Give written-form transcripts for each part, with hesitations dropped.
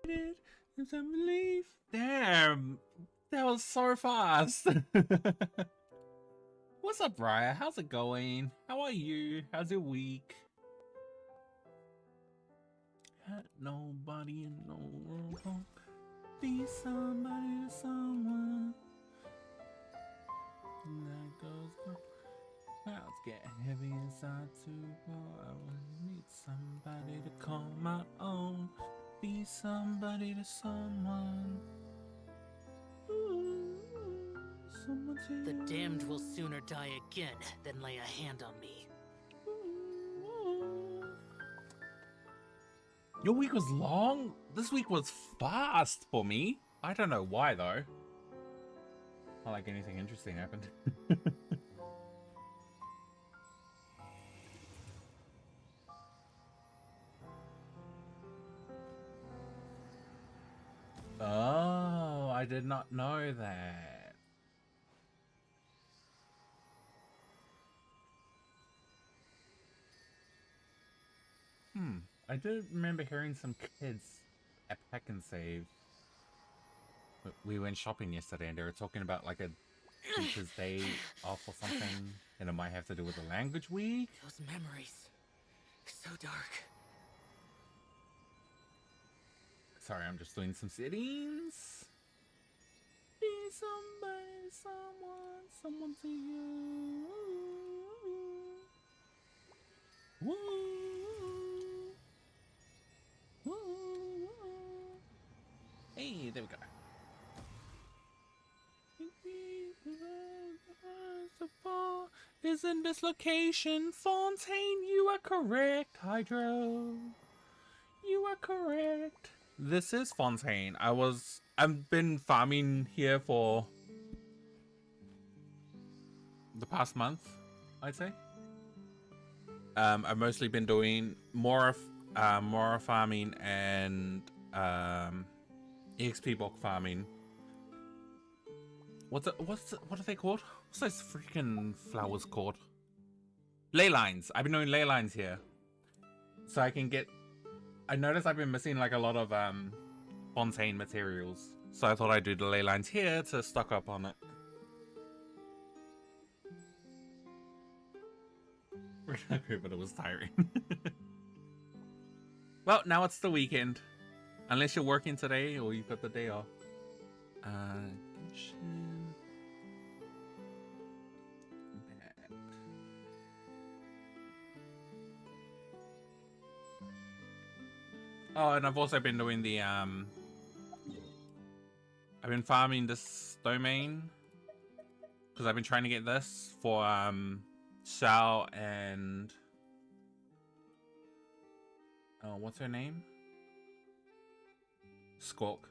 It's a relief. Damn, that was so fast. What's up, Raya? How's it going? How are you? How's your week? Had nobody in no world. Be somebody to someone. And that goes. Clouds get heavy inside too far. I need somebody to call my own. Be somebody to someone. Ooh, someone to The you. damned will sooner die again than lay a hand on me. Ooh. Your week was long? This week was fast for me. I don't know why though. Not like anything interesting happened. Oh, I did not know that. I do remember hearing some kids at Pack and Save. We went shopping yesterday and they were talking about like a teacher's day off or something, and it might have to do with the language week. Those memories. So dark. Sorry, I'm just doing some settings. Be somebody, someone to you. Woo. Woo. Hey, there we go. Is in this location, Fontaine? You are correct, Hydro. You are correct. This is Fontaine. I've been farming here for the past month, I'd say. I've mostly been doing more farming and EXP block farming. What are they called? What's those freaking flowers called? Ley lines. I've been doing ley lines here, so I can get. I noticed I've been missing like a lot of Fontaine materials, so I thought I'd do the ley lines here to stock up on it. But it was tiring. Well, now it's the weekend, unless you're working today or you've got the day off. Genshin. Oh, and I've also been doing the I've been farming this domain because I've been trying to get this for Xiao and what's her name? Squawk.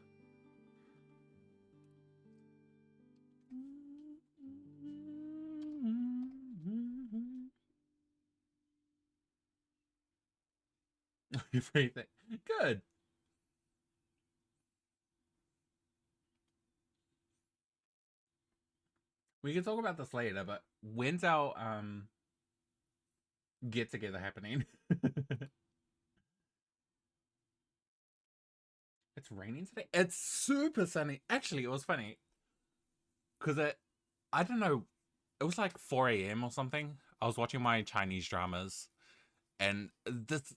Everything. Good. We can talk about this later, but when's our get together happening? It's raining today. It's super sunny. Actually, it was funny because I don't know, it was like 4 a.m. or something. I was watching my Chinese dramas and this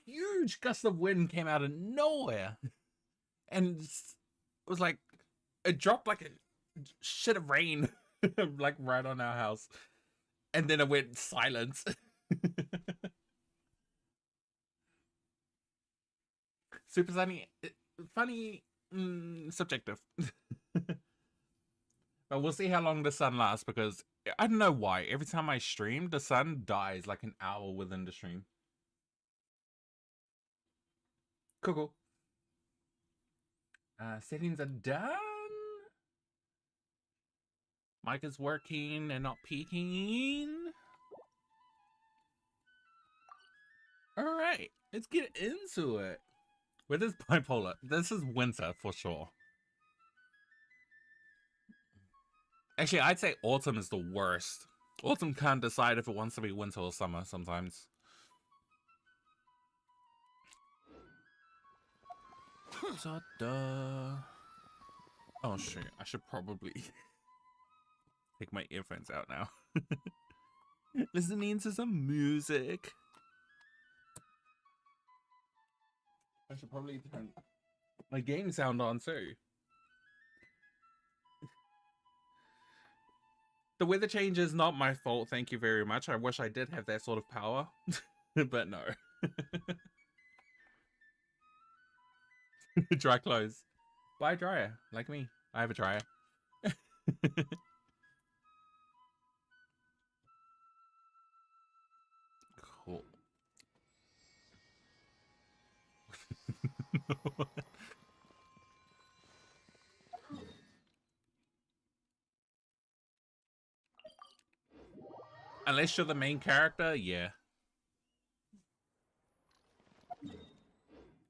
huge gust of wind came out of nowhere, and it was like it dropped like a shit of rain like right on our house, and then it went silence. Super sunny, funny, subjective. But we'll see how long the sun lasts, because I don't know why every time I stream the sun dies like an hour within the stream. Cool. Settings are done. Mic is working and not peaking. Alright, let's get into it. With this bipolar, this is winter for sure. Actually, I'd say autumn is the worst. Autumn can't decide if it wants to be winter or summer sometimes. Oh shoot, I should probably take my earphones out now. Listening to some music. I should probably turn my game sound on too. The weather change is not my fault, thank you very much. I wish I did have that sort of power, but no. Dry clothes. Buy a dryer, like me. I have a dryer. Cool. Unless you're the main character, yeah.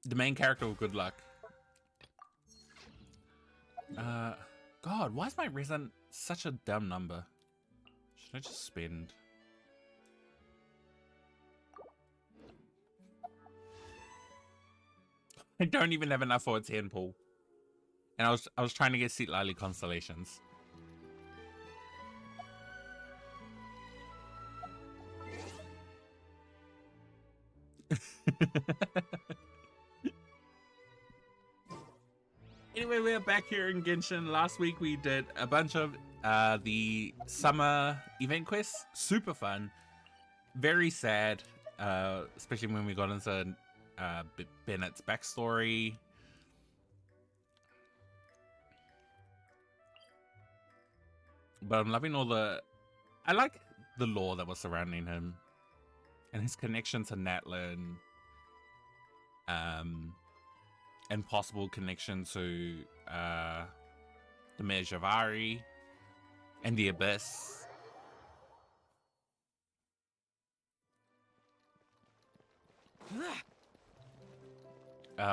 The main character with good luck. God, why is my resin such a dumb number? Should I just spend? I don't even have enough for a 10 pool. And I was trying to get Seat Lily constellations. Anyway, we're back here in Genshin. Last week we did a bunch of the summer event quests. Super fun. Very sad, especially when we got into Bennett's backstory. But I'm loving all the... I like the lore that was surrounding him. And his connection to Natlin. And possible connection to the Mayor Javari and the Abyss.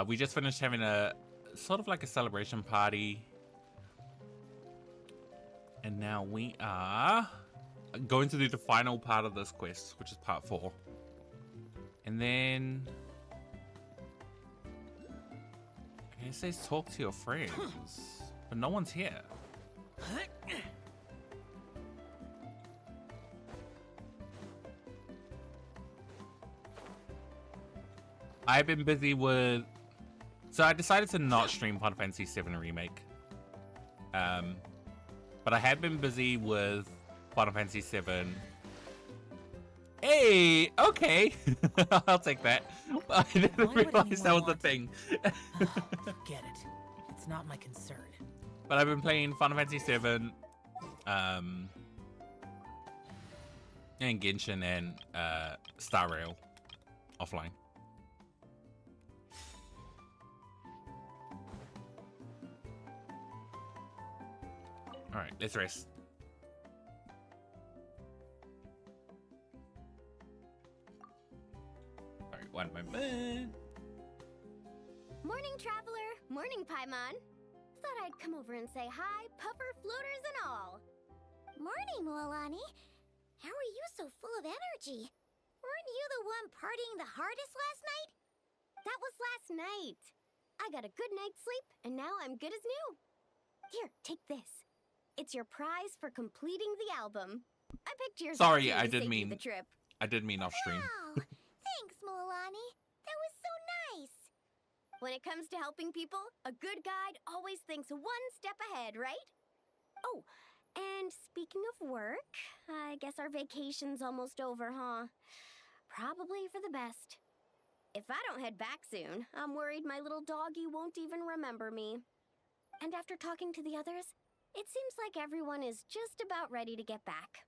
We just finished having a sort of like a celebration party. And now we are going to do the final part of this quest, which is part 4. And then... it says talk to your friends, but no one's here. I've been busy with... So I decided to not stream Final Fantasy VII Remake. But I have been busy with Final Fantasy VII. Hey, okay. I'll take that. I didn't realize that was the thing. Forget it. It's not my concern. But I've been playing Final Fantasy VII, and Genshin and Star Rail offline. All right, let's rest. All right, 1 moment. Morning, traveler. Morning, Paimon. Thought I'd come over and say hi, puffer, floaters, and all. Morning, Mualani. How are you so full of energy? Weren't you the one partying the hardest last night? That was last night. I got a good night's sleep, and now I'm good as new. Here, take this. It's your prize for completing the album. I picked yours. Sorry, up I to did save you mean the trip. I did mean off stream. Wow. Thanks, Mualani. That was so nice. When it comes to helping people, a good guide always thinks one step ahead, right? Oh, and speaking of work, I guess our vacation's almost over, huh? Probably for the best. If I don't head back soon, I'm worried my little doggy won't even remember me. And after talking to the others, it seems like everyone is just about ready to get back.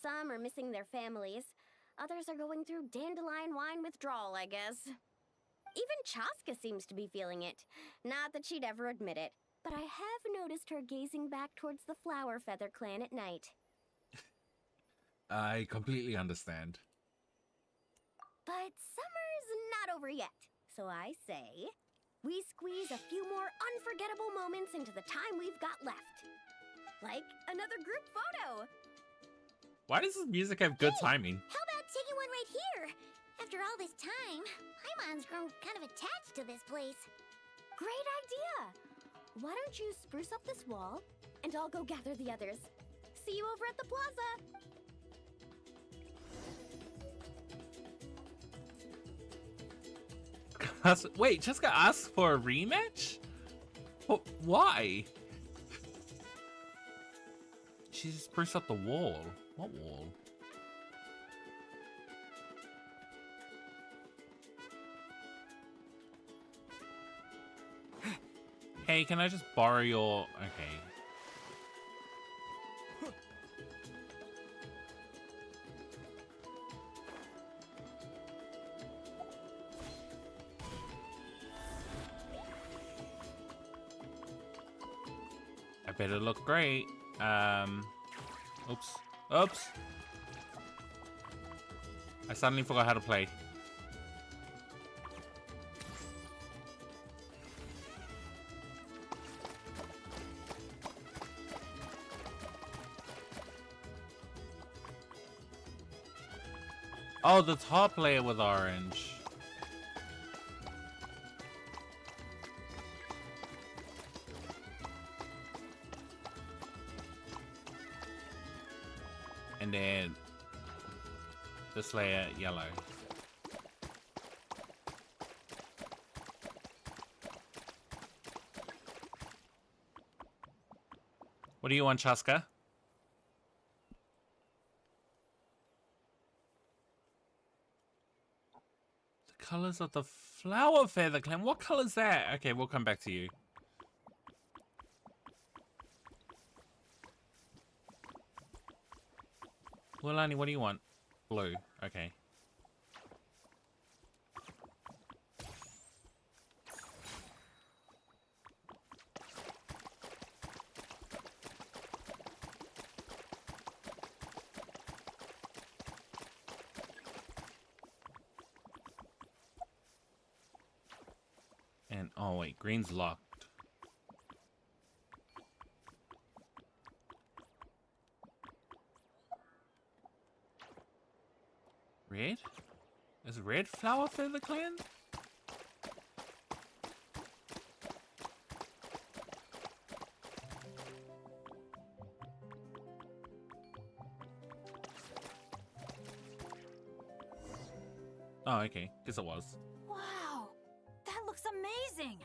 Some are missing their families. Others are going through dandelion wine withdrawal, I guess. Even Chaska seems to be feeling it. Not that she'd ever admit it, but I have noticed her gazing back towards the Flower Feather clan at night. I completely understand. But summer's not over yet, so I say we squeeze a few more unforgettable moments into the time we've got left. Like another group photo. Why does this music have good timing? How about taking one right here? After all this time, Paimon's grown kind of attached to this place. Great idea! Why don't you spruce up this wall, and I'll go gather the others. See you over at the plaza! Wait, Jessica asked for a rematch? Why? She just spruced up the wall. What wall? Hey, can I just borrow your... Okay. I better look great. Oops. Oops. I suddenly forgot how to play. Oh, the top layer with orange. And then this layer yellow. What do you want, Chaska? The colors of the flower feather clan. What color is that? Okay, we'll come back to you. Well, Annie, what do you want? Blue. Okay. And, oh wait, green's locked. Red? Is red flower feather clan? Oh, okay. Guess it was. Wow, that looks amazing.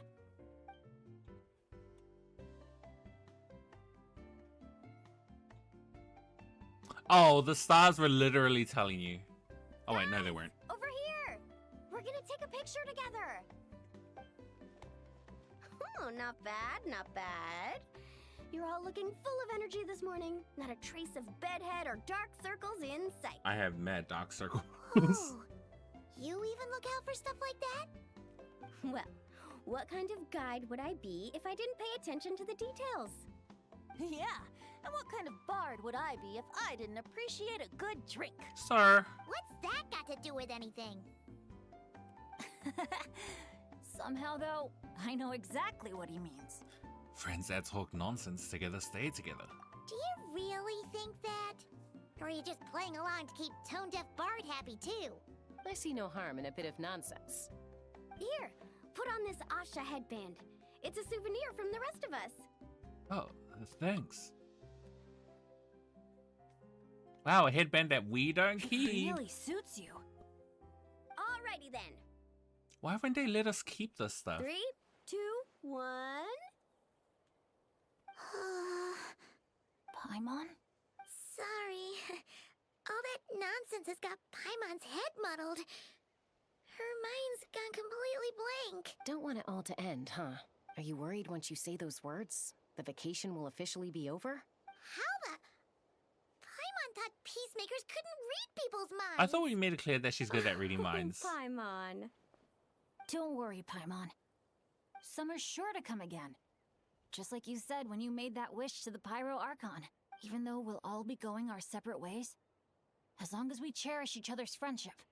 Oh, the stars were literally telling you. Oh wait, no they weren't. Over here! We're gonna take a picture together! Oh, not bad, not bad. You're all looking full of energy this morning. Not a trace of bedhead or dark circles in sight. I have mad dark circles. Oh, you even look out for stuff like that? Well, what kind of guide would I be if I didn't pay attention to the details? Yeah, and what kind of bard would I be if I didn't appreciate a good drink? Sir. What's that got to do with anything? Somehow, though, I know exactly what he means. Friends that talk nonsense together stay together. Do you really think that? Or are you just playing along to keep Tone Deaf Bard happy too? I see no harm in a bit of nonsense. Here, put on this Asha headband. It's a souvenir from the rest of us. Oh, thanks. Wow, a headband that we don't It keep. really suits you. Alrighty then. Why wouldn't they let us keep this stuff? 3, 2, 1. Paimon? Sorry. All that nonsense has got Paimon's head muddled. Her mind's gone completely blank. Don't want it all to end, huh? Are you worried once you say those words, the vacation will officially be over? How the... Paimon thought peacemakers couldn't read people's minds. I thought we made it clear that she's good at reading minds. Paimon. Don't worry, Paimon. Summer's sure to come again. Just like you said when you made that wish to the Pyro Archon. Even though we'll all be going our separate ways, as long as we cherish each other's friendship,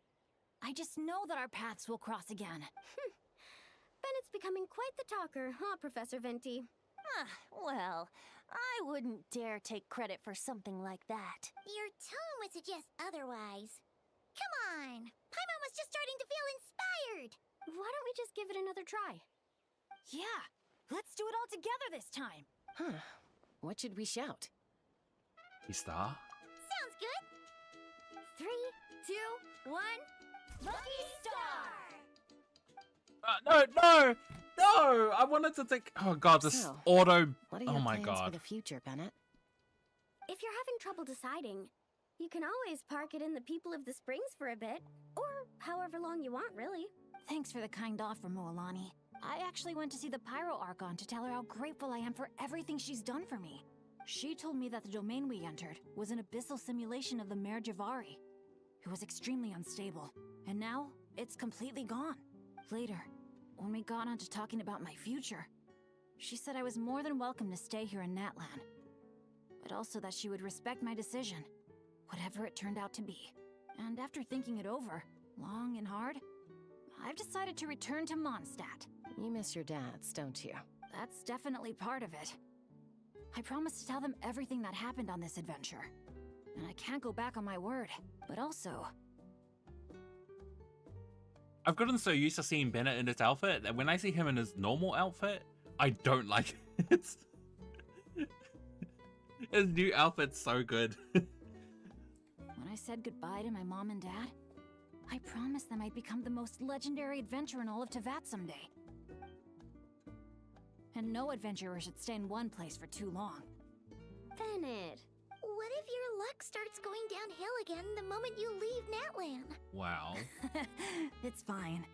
I just know that our paths will cross again. Bennett's becoming quite the talker, huh, Professor Venti? Well, I wouldn't dare take credit for something like that. Your tone would suggest otherwise. Come on! Paimon was just starting to feel inspired! Why don't we just give it another try? Yeah, let's do it all together this time. Huh. What should we shout? Star? Sounds good. 3, 2, 1. Lucky Star! No! I wanted to think. Oh god, this So, auto. What are Oh your my plans for god. the future, Bennett? If you're having trouble deciding, you can always park it in the People of the Springs for a bit. Or however long you want, really. Thanks for the kind offer, Moalani. I actually went to see the Pyro Archon to tell her how grateful I am for everything she's done for me. She told me that the domain we entered was an abyssal simulation of the Mare Javari. It was extremely unstable, and now it's completely gone. Later, when we got on to talking about my future, she said I was more than welcome to stay here in Natlan, but also that she would respect my decision, whatever it turned out to be. And after thinking it over, long and hard, I've decided to return to Mondstadt. You miss your dads, don't you? That's definitely part of it. I promised to tell them everything that happened on this adventure. And I can't go back on my word. But also... I've gotten so used to seeing Bennett in his outfit that when I see him in his normal outfit, I don't like it. His new outfit's so good. When I said goodbye to my mom and dad, I promised them I'd become the most legendary adventurer in all of Tevat someday. And no adventurer should stay in one place for too long. Bennett, what if your luck starts going downhill again the moment you leave Natlan? Wow. It's fine.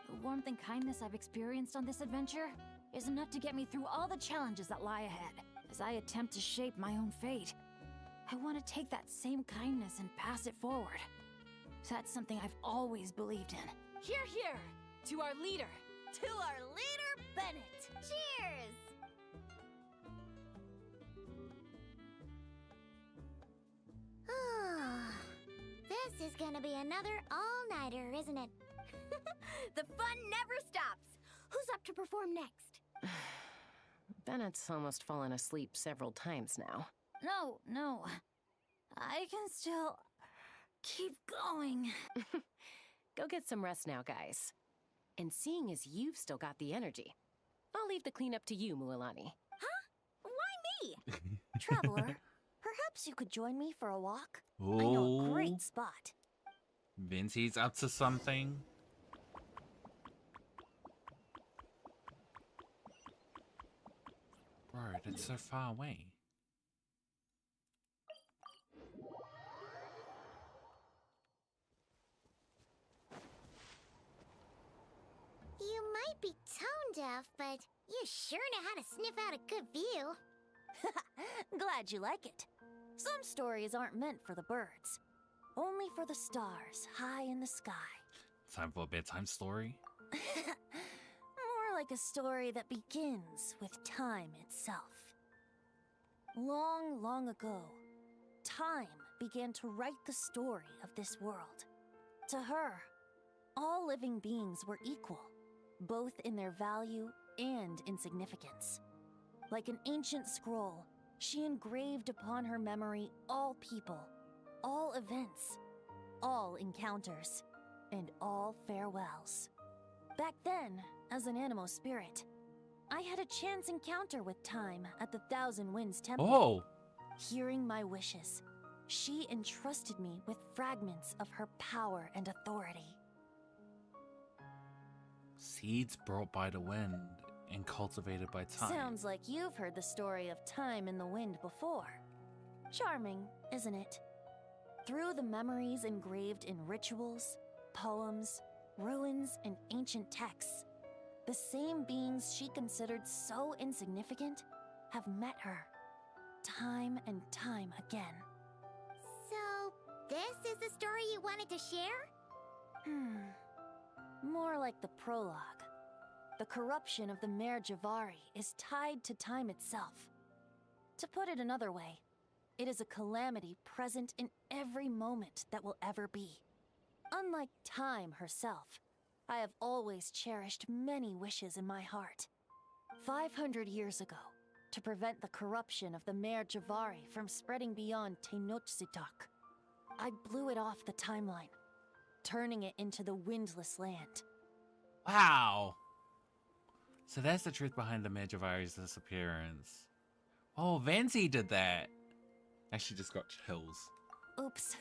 The warmth and kindness I've experienced on this adventure is enough to get me through all the challenges that lie ahead. As I attempt to shape my own fate, I want to take that same kindness and pass it forward. That's something I've always believed in. Hear, hear! To our leader! To our leader, Bennett! Cheers! This is gonna be another all-nighter, isn't it? The fun never stops! Who's up to perform next? Bennett's almost fallen asleep several times now. No. I can still keep going. Go get some rest now, guys. And seeing as you've still got the energy, I'll leave the cleanup to you, Mualani. Why me? Traveler, perhaps you could join me for a walk? I know a Oh, great spot. Vincey's up to something. Bro, that's so far away. You might be tone deaf, but you sure know how to sniff out a good view. Glad you like it. Some stories aren't meant for the birds. Only for the stars high in the sky. Time for a bedtime story. More like a story that begins with time itself. Long, long ago, time began to write the story of this world. To her, all living beings were equal, both in their value and in significance. Like an ancient scroll, she engraved upon her memory all people, all events, all encounters, and all farewells. Back then, as an animal spirit, I had a chance encounter with time at the Thousand Winds Temple. Oh, Hearing my wishes, she entrusted me with fragments of her power and authority. seeds brought by the wind and cultivated by time. Sounds like you've heard the story of time in the wind before. Charming, isn't it? Through the memories engraved in rituals, poems, ruins, and ancient texts, the same beings she considered so insignificant have met her, time and time again. So, this is the story you wanted to share? More like the prologue. The corruption of the Mare Javari is tied to time itself. To put it another way, it is a calamity present in every moment that will ever be. Unlike time herself, I have always cherished many wishes in my heart. 500 years ago, to prevent the corruption of the Mare Javari from spreading beyond Tenochtitak, I blew it off the timeline, turning it into the Windless Land. Wow. So that's the truth behind the Medjugorje's disappearance. Oh, Vanzi did that. Actually just got chills. Oops.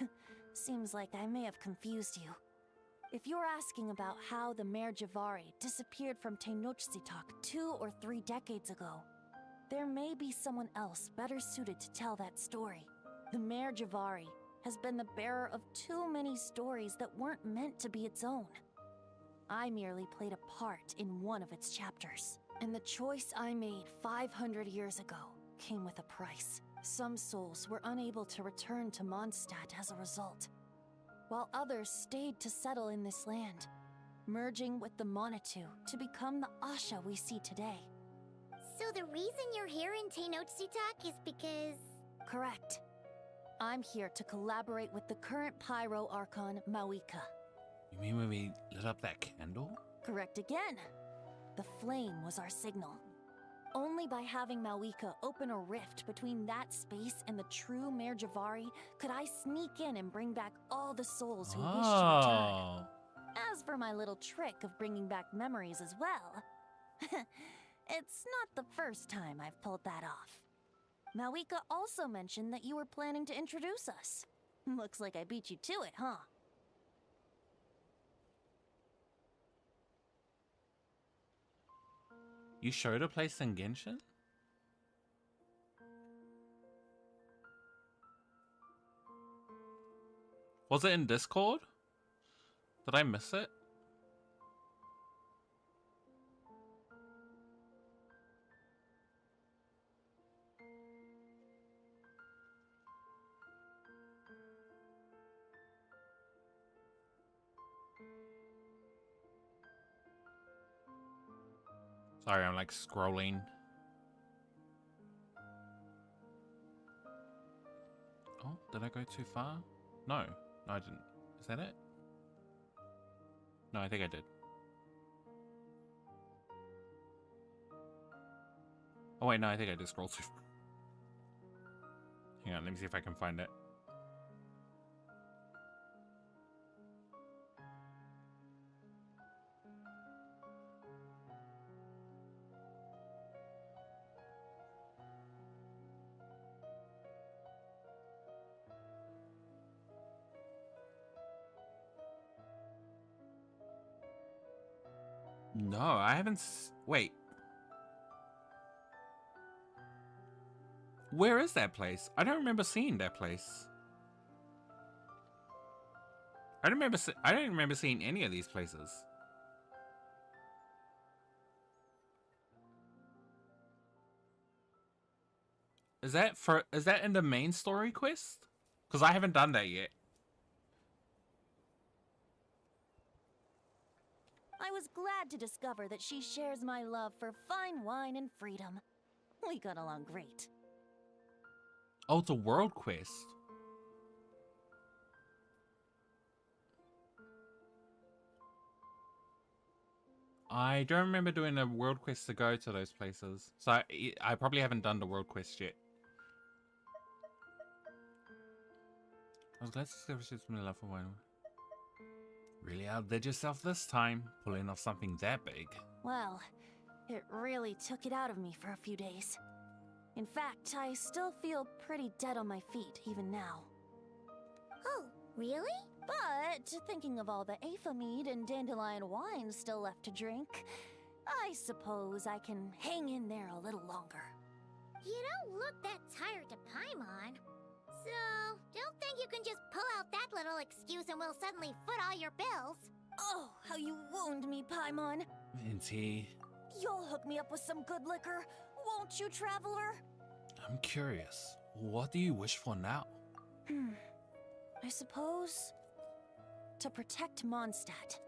Seems like I may have confused you. If you're asking about how the Mare Javari disappeared from Tenochtitlan 2 or 3 decades ago, there may be someone else better suited to tell that story. The Mare Javari has been the bearer of too many stories that weren't meant to be its own. I merely played a part in one of its chapters. And the choice I made 500 years ago came with a price. Some souls were unable to return to Mondstadt as a result, while others stayed to settle in this land, merging with the Monitu to become the Asha we see today. So the reason you're here in Tenochtitlan is because... Correct. I'm here to collaborate with the current Pyro Archon, Mawika. You mean when we lit up that candle? Correct again. The flame was our signal. Only by having Mawika open a rift between that space and the true Mare Javari could I sneak in and bring back all the souls who wished to return. As for my little trick of bringing back memories as well, it's not the first time I've pulled that off. Mawika also mentioned that you were planning to introduce us. Looks like I beat you to it, huh? You showed a place in Genshin? Was it in Discord? Did I miss it? Sorry, I'm like scrolling. Oh, did I go too far? No, I didn't. Is that it? No, I think I did. Oh wait, no, I think I did scroll too far. Hang on, let me see if I can find it. No, I haven't. Wait. Where is that place? I don't remember seeing that place. I don't remember seeing any of these places. Is that in the main story quest? Because I haven't done that yet. I was glad to discover that she shares my love for fine wine and freedom. We got along great. Oh, it's a world quest. I don't remember doing a world quest to go to those places. So I probably haven't done the world quest yet. I was glad to discover she's been in love for wine. Really outdid yourself this time, pulling off something that big. Well, it really took it out of me for a few days. In fact, I still feel pretty dead on my feet even now. Oh, really? But thinking of all the Aether mead and dandelion wine still left to drink, I suppose I can hang in there a little longer. You don't look that tired to Paimon. So, don't think you can just pull out that little excuse and we'll suddenly foot all your bills. Oh, how you wound me, Paimon. Minty. You'll hook me up with some good liquor, won't you, traveler? I'm curious. What do you wish for now? I suppose to protect Mondstadt,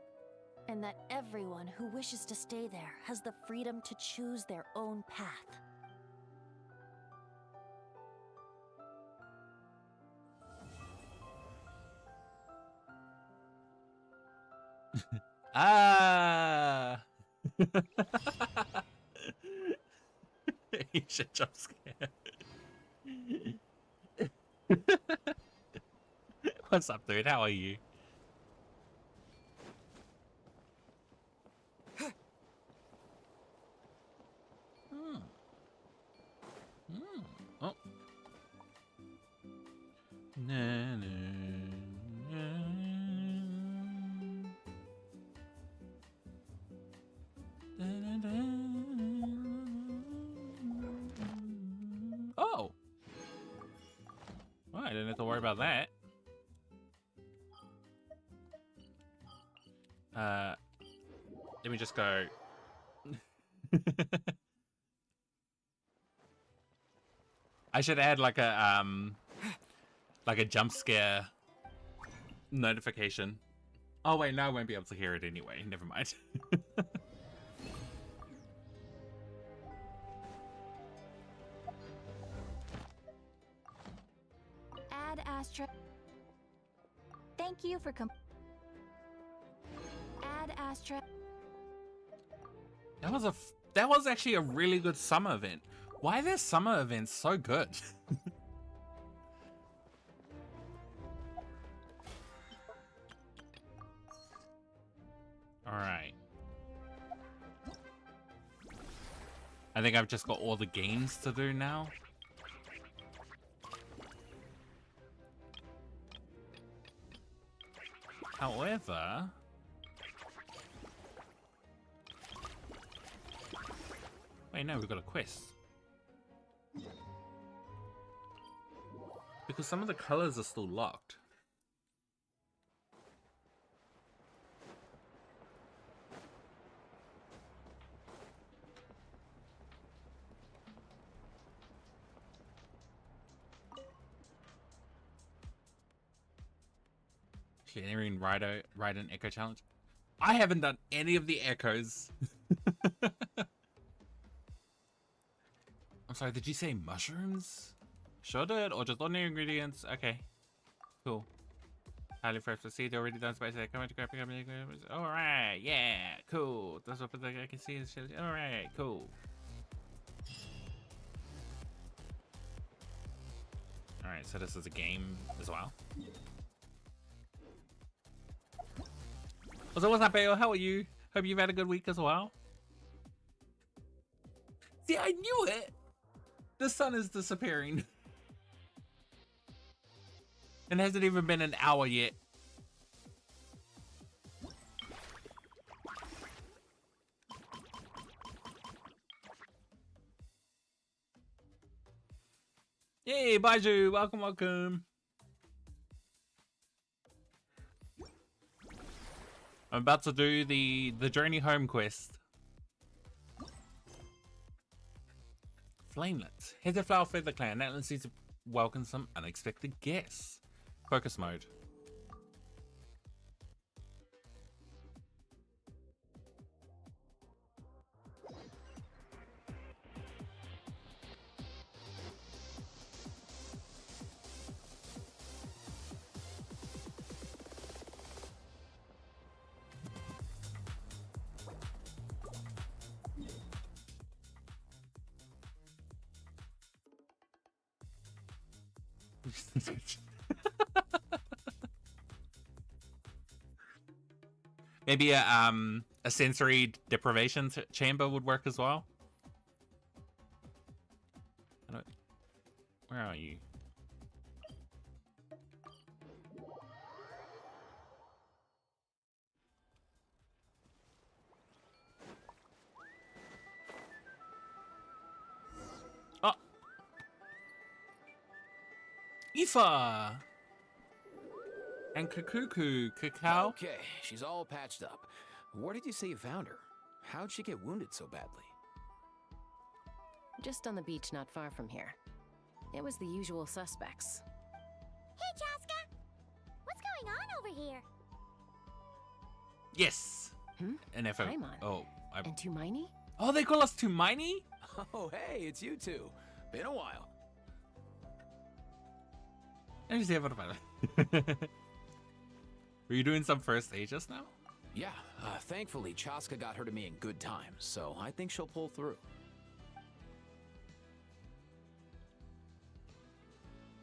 and that everyone who wishes to stay there has the freedom to choose their own path. Ah! You should jump scare. What's up, dude? How are you? Na, na, na. Da, da, da. Oh! Well, I didn't have to worry about that. Let me just go. I should add like a jump scare notification. Oh wait, no, I won't be able to hear it anyway. Never mind. Add Astra. Thank you for Add Astra. That was actually a really good summer event. Why are their summer events so good? All right. I think I've just got all the games to do now. However, wait, no, we've got a quest. Because some of the colors are still locked. Clearing ride an echo challenge. I haven't done any of the echoes. I'm sorry, did you say mushrooms? Sure did, or just ordinary ingredients? Okay, cool. Highly fresh seed already done spicy. Come on to grab it. Alright, yeah, cool. That's what I can see. Alright, cool. Alright, so this is a game as well. So what's up, Bayo? How are you? Hope you've had a good week as well. See, I knew it! The sun is disappearing. And it hasn't even been an hour yet. Hey, Baiju, welcome, welcome. I'm about to do the Journey Home quest. Flamelets. Head to Flower Feather Clan. That lets you to welcome some unexpected guests. Focus mode. Maybe a sensory deprivation chamber would work as well. Where are you? Oh, Aoife and Cacao. Okay, she's all patched up. Where did you say you found her? How'd she get wounded so badly? Just on the beach not far from here. It was the usual suspects. Hey, Chaska! What's going on over here? Yes. And if Paimon. And Tumaini? Oh, they call us Tumaini? Oh, hey, it's you two. Been a while. Let me see about it. Were you doing some first aid just now? Yeah, thankfully Chaska got her to me in good time, so I think she'll pull through.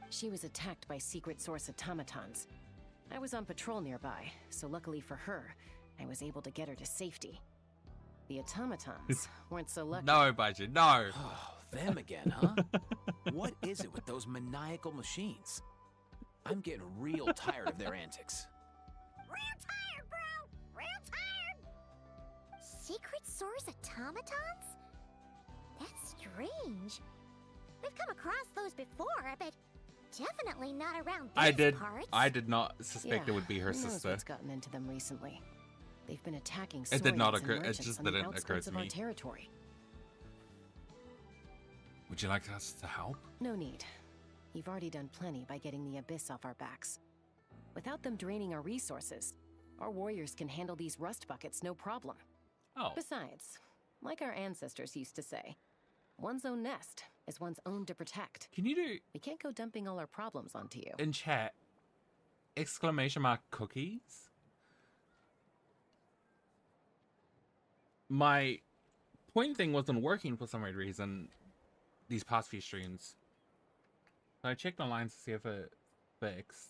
She was attacked by secret source automatons. I was on patrol nearby, so luckily for her, I was able to get her to safety. The automatons weren't so lucky. No, Baiju, no. Oh, them again, huh? What is it with those maniacal machines? I'm getting real tired of their antics. Real tired, bro! Real tired! Secret Source automatons? That's strange. We've come across those before, but definitely not around these parts. I did not suspect it would be her who knows sister. what's gotten into them recently. They've been attacking It did not Saurians and occur- it merchants just on the didn't occur outskirts to of our me. territory. Would you like us to help? No need. You've already done plenty by getting the Abyss off our backs. Without them draining our resources, our warriors can handle these rust buckets no problem. Oh. Besides, like our ancestors used to say, one's own nest is one's own to protect. Can you do We can't go dumping all our problems onto you. in chat !cookies? My point thing wasn't working for some weird reason these past few streams. So I checked online to see if it fixed.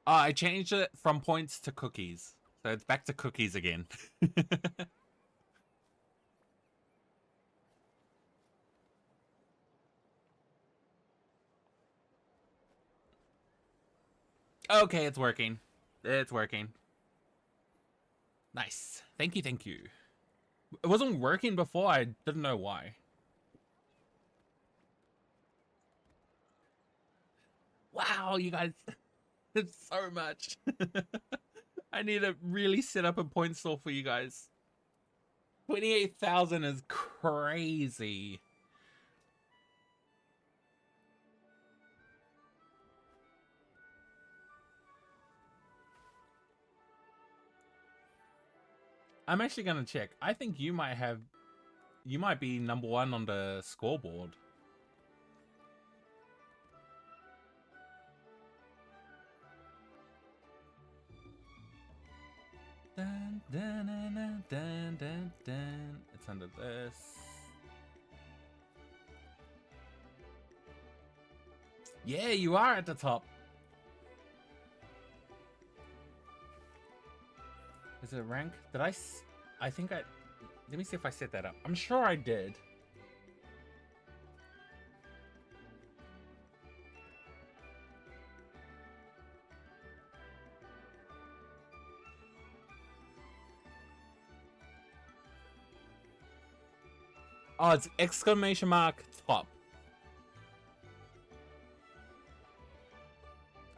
I changed it from points to cookies. So it's back to cookies again. Okay, it's working. It's working. Nice. Thank you, thank you. It wasn't working before, I didn't know why. Wow, you guys. It's so much. I need to really set up a point store for you guys. 28,000 is crazy. I'm actually gonna check. I think you might be #1 on the scoreboard. Dun, dun, dun, dun, dun, dun, dun. It's under this. Yeah, you are at the top. Is it rank? Did I think I... Let me see if I set that up. I'm sure I did. Oh, it's ! top.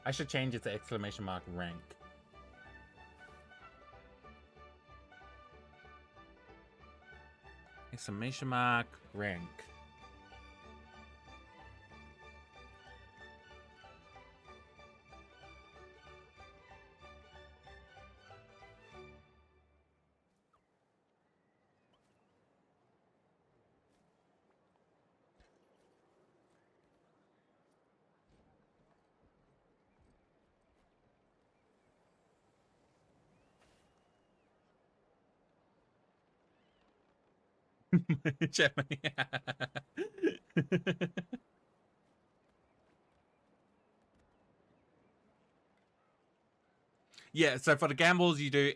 I should change it to ! rank. ! rank. Germany. Yeah, so for the gambles, you do !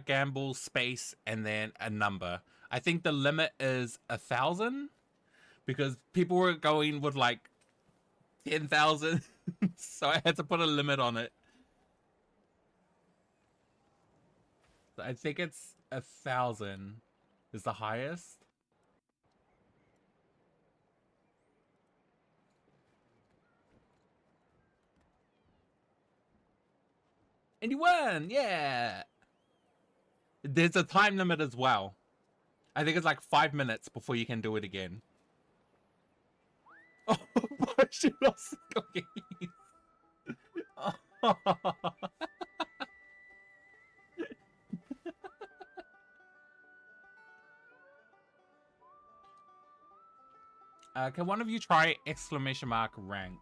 gamble space and then a number. I think the limit is 1,000 because people were going with like 10,000, so I had to put a limit on it. So I think it's 1,000 is the highest. And you won! Yeah! There's a time limit as well. I think it's like 5 minutes before you can do it again. Oh, but she lost the cookies. Can one of you try ! rank?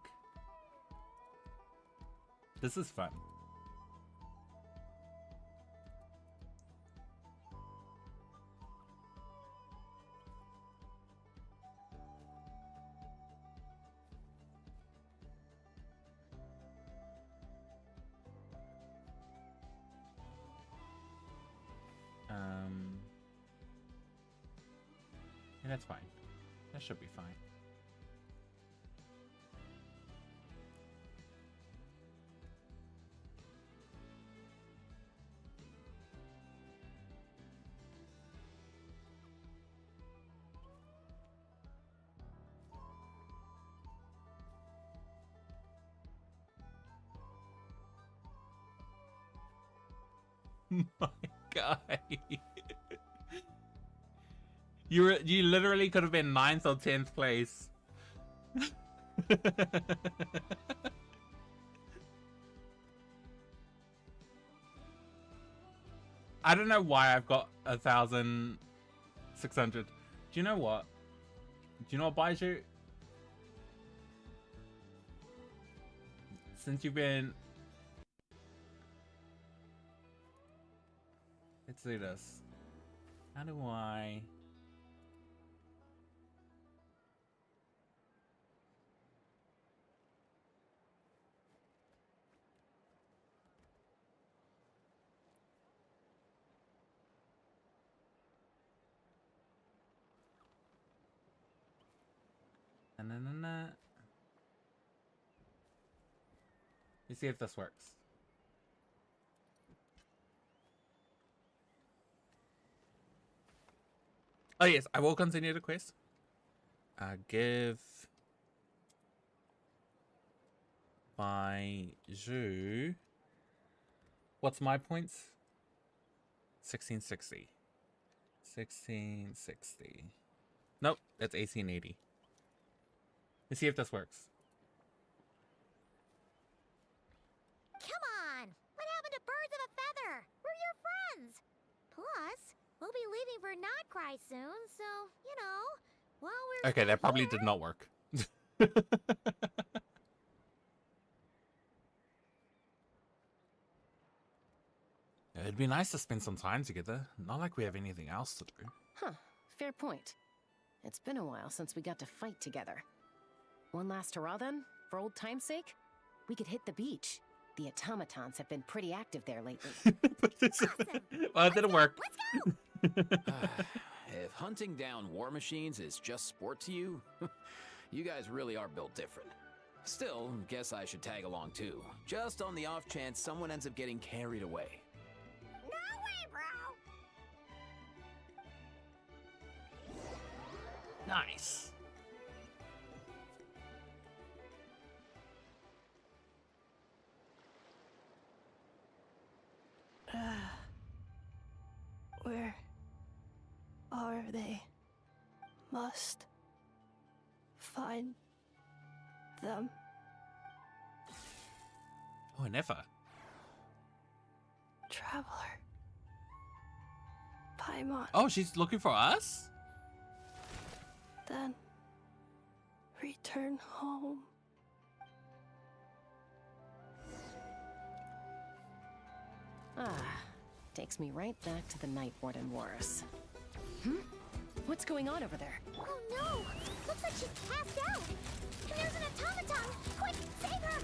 This is fun. Yeah, that's fine. That should be fine. My guy. You literally could have been 9th or 10th place. I don't know why I've got 1,600. Do you know what? Do you know what, Baiju? Since you've been... Let's do this. How do I... Na. Let's see if this works. Oh yes, I will continue the quest. Give Baiju. What's my points? 1660. 1660. Nope, that's 1880. Let's see if this works. Come on! What happened to birds of a feather? We're your friends! Plus, we'll be leaving for Not Cry soon, so, you know, while we're... Okay, that probably did not work. It'd be nice to spend some time together. Not like we have anything else to do. Huh, fair point. It's been a while since we got to fight together. One last hurrah then, for old time's sake? We could hit the beach. The automatons have been pretty active there lately. Well, it didn't work. Let's go! If hunting down war machines is just sport to you, you guys really are built different. Still, guess I should tag along too, just on the off chance someone ends up getting carried away. No way, bro! Nice. Where are they? Must find them. Oh, never. Traveler. Paimon. Oh, she's looking for us? Then return home. Ah, takes me right back to the Night Warden Wars. Hmm? What's going on over there? Oh no! Looks like she's passed out! And there's an automaton! Quick, save her!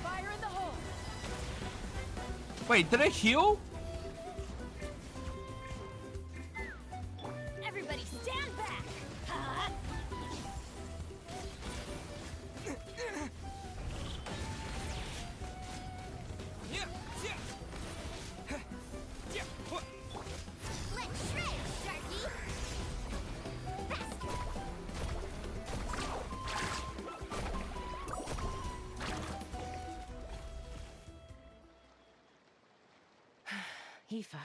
Fire in the hole! Wait, did it heal? Everybody stand back! Let's shred, Sharky! Faster! Aoife,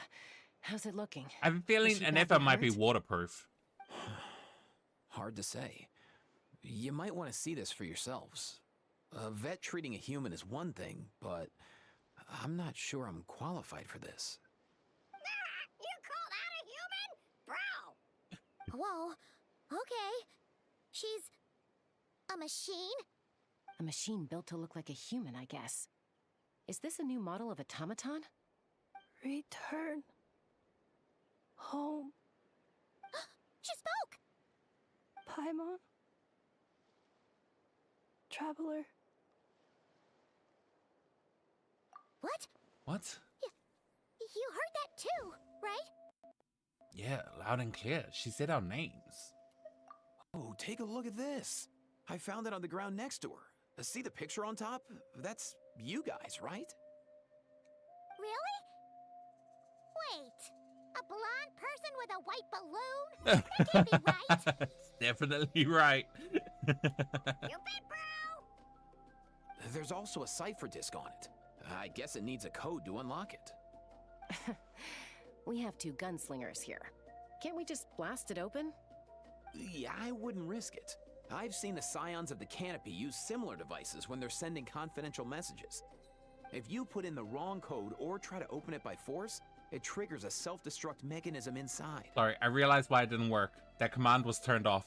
how's it looking? I have a feeling she an badly effort might be hurt? waterproof. Hard to say. You might want to see this for yourselves. A vet treating a human is one thing, but I'm not sure I'm qualified for this. You call that a human? Bro! Whoa. Okay. She's... a machine? A machine built to look like a human, I guess. Is this a new model of automaton? Return home. She spoke! Paimon. Traveler. What? What? You heard that? it too, right? Yeah, loud and clear. She said our names. Oh, take a look at this. I found it on the ground next to her. See the picture on top? That's you guys, right? Really? Wait, a blonde person with a white balloon? That can't be right. It's definitely right. You bet, bro! There's also a cipher disk on it. I guess it needs a code to unlock it. We have 2 gunslingers here. Can't we just blast it open? Yeah, I wouldn't risk it. I've seen the Scions of the Canopy use similar devices when they're sending confidential messages. If you put in the wrong code or try to open it by force, it triggers a self-destruct mechanism inside. Sorry, I realized why it didn't work. That command was turned off.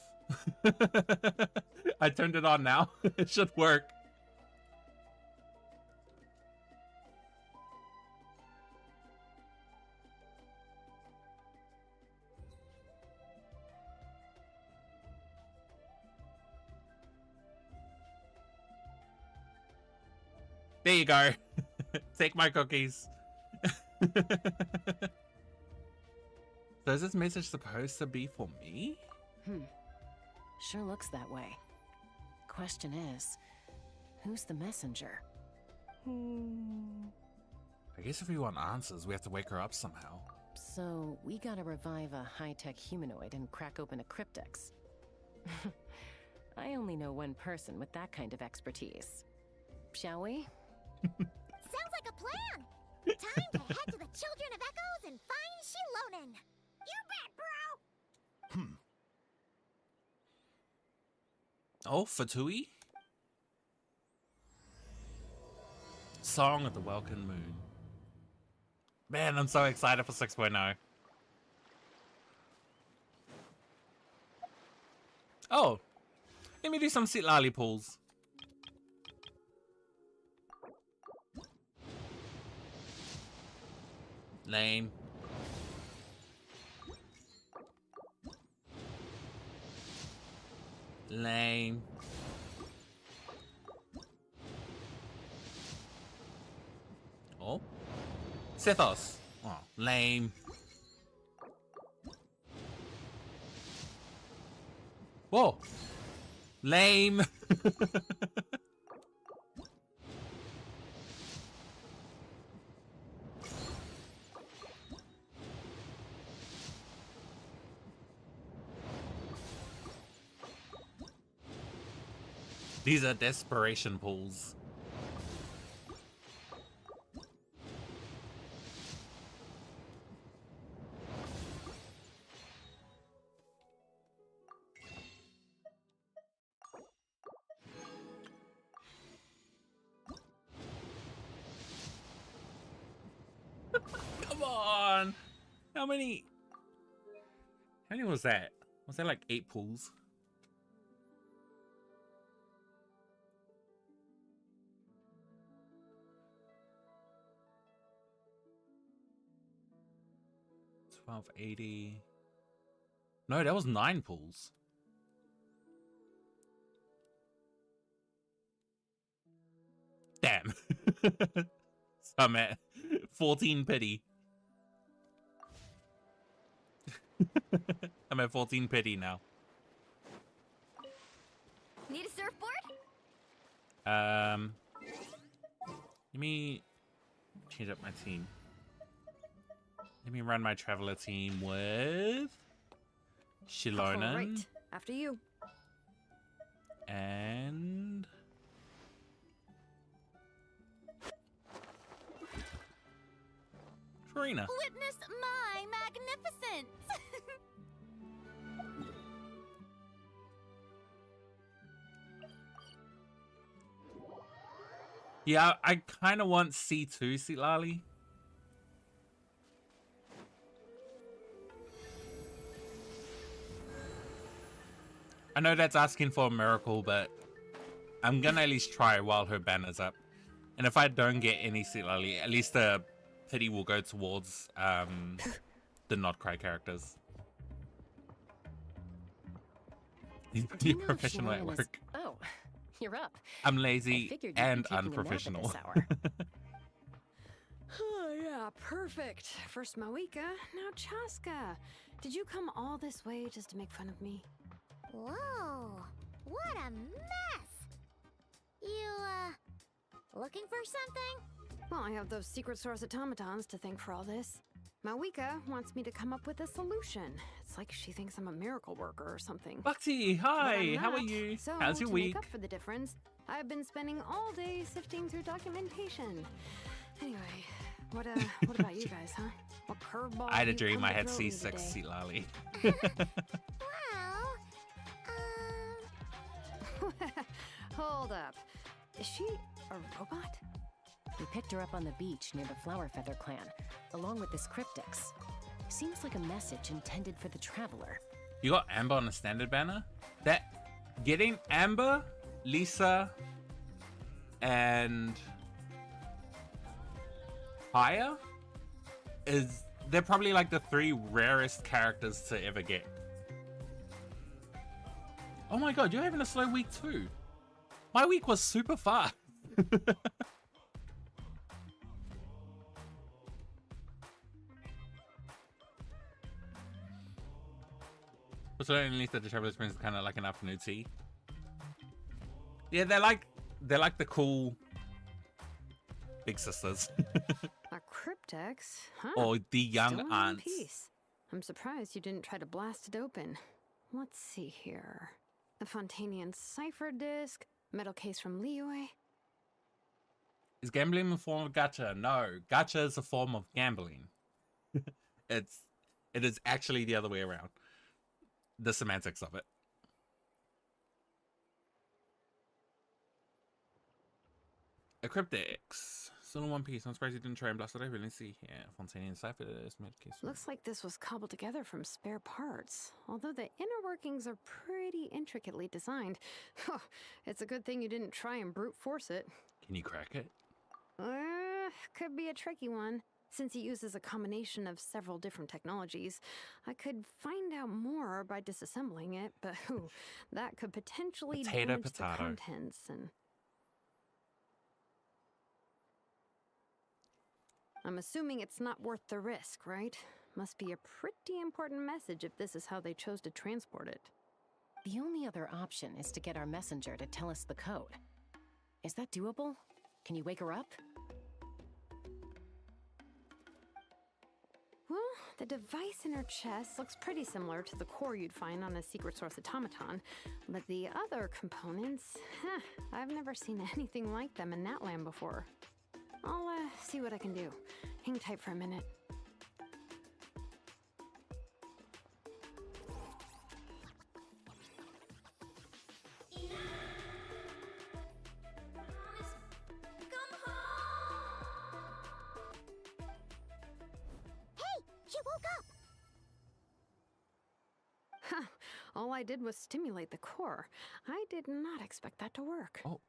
I turned it on now. It should work. There you go. Take my cookies. So is this message supposed to be for me? Sure looks that way. Question is, who's the messenger? I guess if we want answers, we have to wake her up somehow. So, we gotta revive a high-tech humanoid and crack open a cryptex. I only know one person with that kind of expertise. Shall we? Sounds like a plan! Time to head to the Children of Echoes and find Shilonen! You bet, bro! Oh, Fatui? Song of the Welkin Moon. Man, I'm so excited for 6.0. Oh, let me do some Sitlali pulls. Lame. Lame. Oh. Sethos. Oh, lame. Whoa. Lame. These are desperation pulls. Come on. How many was that? Was that like 8 pulls? $12.80. No, that was 9 pulls. Damn. So I'm at 14 pity. I'm at 14 pity now. Need a surfboard? Let me change up my team. Let me run my traveler team with Shilonen. Right, after you. And Farina. Witness my magnificence! Yeah, I kind of want C2 Sitlali. I know that's asking for a miracle, but I'm gonna at least try while her banner's up. And if I don't get any Sitlali, at least the pity will go towards the not cry characters. Do You're you know if professional at Shilonen is- work. Oh, you're up. I'm I lazy figured you'd be and taking a nap at unprofessional. this hour. Oh, yeah, perfect. First Mawika, now Chaska. Did you come all this way just to make fun of me? Whoa, what a mess! You, looking for something? Well, I have those secret source automatons to thank for all this. Mawika wants me to come up with a solution. It's like she thinks I'm a miracle worker or something. Buxy, But hi, I'm how are not. you? So, How's your to week? make up for the difference, I've been spending all day sifting through documentation. Anyway, what about you guys, huh? What curveball? I had a you dream come I to had throw at me C6 today? Seat Lally. Well, Hold up. Is she a robot? We picked her up on the beach near the Flower Feather clan, along with this cryptix. Seems like a message intended for the traveler. You got Amber on the standard banner? That getting Amber, Lisa, and Haya is they're probably like the 3 rarest characters to ever get. Oh my god, you're having a slow week too. My week was super fast. So at least that the traveler experience is kind of like an afternoon tea. Yeah, they're like the cool big sisters. A cryptex? Huh? Or the young Still in one aunts. piece. I'm surprised you didn't try to blast it open. Let's see here. The Fontanian cipher disc, metal case from Liyue. Is gambling a form of gacha? No, gacha is a form of gambling. It is actually the other way around. The semantics of it. A cryptix. Still in one piece. I'm surprised you didn't try and blast it open. Let's see here. Fontanian cipher is case. Looks like this was cobbled together from spare parts. Although the inner workings are pretty intricately designed. It's a good thing you didn't try and brute force it. Can you crack it? Could be a tricky one. Since it uses a combination of several different technologies, I could find out more by disassembling it, but that could potentially damage the contents and... I'm assuming it's not worth the risk, right? Must be a pretty important message if this is how they chose to transport it. The only other option is to get our messenger to tell us the code. Is that doable? Can you wake her up? Well, the device in her chest looks pretty similar to the core you'd find on a secret source automaton, but the other components, I've never seen anything like them in that land before. I'll see what I can do. Hang tight for a minute. she woke up! Huh. All I did was stimulate the core. I did not expect that to work. Oh.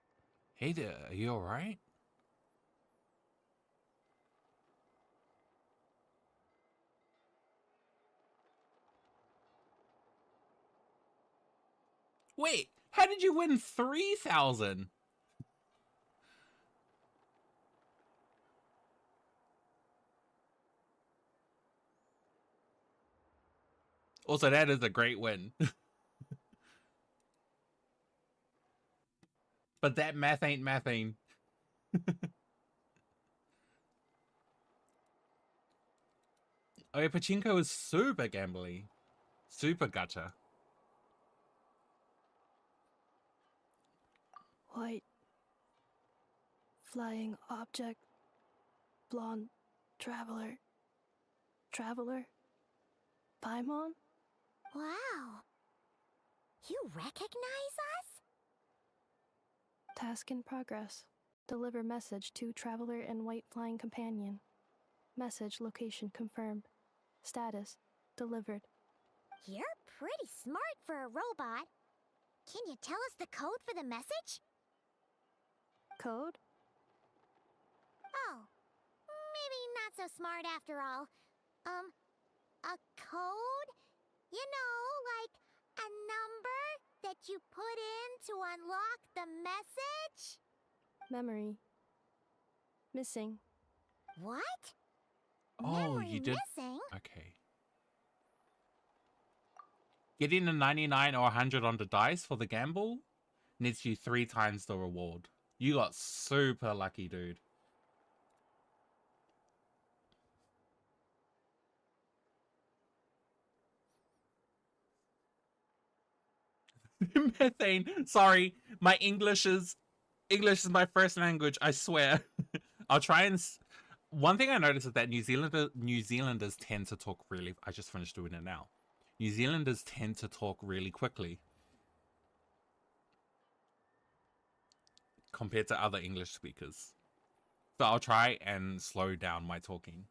Hey there, are you alright? Wait, how did you win 3,000? Also, that is a great win. But that math ain't mathing. Oh yeah, pachinko is super gambly. Super gacha. White. Flying object. Blonde. Traveler. Traveler. Paimon? Wow. You recognize us? Task in progress. Deliver message to Traveler and White Flying Companion. Message location confirmed. Status delivered. You're pretty smart for a robot. Can you tell us the code for the message? Code? Oh, maybe not so smart after all. A code? You know, like a number that you put in to unlock the message? Memory. Missing. What? Oh, Memory you did. missing? Okay. Getting a 99 or 100 on the dice for the gamble nets you 3 times the reward. You got super lucky, dude. Methane. Sorry, my English is my first language. I swear. I'll try and. One thing I noticed is that New Zealanders tend to talk really. I just finished doing it now. New Zealanders tend to talk really quickly compared to other English speakers. So I'll try and slow down my talking.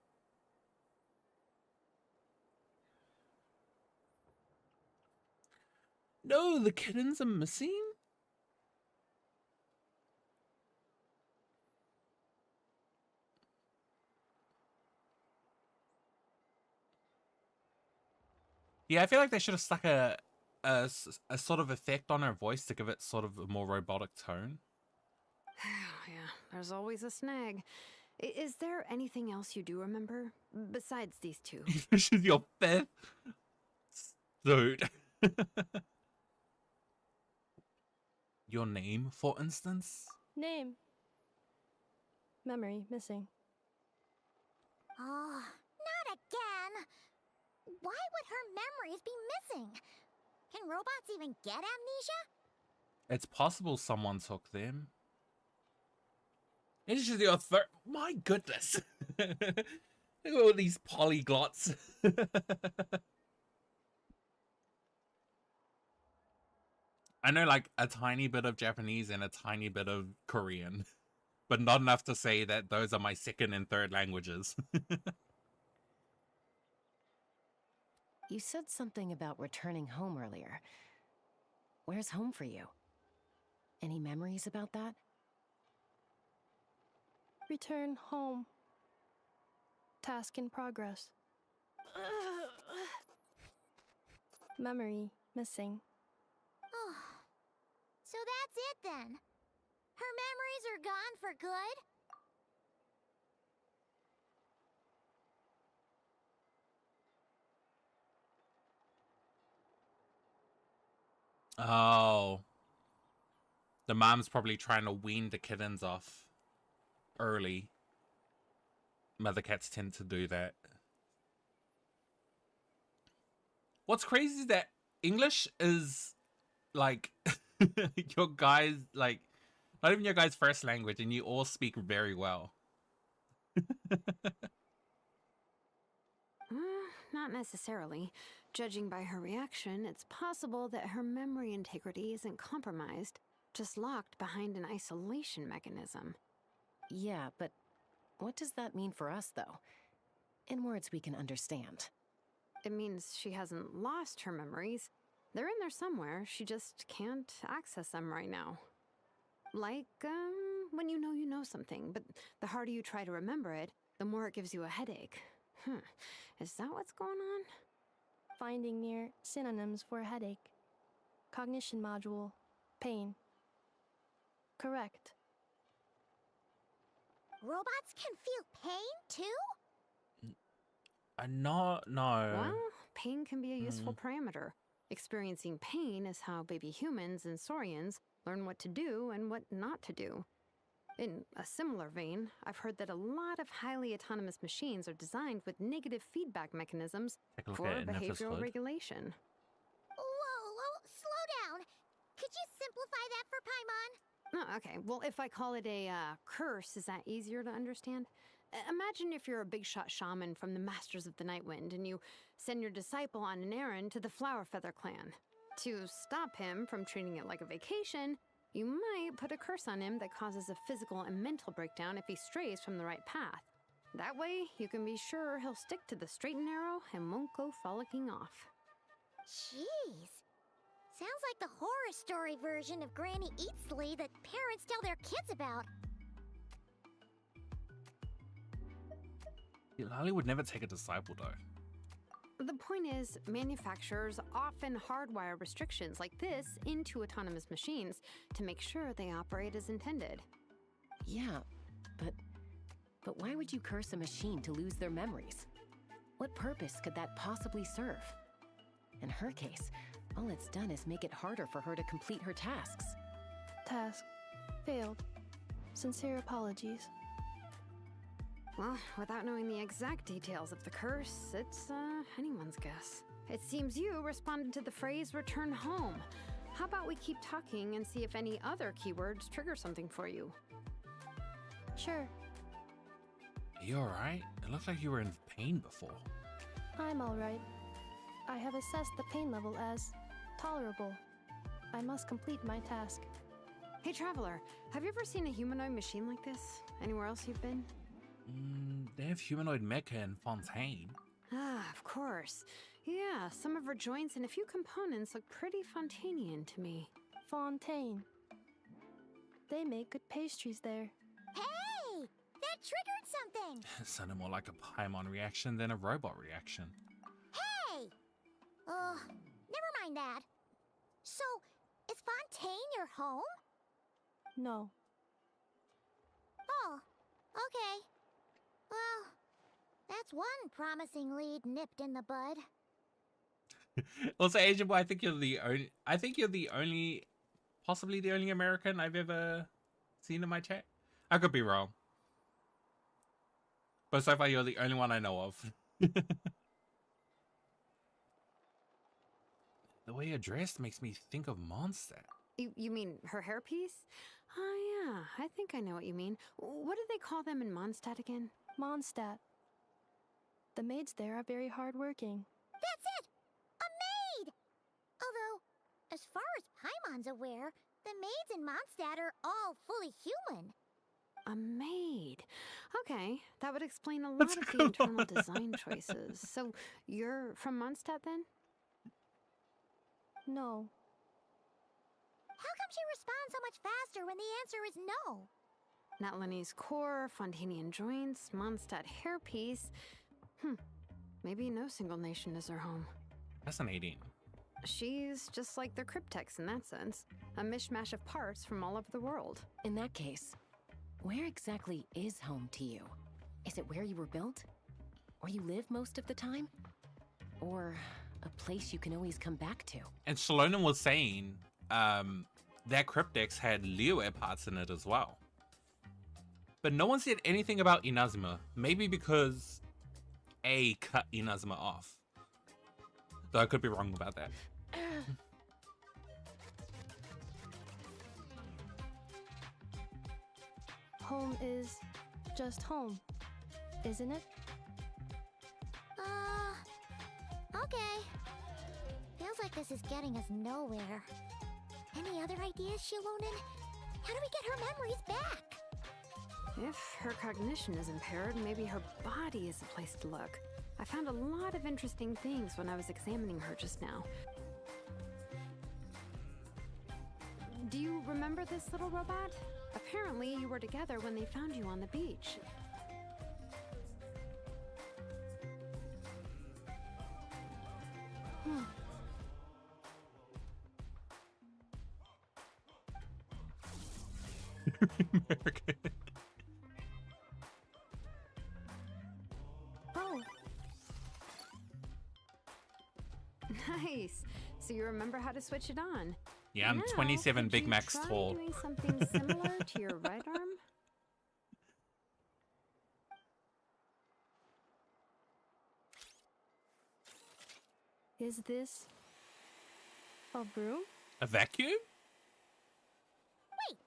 No, the kittens are missing? Yeah, I feel like they should have stuck a sort of effect on her voice to give it sort of a more robotic tone. Yeah, there's always a snag. Is there anything else you do remember besides these two? This is your fifth? Dude. Your name, for instance? Name. Memory missing. Oh, not again. Why would her memories be missing? Can robots even get amnesia? It's possible someone took them. It's just your third. My goodness. Look at all these polyglots. I know like a tiny bit of Japanese and a tiny bit of Korean, but not enough to say that those are my second and third languages. You said something about returning home earlier. Where's home for you? Any memories about that? Return home. Task in progress. Memory missing. Oh, so that's it then. Her memories are gone for good? Oh. The mom's probably trying to wean the kittens off early. Mother cats tend to do that. What's crazy is that English is like your guys, like not even your guys' first language, and you all speak very well. Not necessarily. Judging by her reaction, it's possible that her memory integrity isn't compromised, just locked behind an isolation mechanism. Yeah, but what does that mean for us, though? In words we can understand. It means she hasn't lost her memories. They're in there somewhere, she just can't access them right now. Like, when you know something, but the harder you try to remember it, the more it gives you a headache. Is that what's going on? Finding near synonyms for headache. Cognition module. Pain. Correct. Robots can feel pain too? No. Well, pain can be a useful parameter. Experiencing pain is how baby humans and saurians learn what to do and what not to do. In a similar vein, I've heard that a lot of highly autonomous machines are designed with negative feedback mechanisms for behavioral regulation. Whoa, slow down. Could you simplify that for Paimon? Oh, okay. Well, if I call it a curse, is that easier to understand? Imagine if you're a big shot shaman from the Masters of the Nightwind and you send your disciple on an errand to the Flowerfeather clan. To stop him from treating it like a vacation, you might put a curse on him that causes a physical and mental breakdown if he strays from the right path. That way, you can be sure he'll stick to the straight and narrow and won't go frolicking off. Jeez. Sounds like the horror story version of Granny Eatsley that parents tell their kids about. Lali would never take a disciple, though. The point is, manufacturers often hardwire restrictions like this into autonomous machines to make sure they operate as intended. Yeah, but But why would you curse a machine to lose their memories? What purpose could that possibly serve? In her case, all it's done is make it harder for her to complete her tasks. Task failed. Sincere apologies. Well, without knowing the exact details of the curse, it's anyone's guess. It seems you responded to the phrase return home. How about we keep talking and see if any other keywords trigger something for you? Sure, Are you alright? It looked like you were in pain before. I'm alright. I have assessed the pain level as tolerable. I must complete my task. Hey, Traveler, have you ever seen a humanoid machine like this? Anywhere else you've been? They have humanoid mecha in Fontaine. Ah, of course. Yeah, some of her joints and a few components look pretty Fontanian to me. Fontaine. They make good pastries there. Hey! That triggered something! It sounded more like a Paimon reaction than a robot reaction. Hey! Never mind that. So, is Fontaine your home? No. Oh, okay. Well, that's one promising lead nipped in the bud. Also, Asian boy, I think you're the only, possibly the only American I've ever seen in my chat. I could be wrong, but so far you're the only one I know of. The way you're dressed makes me think of Mondstadt. You mean her hairpiece? Oh, yeah, I think I know what you mean. What do they call them in Mondstadt again? Mondstadt. The maids there are very hardworking. That's it! A maid! Although, as far as Paimon's aware, the maids in Mondstadt are all fully human. A maid. Okay, that would explain a lot of the internal design choices. So, you're from Mondstadt then? No. How come she responds so much faster when the answer is no? Natlanese core, Fontanian joints, Mondstadt hairpiece. Maybe no single nation is her home. Fascinating. She's just like the Cryptex in that sense. A mishmash of parts from all over the world. In that case, where exactly is home to you? Is it where you were built? Where you live most of the time? Or a place you can always come back to? And Shalonen was saying that Cryptex had Liyue parts in it as well. But no one said anything about Inazuma. Maybe because A cut Inazuma off. Though I could be wrong about that. Home is just home, isn't it? Okay. Feels like this is getting us nowhere. Any other ideas, Shalonen? How do we get her memories back? If her cognition is impaired, maybe her body is the place to look. I found a lot of interesting things when I was examining her just now. Do you remember this little robot? Apparently, you were together when they found you on the beach. American. Oh, Nice. So you remember how to switch it on. Yeah, I'm Now, 27 could Big you Macs try tall. doing something similar to your right arm? is this a broom? A vacuum? Wait,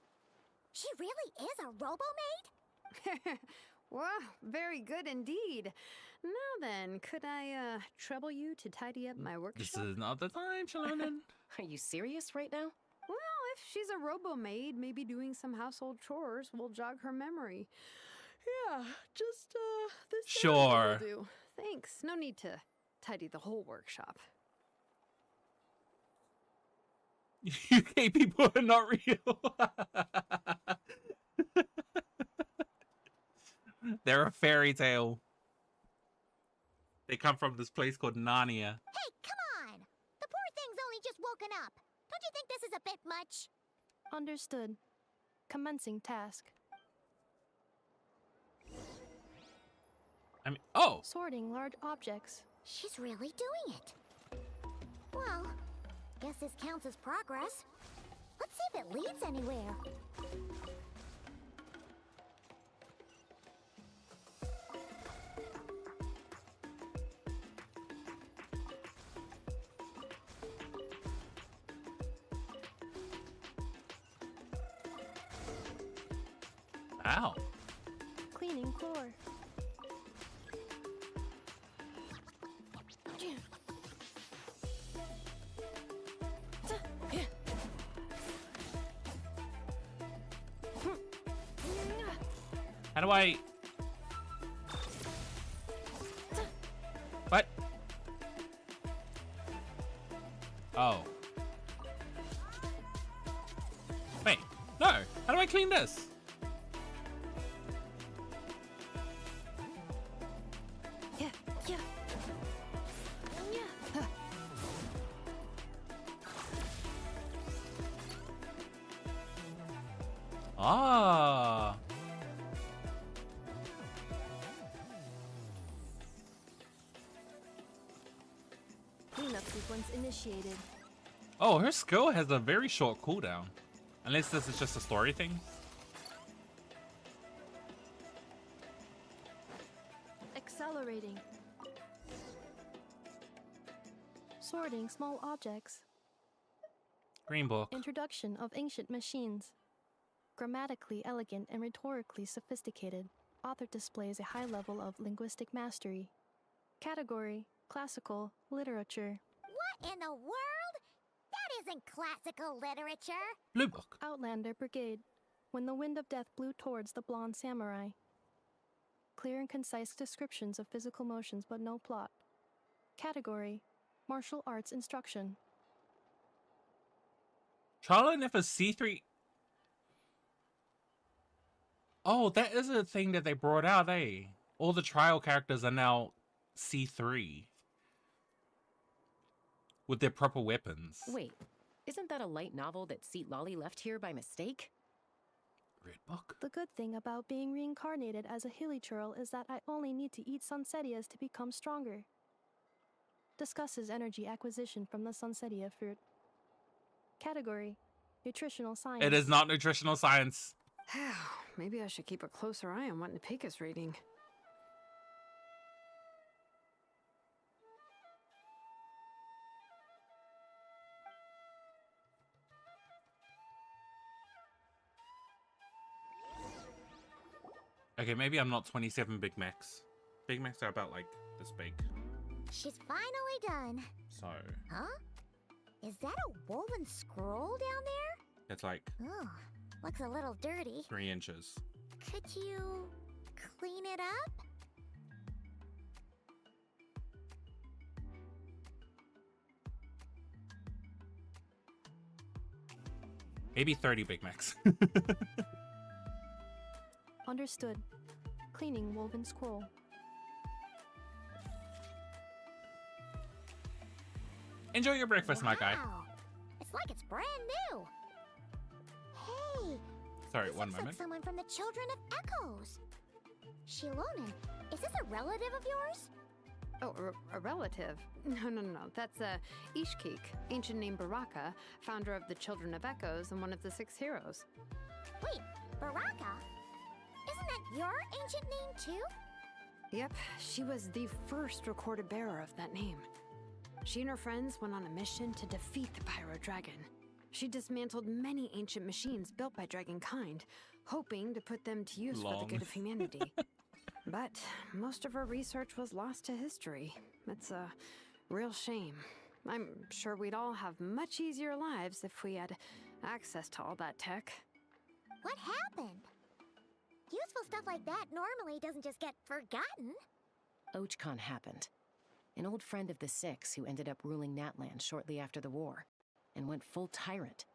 she really is a robo-maid? Wow, very good indeed. Now then, could I trouble you to tidy up my This workshop? is not the time, Shalonen. Are you serious right now? Well, if she's a robo-maid, maybe doing some household chores will jog her memory. Yeah, just this Sure. will do. Thanks. No need to tidy the whole workshop. UK people are not real. They're a fairy tale. They come from this place called Narnia. Hey, come on! The poor thing's only just woken up. Don't you think this is a bit much? Understood. Commencing task. I mean, oh! Sorting large objects. She's really doing it. Well, guess this counts as progress. Let's see if it leads anywhere. Ow. Cleaning floor. How do I... What? Oh. Wait, no. How do I clean this? Yeah, yeah. Yeah. Ah. Cleanup sequence initiated. Oh, her skill has a very short cooldown. Unless this is just a story thing. Accelerating. Sorting small objects. Green book. Introduction of ancient machines. Grammatically elegant and rhetorically sophisticated, author displays a high level of linguistic mastery. Category: classical literature. What in the world? That isn't classical literature. Blue book. Outlander Brigade. When the wind of death blew towards the blonde samurai. Clear and concise descriptions of physical motions but no plot. Category: martial arts instruction. Trial and F is C3. Oh, that is a thing that they brought out, eh? All the trial characters are now C3. With their proper weapons. Wait, isn't that a light novel that Seat Lolly left here by mistake? Red book. The good thing about being reincarnated as a hilly churl is that I only need to eat sunsettias to become stronger. Discusses energy acquisition from the sunsettia fruit. Category: nutritional science. It is not nutritional science. Maybe I should keep a closer eye on what Napika's reading. Okay, maybe I'm not 27 Big Macs. Big Macs are about like this big. She's finally done. So, Huh? Is that a woven scroll down there? it's like Oh, looks a little dirty. 3 inches. Could you clean it up? Maybe 30 Big Macs. Understood. Cleaning woven scroll. Enjoy your breakfast, my guy. Wow. It's like it's brand new. Hey, Sorry, this one looks moment. like someone from the Children of Echoes. Shilonen, is this a relative of yours? Oh, a relative? No. That's Ishkik, ancient name Baraka, founder of the Children of Echoes and one of the 6 heroes. Wait, Baraka? Isn't that your ancient name too? Yep, she was the first recorded bearer of that name. She and her friends went on a mission to defeat the Pyro Dragon. She dismantled many ancient machines built by Dragonkind, hoping to put them to use for the good of humanity. But most of her research was lost to history. It's a real shame. I'm sure we'd all have much easier lives if we had access to all that tech. What happened? Useful stuff like that normally doesn't just get forgotten. Ochcon happened. An old friend of the 6 who ended up ruling Natlan shortly after the war, and went full tyrant.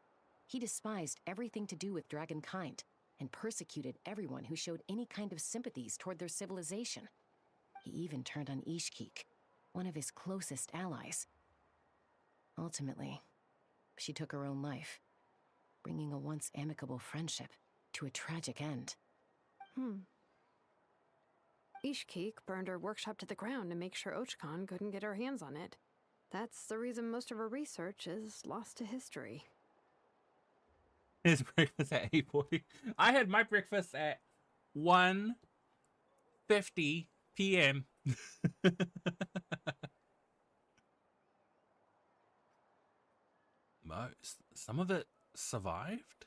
He despised everything to do with Dragonkind, and persecuted everyone who showed any kind of sympathies toward their civilization. He even turned on Ishkik, one of his closest allies. Ultimately, she took her own life, bringing a once amicable friendship to a tragic end. Ishkik burned her workshop to the ground to make sure Ochkon couldn't get her hands on it. That's the reason most of her research is lost to history. His breakfast at 8:40. I had my breakfast at 1:50 p.m. Some of it survived?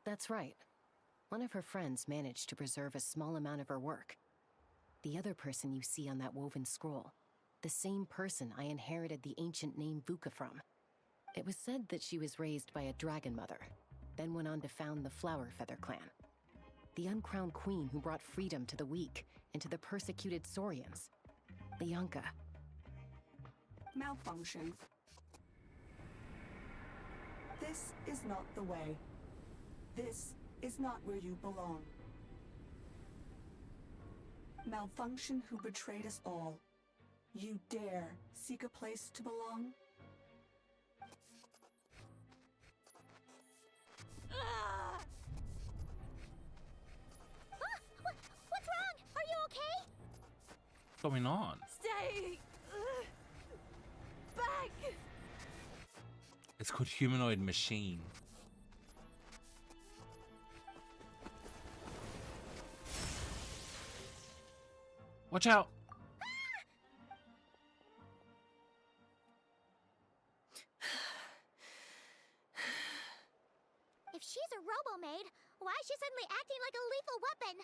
That's right. One of her friends managed to preserve a small amount of her work. The other person you see on that woven scroll, the same person I inherited the ancient name Vuka from. It was said that she was raised by a dragon mother, then went on to found the Flower Feather clan. The uncrowned queen who brought freedom to the weak and to the persecuted Saurians. Lianka. Malfunction. This is not the way. This is not where you belong. Malfunction who betrayed us all. You dare seek a place to belong? What's wrong? Are you okay? What's going on? Stay back. It's called Humanoid Machine. Watch out! If she's a robo-maid, why is she suddenly acting like a lethal weapon?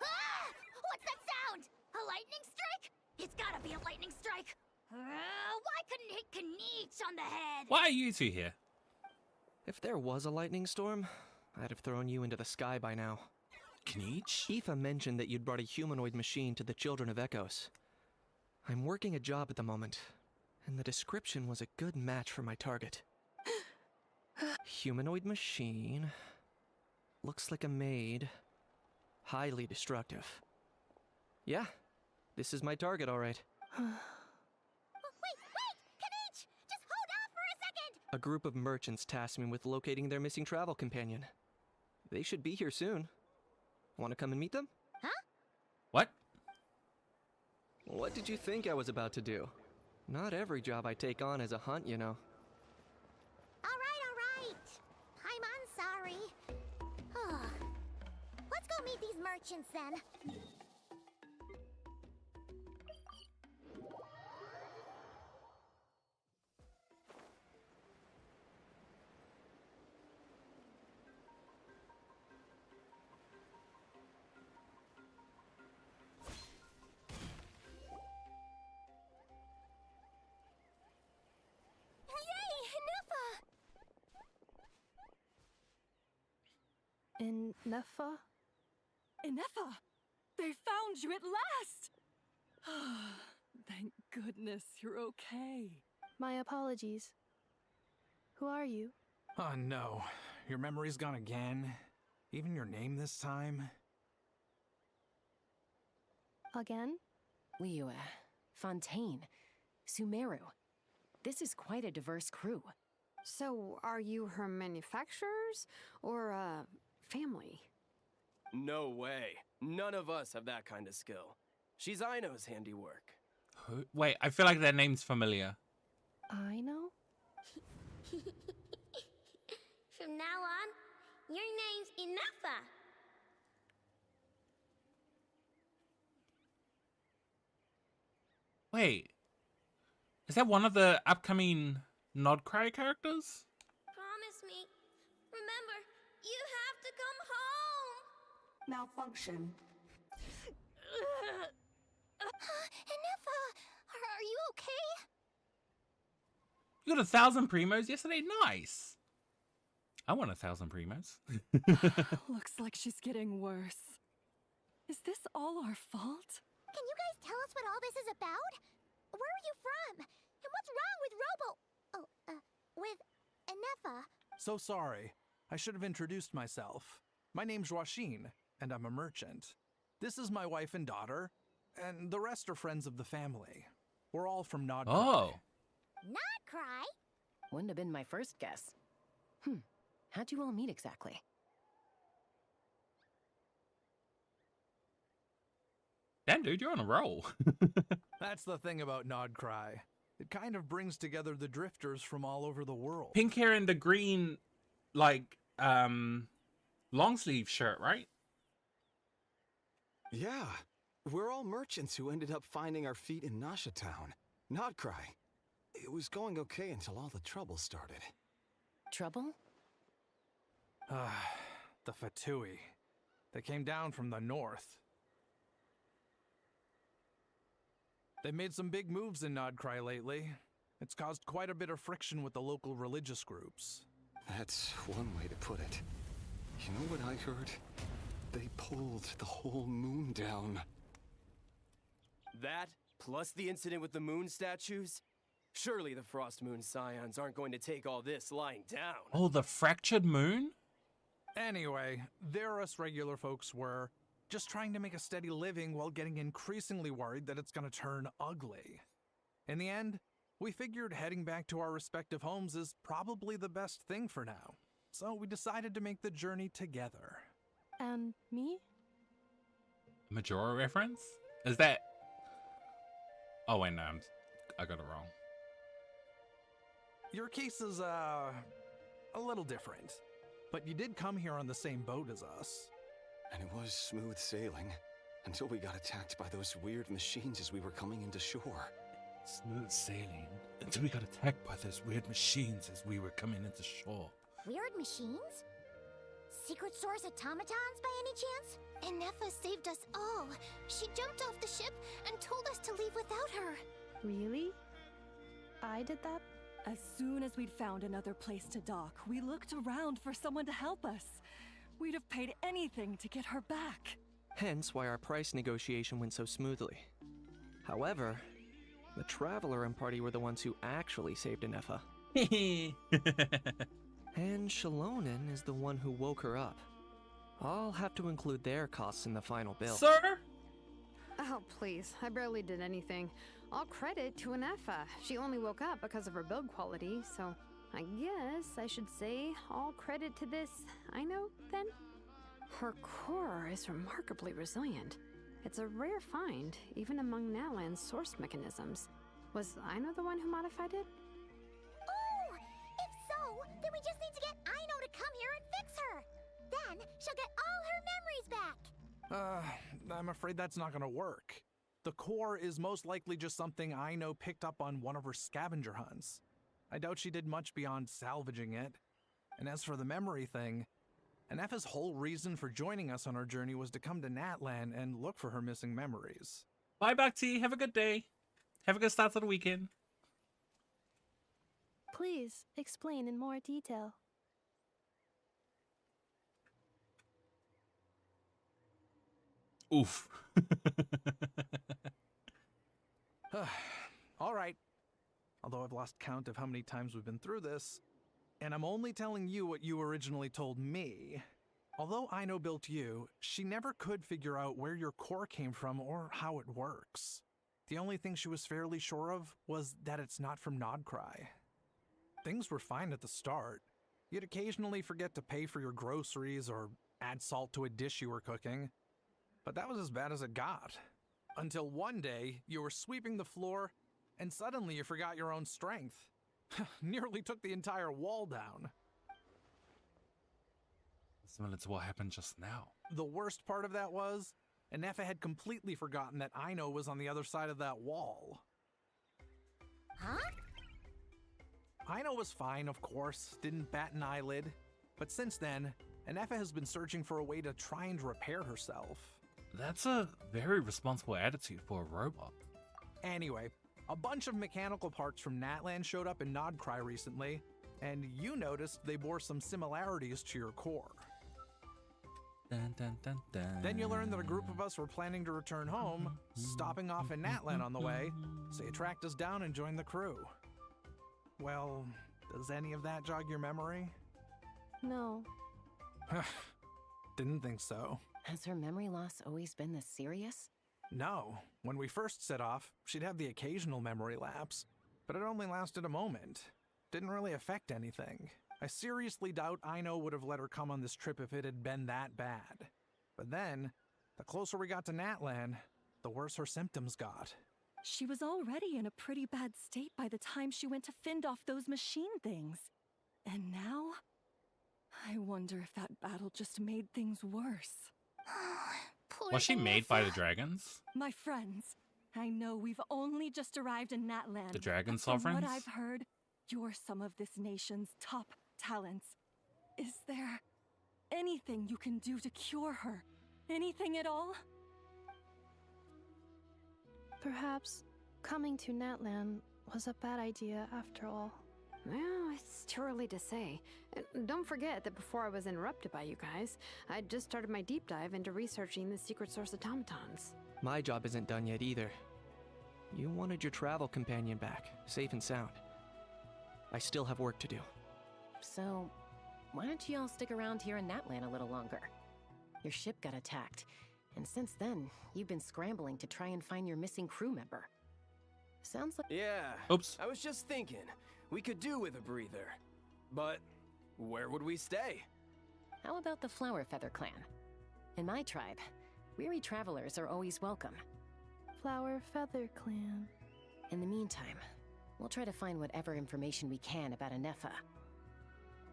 Ah! What's that sound? A lightning strike? It's gotta be a lightning strike. Why couldn't it hit Kniech on the head? Why are you two here? If there was a lightning storm, I'd have thrown you into the sky by now. Kniech? Aoife mentioned that you'd brought a humanoid machine to the Children of Echoes. I'm working a job at the moment, and the description was a good match for my target. Humanoid machine. Looks like a maid. Highly destructive. Yeah, this is my target, all right. Wait! Kniech! Just hold on for a second! A group of merchants tasked me with locating their missing travel companion. They should be here soon. Want to come and meet them? Huh? What? What did you think I was about to do? Not every job I take on is a hunt, you know. Alright. I'm sorry. Let's go meet these merchants then. In Neffa? Ineffa! They found you at last! Thank goodness you're okay. My apologies. Who are you? Oh no, your memory's gone again? Even your name this time? Again? Liyue, Fontaine, Sumeru. This is quite a diverse crew. So, are you her manufacturers or family? No way. None of us have that kind of skill. She's Aino's handiwork. Who? Wait, I feel like that name's familiar. I know? From now on, your name's Ineffa. Wait, is that one of the upcoming Nodcry characters? Promise me. Remember, you have to come home. Malfunction. Ineffa, are you okay? You got 1,000 primos yesterday? Nice. I want 1,000 primos. Looks like she's getting worse. Is this all our fault? Can you guys tell us what all this is about? Where are you from? And what's wrong with with Ineffa? So sorry. I should have introduced myself. My name's Joachine, and I'm a merchant. This is my wife and daughter, and the rest are friends of the family. We're all from Nodcry. Oh. Not cry. Wouldn't have been my first guess. How'd you all meet exactly? Damn, dude, you're on a roll. That's the thing about Nodcry. It kind of brings together the drifters from all over the world. Pink hair and the green, like, long sleeve shirt, right? Yeah. We're all merchants who ended up finding our feet in Nasha Town. Nodcry. It was going okay until all the trouble started. Trouble? The Fatui. They came down from the north. They made some big moves in Nodcry lately. It's caused quite a bit of friction with the local religious groups. That's one way to put it. You know what I heard? They pulled the whole moon down. That, plus the incident with the moon statues? Surely the Frost Moon Scions aren't going to take all this lying down. Oh, the fractured moon? Anyway, there us regular folks were just trying to make a steady living while getting increasingly worried that it's gonna turn ugly. In the end, we figured heading back to our respective homes is probably the best thing for now. So we decided to make the journey together. And me? Majora reference? Is that... Oh, wait, no, I got it wrong. Your case is, a little different. But you did come here on the same boat as us. And it was smooth sailing, until we got attacked by those weird machines as we were coming into shore. Smooth sailing until we got attacked by those weird machines as we were coming into shore. Weird machines? Secret source automatons by any chance? Inefa saved us all. She jumped off the ship and told us to leave without her. Really? I did that? As soon as we'd found another place to dock, we looked around for someone to help us. We'd have paid anything to get her back. Hence why our price negotiation went so smoothly. However, the Traveler and party were the ones who actually saved Inefa. And Shalonen is the one who woke her up. I'll have to include their costs in the final bill. Sir? Oh, please. I barely did anything. All credit to Inefa. She only woke up because of her build quality, so I guess I should say all credit to this Aino, then? Her core is remarkably resilient. It's a rare find, even among Natlan's source mechanisms. Was Aino the one who modified it? Oh! If so, then we just need to get Aino to come here and fix her. Then she'll get all her memories back. I'm afraid that's not gonna work. The core is most likely just something Aino picked up on one of her scavenger hunts. I doubt she did much beyond salvaging it. And as for the memory thing, Inefa's whole reason for joining us on our journey was to come to Natlan and look for her missing memories. Bye, Bhakti. Have a good day. Have a good start to the weekend. Please explain in more detail. Oof. All right. Although I've lost count of how many times we've been through this, and I'm only telling you what you originally told me. Although Aino built you, she never could figure out where your core came from or how it works. The only thing she was fairly sure of was that it's not from Nodcry. Things were fine at the start. You'd occasionally forget to pay for your groceries or add salt to a dish you were cooking. But that was as bad as it got. Until one day, you were sweeping the floor, and suddenly you forgot your own strength. Nearly took the entire wall down. Similar to what happened just now. The worst part of that was, Inefa had completely forgotten that Aino was on the other side of that wall. Huh? Aino was fine, of course, didn't bat an eyelid. But since then, Inefa has been searching for a way to try and repair herself. That's a very responsible attitude for a robot. Anyway, a bunch of mechanical parts from Natlan showed up in Nodcry recently, and you noticed they bore some similarities to your core. Dun, dun, dun, dun. Then you learned that a group of us were planning to return home, stopping off in Natlan on the way, so you tracked us down and joined the crew. Well, does any of that jog your memory? No. Didn't think so. Has her memory loss always been this serious? No. When we first set off, she'd have the occasional memory lapse, but it only lasted a moment. Didn't really affect anything. I seriously doubt Aino would have let her come on this trip if it had been that bad. But then, the closer we got to Natlan, the worse her symptoms got. She was already in a pretty bad state by the time she went to fend off those machine things. And now, I wonder if that battle just made things worse. Was she made by the dragons? My friends, I know we've only just arrived in Natland. The dragon but from sovereigns? what I've heard, you're some of this nation's top talents. Is there anything you can do to cure her? Anything at all? Perhaps coming to Natland was a bad idea after all. Well, it's too early to say. Don't forget that before I was interrupted by you guys, I'd just started my deep dive into researching the secret source automatons. My job isn't done yet either. You wanted your travel companion back, safe and sound. I still have work to do. So, why don't you all stick around here in Natlan a little longer? Your ship got attacked, and since then, you've been scrambling to try and find your missing crew member. Sounds like... Yeah. Oops. I was just thinking, we could do with a breather. But where would we stay? How about the Flower Feather Clan? In my tribe, weary travelers are always welcome. Flower Feather Clan. In the meantime, we'll try to find whatever information we can about Anefa.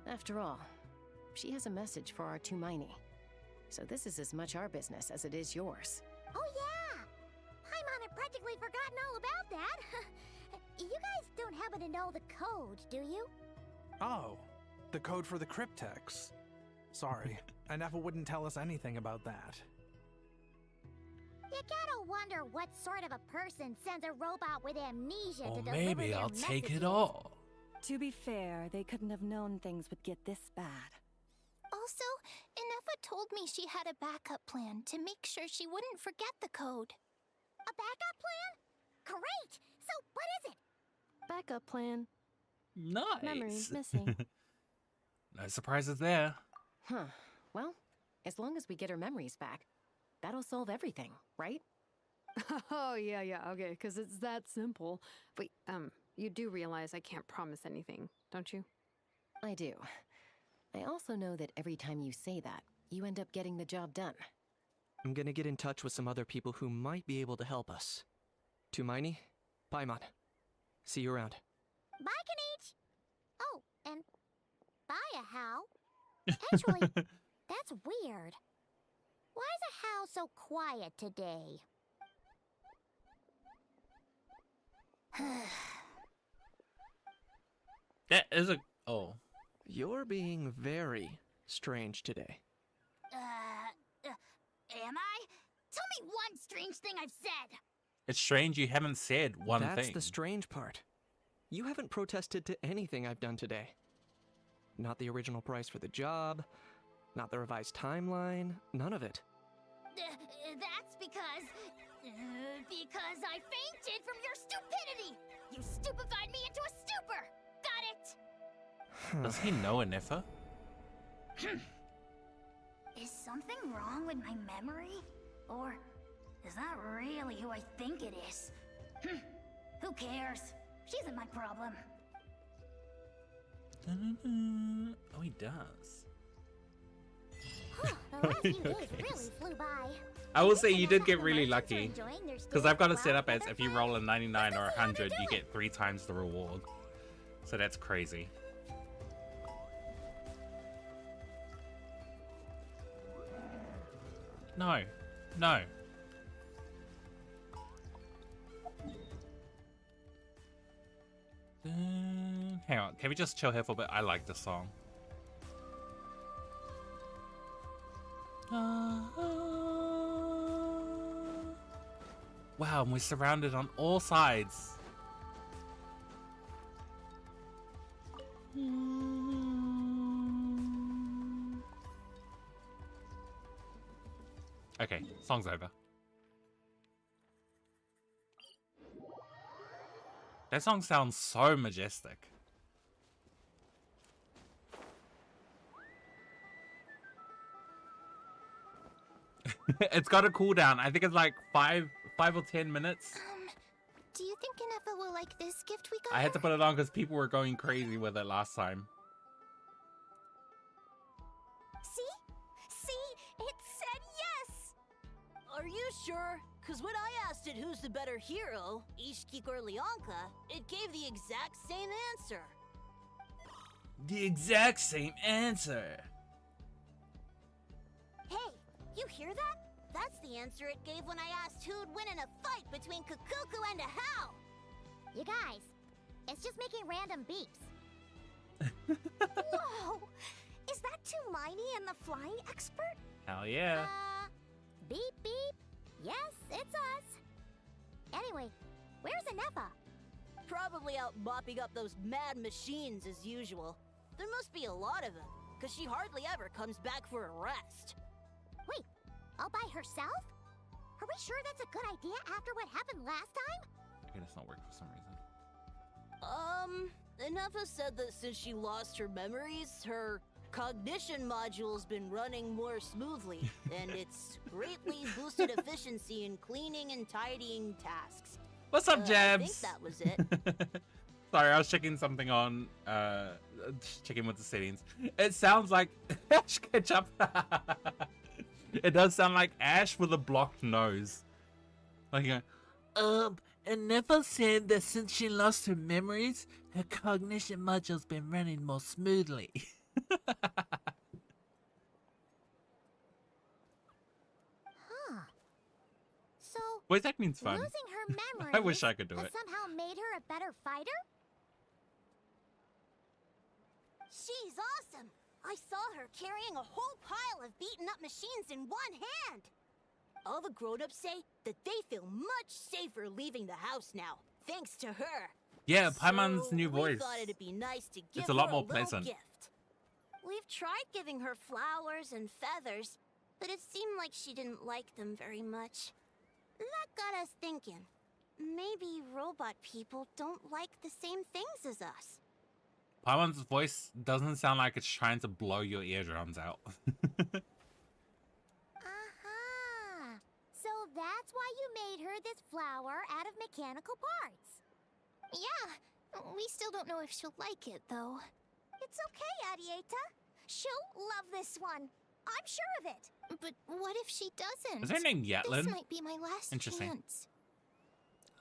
After all, she has a message for our Tumaini. So this is as much our business as it is yours. Oh yeah! Paimon had practically forgotten all about that. You guys don't happen to know the code, do you? Oh, the code for the cryptex. Sorry, Anefa wouldn't tell us anything about that. You gotta wonder what sort of a person sends a robot with amnesia Or to deliver maybe their I'll take it messages. all. To be fair, they couldn't have known things would get this bad. Also, Anefa told me she had a backup plan to make sure she wouldn't forget the code. A backup plan? Great! So what is it? Backup plan. Nice. Memory missing. No surprises there. Huh. Well, as long as we get her memories back, that'll solve everything, right? Oh, yeah, okay, because it's that simple. Wait, you do realize I can't promise anything, don't you? I do. I also know that every time you say that, you end up getting the job done. I'm gonna get in touch with some other people who might be able to help us. Tumaini, Paimon. See you around. Bye, Kanich! Oh, and bye, How. Actually, that's weird. Why is a How so quiet today? That is a... Oh. You're being very strange today. Am I? Tell me one strange thing I've said. It's strange you haven't said one thing. That's the strange part. You haven't protested to anything I've done today. Not the original price for the job, not the revised timeline, none of it. That's because I fainted from your stupidity. You stupefied me into a stupor. Got it? Does he know Anefa? Is something wrong with my memory? Or is that really who I think it is? Who cares? She isn't my problem. Oh, he does. The last few days really flew by. I will say you did get really lucky. Because I've got it set up as if you roll a 99 or 100, you get 3 times the reward. So that's crazy. No. No. Hang on, can we just chill here for a bit? I like this song. Wow, and we're surrounded on all sides. Okay, song's over. That song sounds so majestic. It's got a cooldown. I think it's like 5 or 10 minutes. Do you think Anefa will like this gift we got? I had to put it on because people were going crazy with it last time. See? See? It said yes! Are you sure? Because when I asked it who's the better hero, Ishiki or Leonka, it gave the exact same answer. The exact same answer. Hey, you hear that? That's the answer it gave when I asked who'd win in a fight between Kukuku and a How. You guys, it's just making random beeps. Whoa! Is that Tumaini and the flying expert? Hell yeah. Beep beep. Yes, it's us. Anyway, where's Inefa? Probably out mopping up those mad machines as usual. There must be a lot of them, because she hardly ever comes back for a rest. Wait, all by herself? Are we sure that's a good idea after what happened last time? Okay, that's not working for some reason. Inefa said that since she lost her memories, her cognition module's been running more smoothly, and it's greatly boosted efficiency in cleaning and tidying tasks. What's up, I Jabs? think that was it. Sorry, I was checking something on, checking with the settings. It sounds like Ash Ketchup. It does sound like Ash with a blocked nose. Like, And Nefa said that since she lost her memories, her cognition module's been running more smoothly. Huh. So, voice acting's fun. losing her memories I wish I could do has it. somehow made her a better fighter? She's awesome! I saw her carrying a whole pile of beaten up machines in one hand! All the grown-ups say that they feel much safer leaving the house now, thanks to her. Yeah, Paimon's new We voice. thought it'd be nice to give It's a lot her more little pleasant. gift. We've tried giving her flowers and feathers, but it seemed like she didn't like them very much. That got us thinking. Maybe robot people don't like the same things as us. Paimon's voice doesn't sound like it's trying to blow your eardrums out. Aha! So that's why you made her this flower out of mechanical parts. Yeah, we still don't know if she'll like it, though. It's okay, Arieta. She'll love this one. I'm sure of it. But what if she doesn't? Is her name Yatlin? This might be my last Interesting. chance.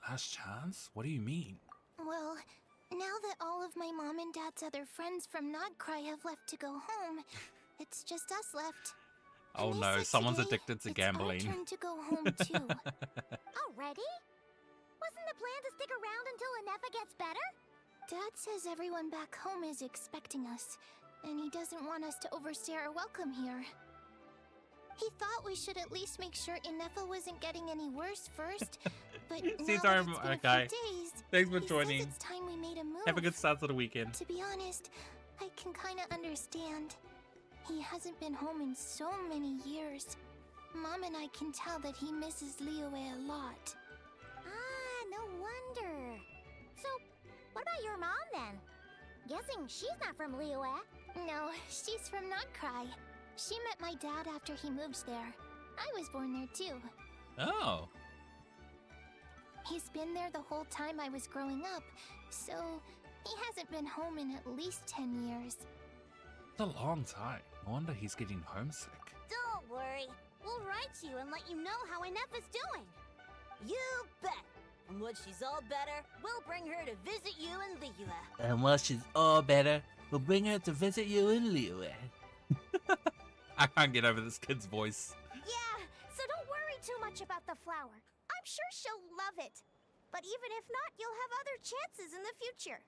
Last chance? What do you mean? Well, now that all of my mom and dad's other friends from Nodcry have left to go home, it's just us left. Oh And they no, said someone's today addicted to gambling. It's our turn to go home too. Already? Wasn't the plan to stick around until Inefa gets better? Dad says everyone back home is expecting us, and he doesn't want us to overstay our welcome here. He thought we should at least make sure Inefa wasn't getting any worse first, but now See, that sorry, it's been a guy. few days, Thanks for he joining. says it's time we made a move. Have a good start to the weekend. To be honest, I can kind of understand. He hasn't been home in so many years. Mom and I can tell that he misses Liyue a lot. Ah, no wonder. So, what about your mom then? Guessing she's not from Liyue. No, she's from Nodcry. She met my dad after he moved there. I was born there too. Oh. He's been there the whole time I was growing up, so he hasn't been home in at least 10 years. It's a long time. No wonder he's getting homesick. Don't worry. We'll write to you and let you know how Inefa's doing. You bet. And once she's all better, we'll bring her to visit you in Liyue. And once she's all better, we'll bring her to visit you in Liyue. I can't get over this kid's voice. Yeah, so don't worry too much about the flower. I'm sure she'll love it. But even if not, you'll have other chances in the future.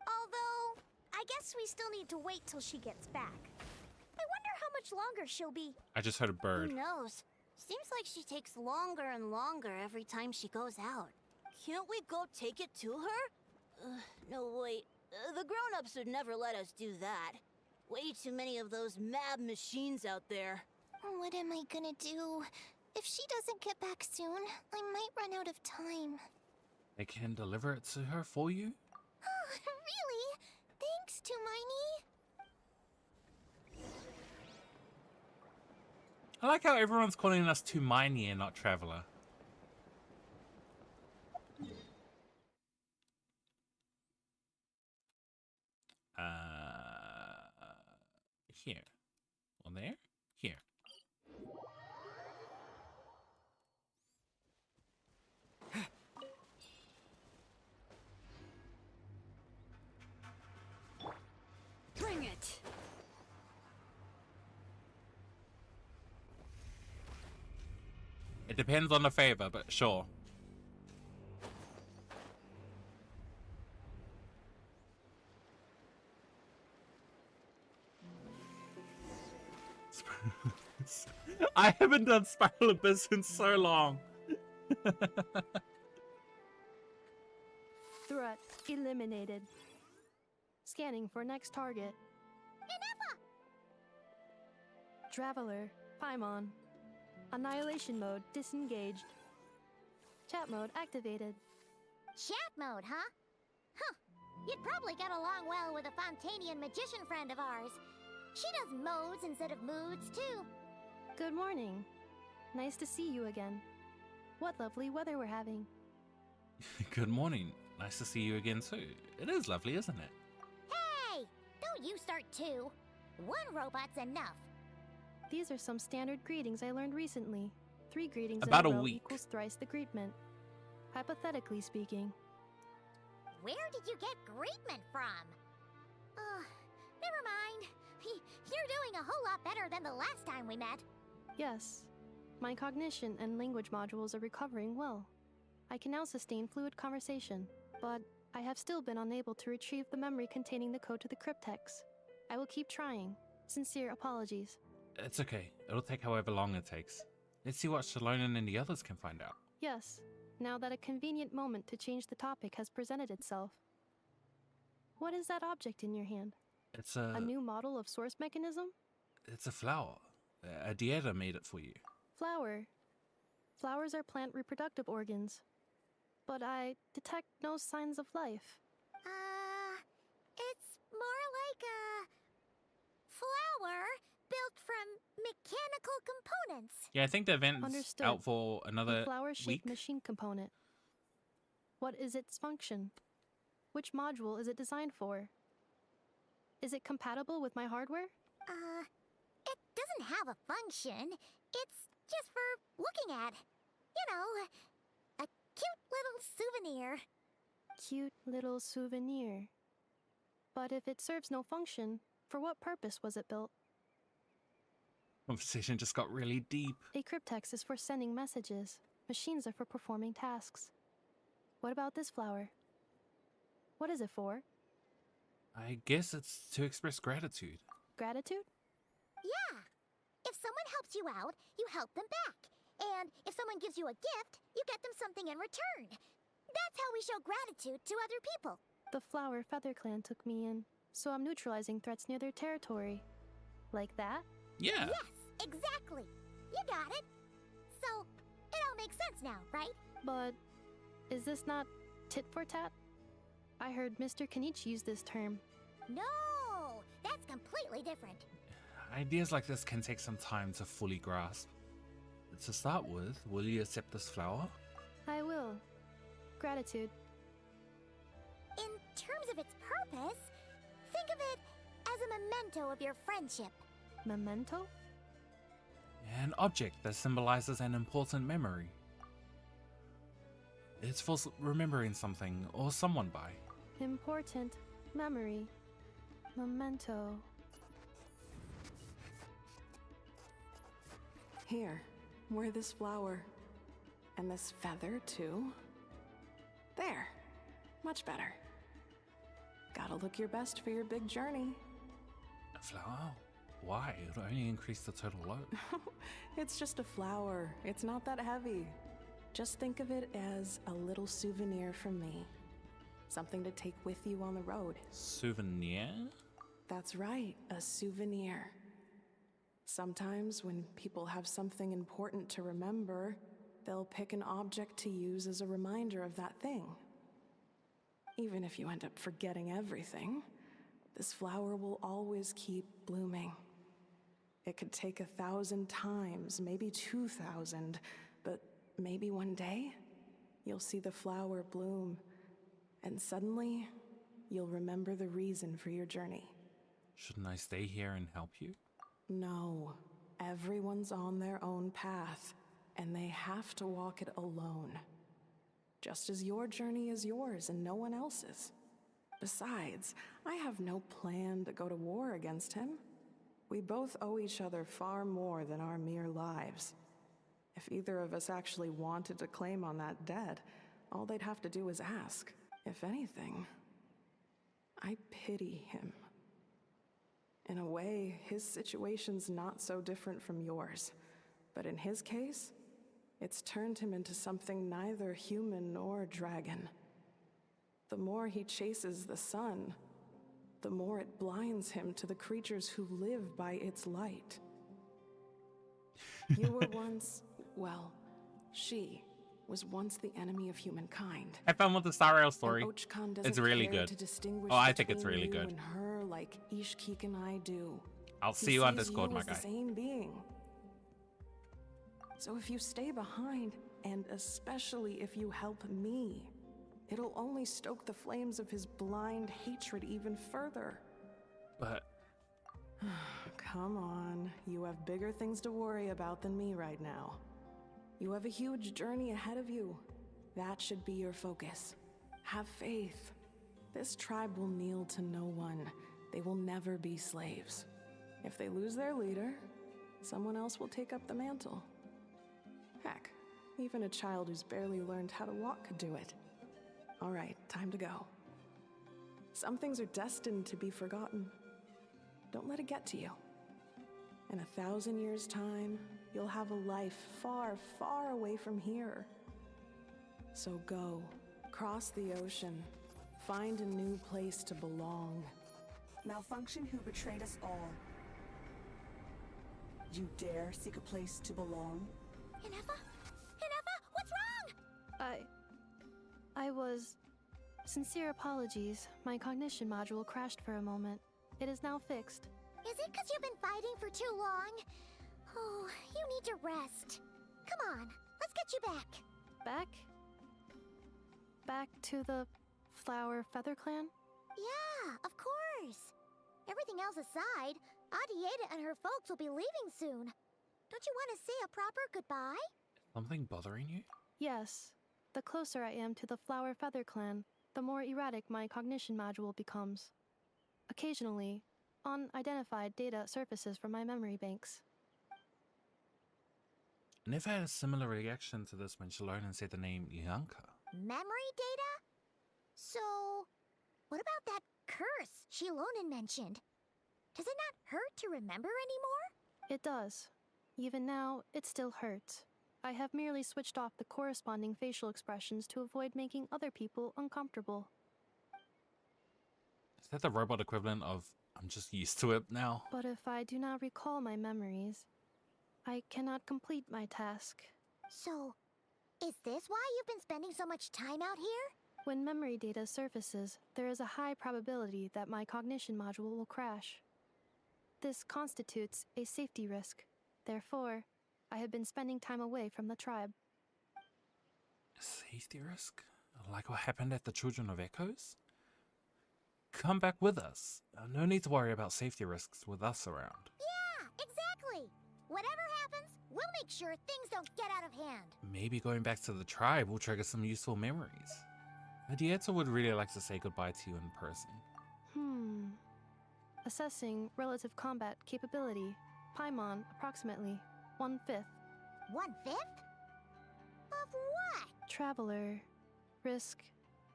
Although, I guess we still need to wait till she gets back. I wonder how much longer she'll be. I just heard a bird. Who knows? Seems like she takes longer and longer every time she goes out. Can't we go take it to her? No, wait. The grown-ups would never let us do that. Way too many of those mad machines out there. What am I gonna do? If she doesn't get back soon, I might run out of time. They can deliver it to her for you? Really? Thanks, Tumaini. I like how everyone's calling us Tumaini and not Traveler. Here. On there? It depends on the favor, but sure. I haven't done Spiral Abyss in so long. Threat eliminated. Scanning for next target. Traveler, Paimon. Annihilation mode disengaged. Chat mode activated. Chat mode, huh? Huh. You'd probably get along well with a Fontanian magician friend of ours. She does modes instead of moods, too. Good morning. Nice to see you again. What lovely weather we're having. Good morning. Nice to see you again too. It is lovely, isn't it? Hey! Don't you start too. One robot's enough. These are some standard greetings I learned recently. 3 greetings About in a a row week. equals thrice the greetment. Hypothetically speaking. Where did you get greetment from? Never mind. You're doing a whole lot better than the last time we met. Yes. My cognition and language modules are recovering well. I can now sustain fluid conversation, but I have still been unable to retrieve the memory containing the code to the cryptex. I will keep trying. Sincere apologies. It's okay. It'll take however long it takes. Let's see what Shallonen and the others can find out. Yes, now that a convenient moment to change the topic has presented itself. What is that object in your hand? It's A new model of source mechanism? It's a flower. A Dieta made it for you. Flower. Flowers are plant reproductive organs. But I detect no signs of life. It's more like a flower built from mechanical components. Yeah, I think the event's Understood. out for another A flower-shaped week. machine component. What is its function? Which module is it designed for? Is it compatible with my hardware? It doesn't have a function. It's just for looking at. You know, a cute little souvenir. Cute little souvenir. But if it serves no function, for what purpose was it built? Conversation just got really deep. A cryptex is for sending messages. Machines are for performing tasks. What about this flower? What is it for? I guess it's to express gratitude. Gratitude? Yeah. If someone helps you out, you help them back. And if someone gives you a gift, you get them something in return. That's how we show gratitude to other people. The flower Feather Clan took me in, so I'm neutralizing threats near their territory. Like that? Yeah. Yes, exactly. You got it. So, it all makes sense now, right? But is this not tit for tat? I heard Mr. Kenichi use this term. No, that's completely different. Ideas like this can take some time to fully grasp. To start with, will you accept this flower? I will. Gratitude. In terms of its purpose, think of it as a memento of your friendship. Memento? An object that symbolizes an important memory. It's for remembering something or someone by. Important memory. Memento. Here, wear this flower. And this feather, too. There. Much better. Gotta look your best for your big journey. A flower? Why? It'll only increase the total load. It's just a flower. It's not that heavy. Just think of it as a little souvenir from me. Something to take with you on the road. Souvenir? That's right, a souvenir. Sometimes when people have something important to remember, they'll pick an object to use as a reminder of that thing. Even if you end up forgetting everything, this flower will always keep blooming. It could take 1,000 times, maybe 2,000, but maybe one day, you'll see the flower bloom, and suddenly, you'll remember the reason for your journey. Shouldn't I stay here and help you? No, everyone's on their own path, and they have to walk it alone. Just as your journey is yours and no one else's. Besides, I have no plan to go to war against him. We both owe each other far more than our mere lives. If either of us actually wanted to claim on that debt, all they'd have to do is ask. If anything, I pity him. In a way, his situation's not so different from yours. But in his case, it's turned him into something neither human nor dragon. The more he chases the sun, the more it blinds him to the creatures who live by its light. You were once, well, she was once the enemy of humankind. I found with the Star Rail story. Ochkan It's doesn't really care good. to distinguish Oh, I think it's between really you good. and her like Ishkik and I do. I'll He see you on sees Discord, you my as guy. the same being. So if you stay behind, and especially if you help me, it'll only stoke the flames of his blind hatred even further. But Come on, you have bigger things to worry about than me right now. You have a huge journey ahead of you. That should be your focus. Have faith. This tribe will kneel to no one. They will never be slaves. If they lose their leader, someone else will take up the mantle. Heck, even a child who's barely learned how to walk could do it. All right, time to go. Some things are destined to be forgotten. Don't let it get to you. In 1,000 years' time, you'll have a life far, far away from here. So go, cross the ocean, find a new place to belong. Malfunction who betrayed us all. You dare seek a place to belong? Inefa? Inefa, what's wrong? I was... Sincere apologies. My cognition module crashed for a moment. It is now fixed. Is it because you've been fighting for too long? Oh, you need to rest. Come on, let's get you back. Back? Back to the Flower Feather Clan? Yeah, of course. Everything else aside, Adieta and her folks will be leaving soon. Don't you want to say a proper goodbye? something bothering you? Yes. The closer I am to the Flower Feather Clan, the more erratic my cognition module becomes. Occasionally, unidentified data surfaces from my memory banks. Never had a similar reaction to this when Shalona said the name Yanka. Memory data? So, what about that curse Shilonen mentioned? Does it not hurt to remember anymore? It does. Even now, it still hurts. I have merely switched off the corresponding facial expressions to avoid making other people uncomfortable. Is that the robot equivalent of I'm just used to it now? But if I do not recall my memories, I cannot complete my task. So, is this why you've been spending so much time out here? When memory data surfaces, there is a high probability that my cognition module will crash. This constitutes a safety risk. Therefore, I have been spending time away from the tribe. Safety risk? Like what happened at the Children of Echoes? Come back with us. No need to worry about safety risks with us around. Yeah, exactly. Whatever happens, we'll make sure things don't get out of hand. Maybe going back to the tribe will trigger some useful memories. Adieta would really like to say goodbye to you in person. Assessing relative combat capability. Paimon, approximately 1/5. 1/5? Of what? Traveler. Risk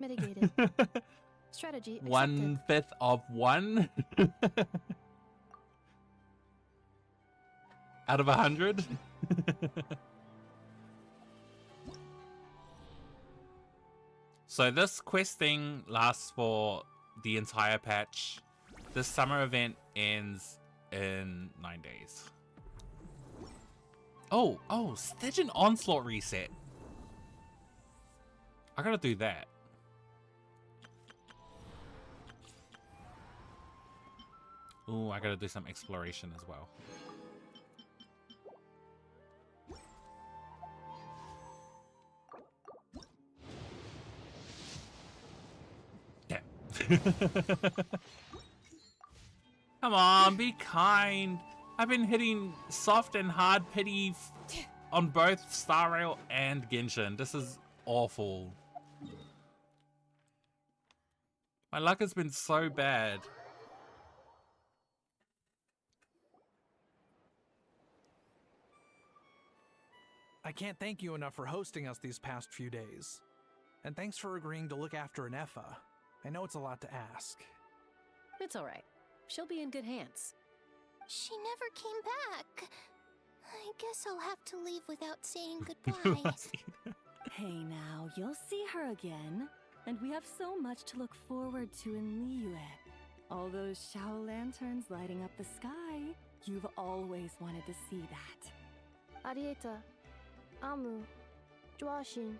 mitigated. Strategy accepted. 1/5 of 1? Out of 100? So this quest thing lasts for the entire patch. This summer event ends in 9 days. Oh, Stygian Onslaught reset. I gotta do that. Ooh, I gotta do some exploration as well. Yeah. Come on, be kind. I've been hitting soft and hard pity on both Star Rail and Genshin. This is awful. My luck has been so bad. I can't thank you enough for hosting us these past few days. And thanks for agreeing to look after Anefa. I know it's a lot to ask. It's all right. She'll be in good hands. She never came back. I guess I'll have to leave without saying goodbye. Hey now, you'll see her again. And we have so much to look forward to in Liyue. All those Shao lanterns lighting up the sky. You've always wanted to see that. Arieta, Amu, Joashin.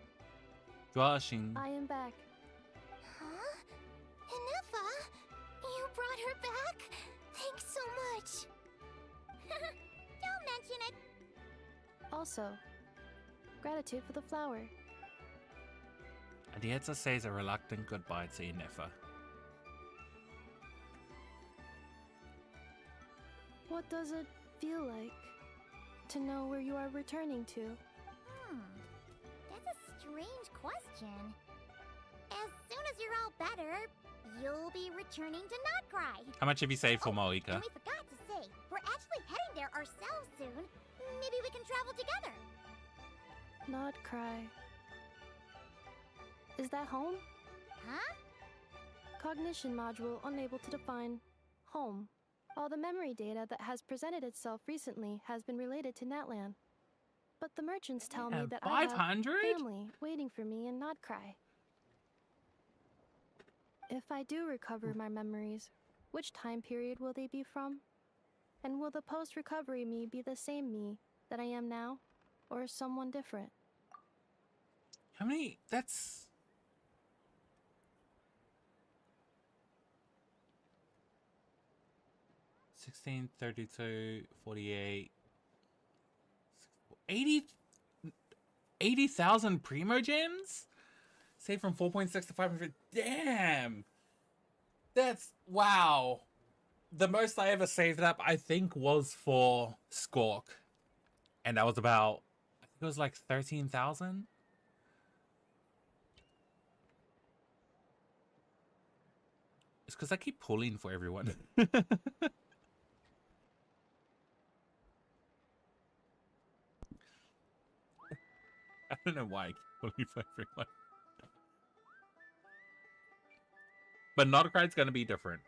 Joashin. I am back. Huh? Anefa? You brought her back? Thanks so much. Don't mention it. Also, gratitude for the flower. Arieta says a reluctant goodbye to Anefa. What does it feel like to know where you are returning to? That's a strange question. As soon as you're all better, you'll be returning to Notcry. How much have you saved for Moika? And we forgot to say, we're actually heading there ourselves soon. Maybe we can travel together. Not cry. Is that home? Huh? Cognition module unable to define home. All the memory data that has presented itself recently has been related to Natlan. But the merchants tell me that I have 500? family waiting for me in Notcry. If I do recover my memories, which time period will they be from? And will the post-recovery me be the same me that I am now, or someone different? How many? That's... $16, 32, 48... 80,000 Primogems? Saved from 4.6 to 500. Damn! That's... Wow. The most I ever saved up, I think, was for Skork. And that was about... I think it was like 13,000? It's because I keep pulling for everyone. I don't know why I keep pulling for everyone. But Notcride's gonna be different.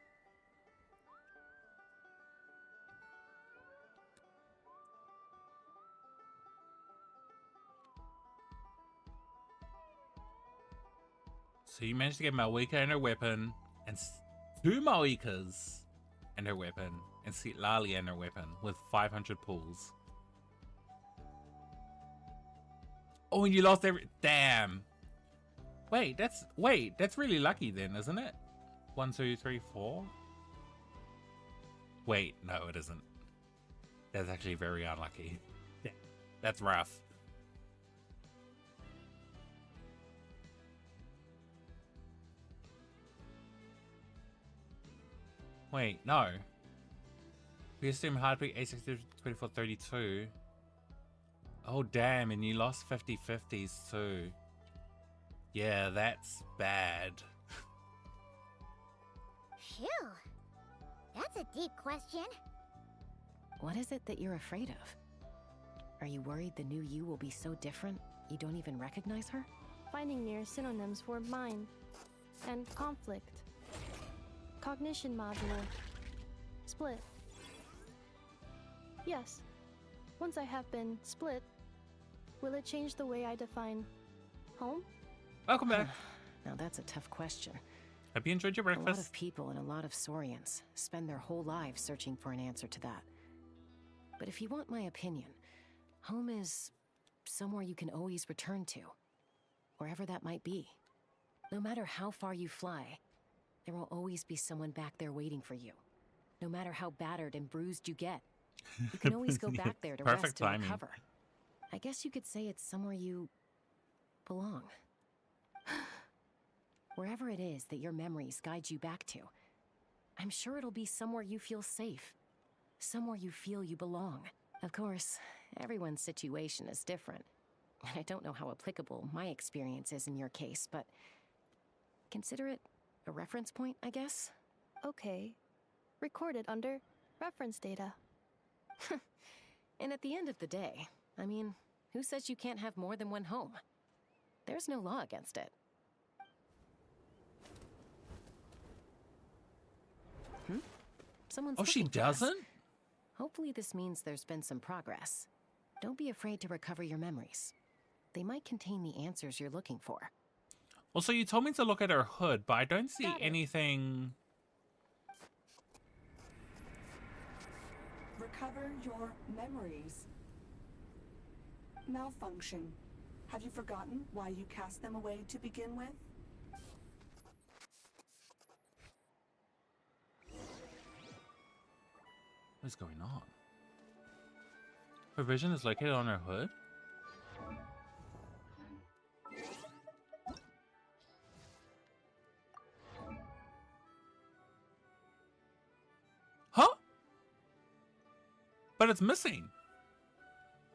So you managed to get Malwika and her weapon, and 2 Malwikas and her weapon, and Lali and her weapon with 500 pulls. Oh, and you lost every... Damn. Wait, that's really lucky then, isn't it? 1, 2, 3, 4? Wait, no, it isn't. That's actually very unlucky. Yeah, that's rough. Wait, no. We assume Heartbeat A60 24 32. Oh damn, and you lost 50/50s too. Yeah, that's bad. Phew. That's a deep question. What is it that you're afraid of? Are you worried the new you will be so different you don't even recognize her? Finding near synonyms for mind and conflict. Cognition module. Split. Yes. Once I have been split, will it change the way I define home? Welcome back. Now that's a tough question. Hope you enjoyed your breakfast. A lot of people and a lot of Saurians spend their whole lives searching for an answer to that. But if you want my opinion, home is somewhere you can always return to, wherever that might be. No matter how far you fly, there will always be someone back there waiting for you. No matter how battered and bruised you get, you can always go back there to rest and recover. I guess you could say it's somewhere you belong. Wherever it is that your memories guide you back to, I'm sure it'll be somewhere you feel safe. Somewhere you feel you belong. Of course, everyone's situation is different. And I don't know how applicable my experience is in your case, but consider it a reference point, I guess? Okay. Recorded under reference data. And at the end of the day, I mean, Who says you can't have more than one home? There's no law against it. Someone's Oh, she looking for us. doesn't? Hopefully this means there's been some progress. Don't be afraid to recover your memories. They might contain the answers you're looking for. Also, you told me to look at her hood, but I don't see anything. Recover your memories. Malfunction. Have you forgotten why you cast them away to begin with? What is going on? Her vision is located on her hood? Huh? But it's missing.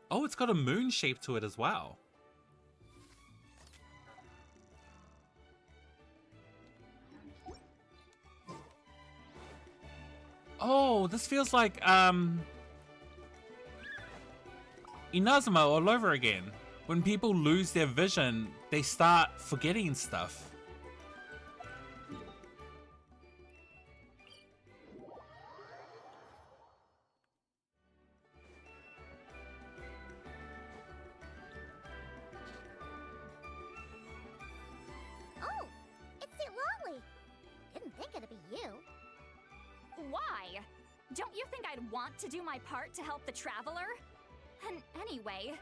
Oh, it's got a moon shape to it as well. Oh, this feels like, Inazuma all over again. When people lose their vision, they start forgetting stuff. Oh, it's St. Lolly. Didn't think it'd be you. Why? Don't you think I'd want to do my part to help the Traveler? And anyway,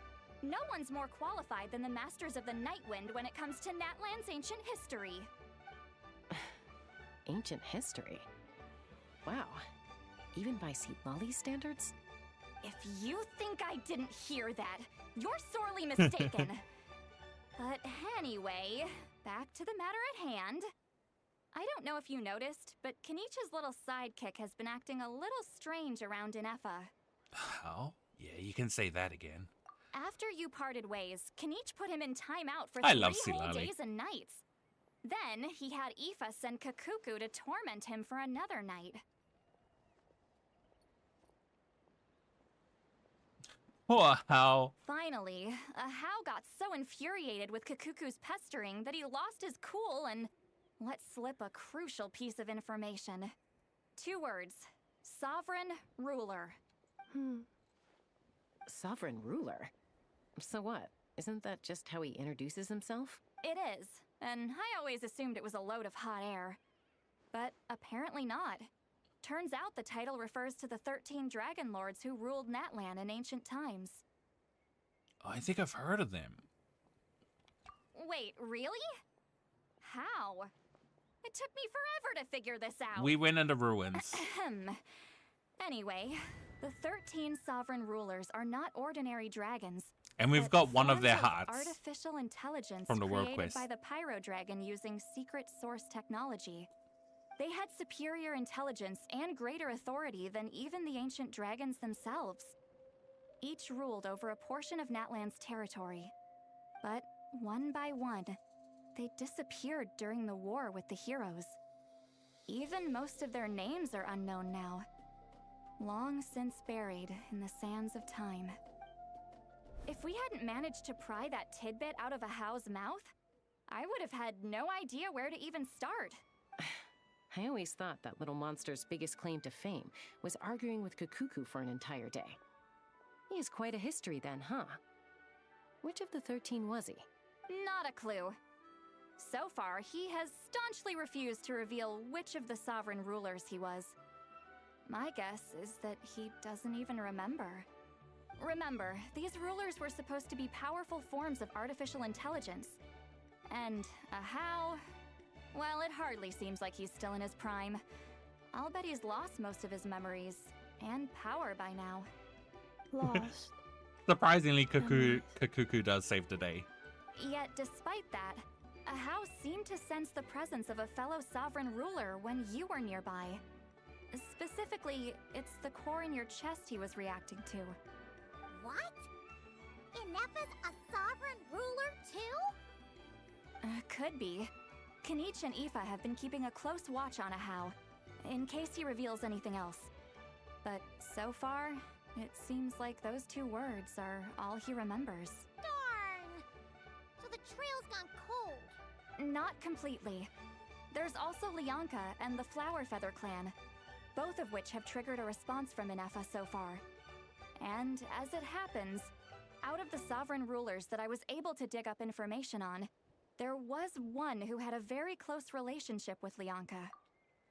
no one's more qualified than the Masters of the Nightwind when it comes to Natlan's ancient history. Ancient history? Wow. Even by St. Lolly's standards? If you think I didn't hear that, you're sorely mistaken. But anyway, back to the matter at hand. I don't know if you noticed, but Kenichi's little sidekick has been acting a little strange around Inefa. Oh, yeah, you can say that again. After you parted ways, Kenich put him in timeout for I love 3 whole Silali. days and nights. Then he had Aoife send Kakuku to torment him for another night. Wow. Finally, Ahau got so infuriated with Kakuku's pestering that he lost his cool and let slip a crucial piece of information. 2 words. Sovereign Ruler. Sovereign ruler? So what? Isn't that just how he introduces himself? It is, and I always assumed it was a load of hot air. But apparently not. Turns out the title refers to the 13 Dragon Lords who ruled Natlan in ancient times. I think I've heard of them. Wait, really? How? It took me forever to figure this out. We went into ruins. Anyway, the 13 sovereign rulers are not ordinary dragons. And we've got one of their hearts. Artificial intelligence from the world created quest. by the Pyro Dragon using secret source technology. They had superior intelligence and greater authority than even the ancient dragons themselves. Each ruled over a portion of Natlan's territory. But one by one, they disappeared during the war with the heroes. Even most of their names are unknown now. Long since buried in the sands of time. If we hadn't managed to pry that tidbit out of Ahau's mouth, I would have had no idea where to even start. I always thought that little monster's biggest claim to fame was arguing with Kakuku for an entire day. He has quite a history then, huh? Which of the 13 was he? Not a clue. So far, he has staunchly refused to reveal which of the sovereign rulers he was. My guess is that he doesn't even remember. Remember, these rulers were supposed to be powerful forms of artificial intelligence. And Ahau, well, it hardly seems like he's still in his prime. I'll bet he's lost most of his memories and power by now. Lost. Surprisingly, Kakuku does save the day. Yet, despite that, Ahau seemed to sense the presence of a fellow sovereign ruler when you were nearby. Specifically, it's the core in your chest he was reacting to. What? Inefa's a sovereign ruler too? Could be. Kenich and Aoife have been keeping a close watch on Ahau, in case he reveals anything else. But so far, It seems like those 2 words are all he remembers. Darn! So the trail's gone cold. Not completely. There's also Lianka and the Flower Feather clan, both of which have triggered a response from Inefa so far. And as it happens, out of the sovereign rulers that I was able to dig up information on, there was one who had a very close relationship with Lianka.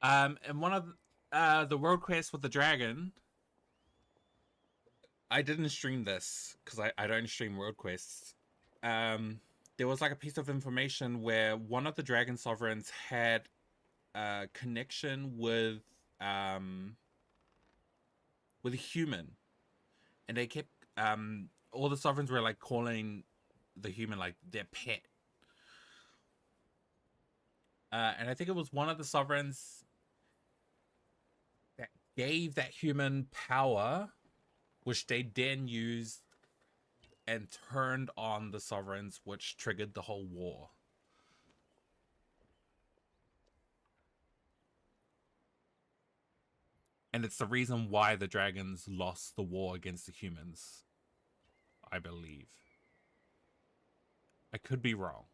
And one of the world quest with the dragon, I didn't stream this because I don't stream world quests. There was like a piece of information where one of the dragon sovereigns had a connection with a human, and they kept all the sovereigns were like calling the human like their pet. And I think it was one of the sovereigns that gave that human power, which they then used and turned on the sovereigns, which triggered the whole war. And it's the reason why the dragons lost the war against the humans, I believe. I could be wrong.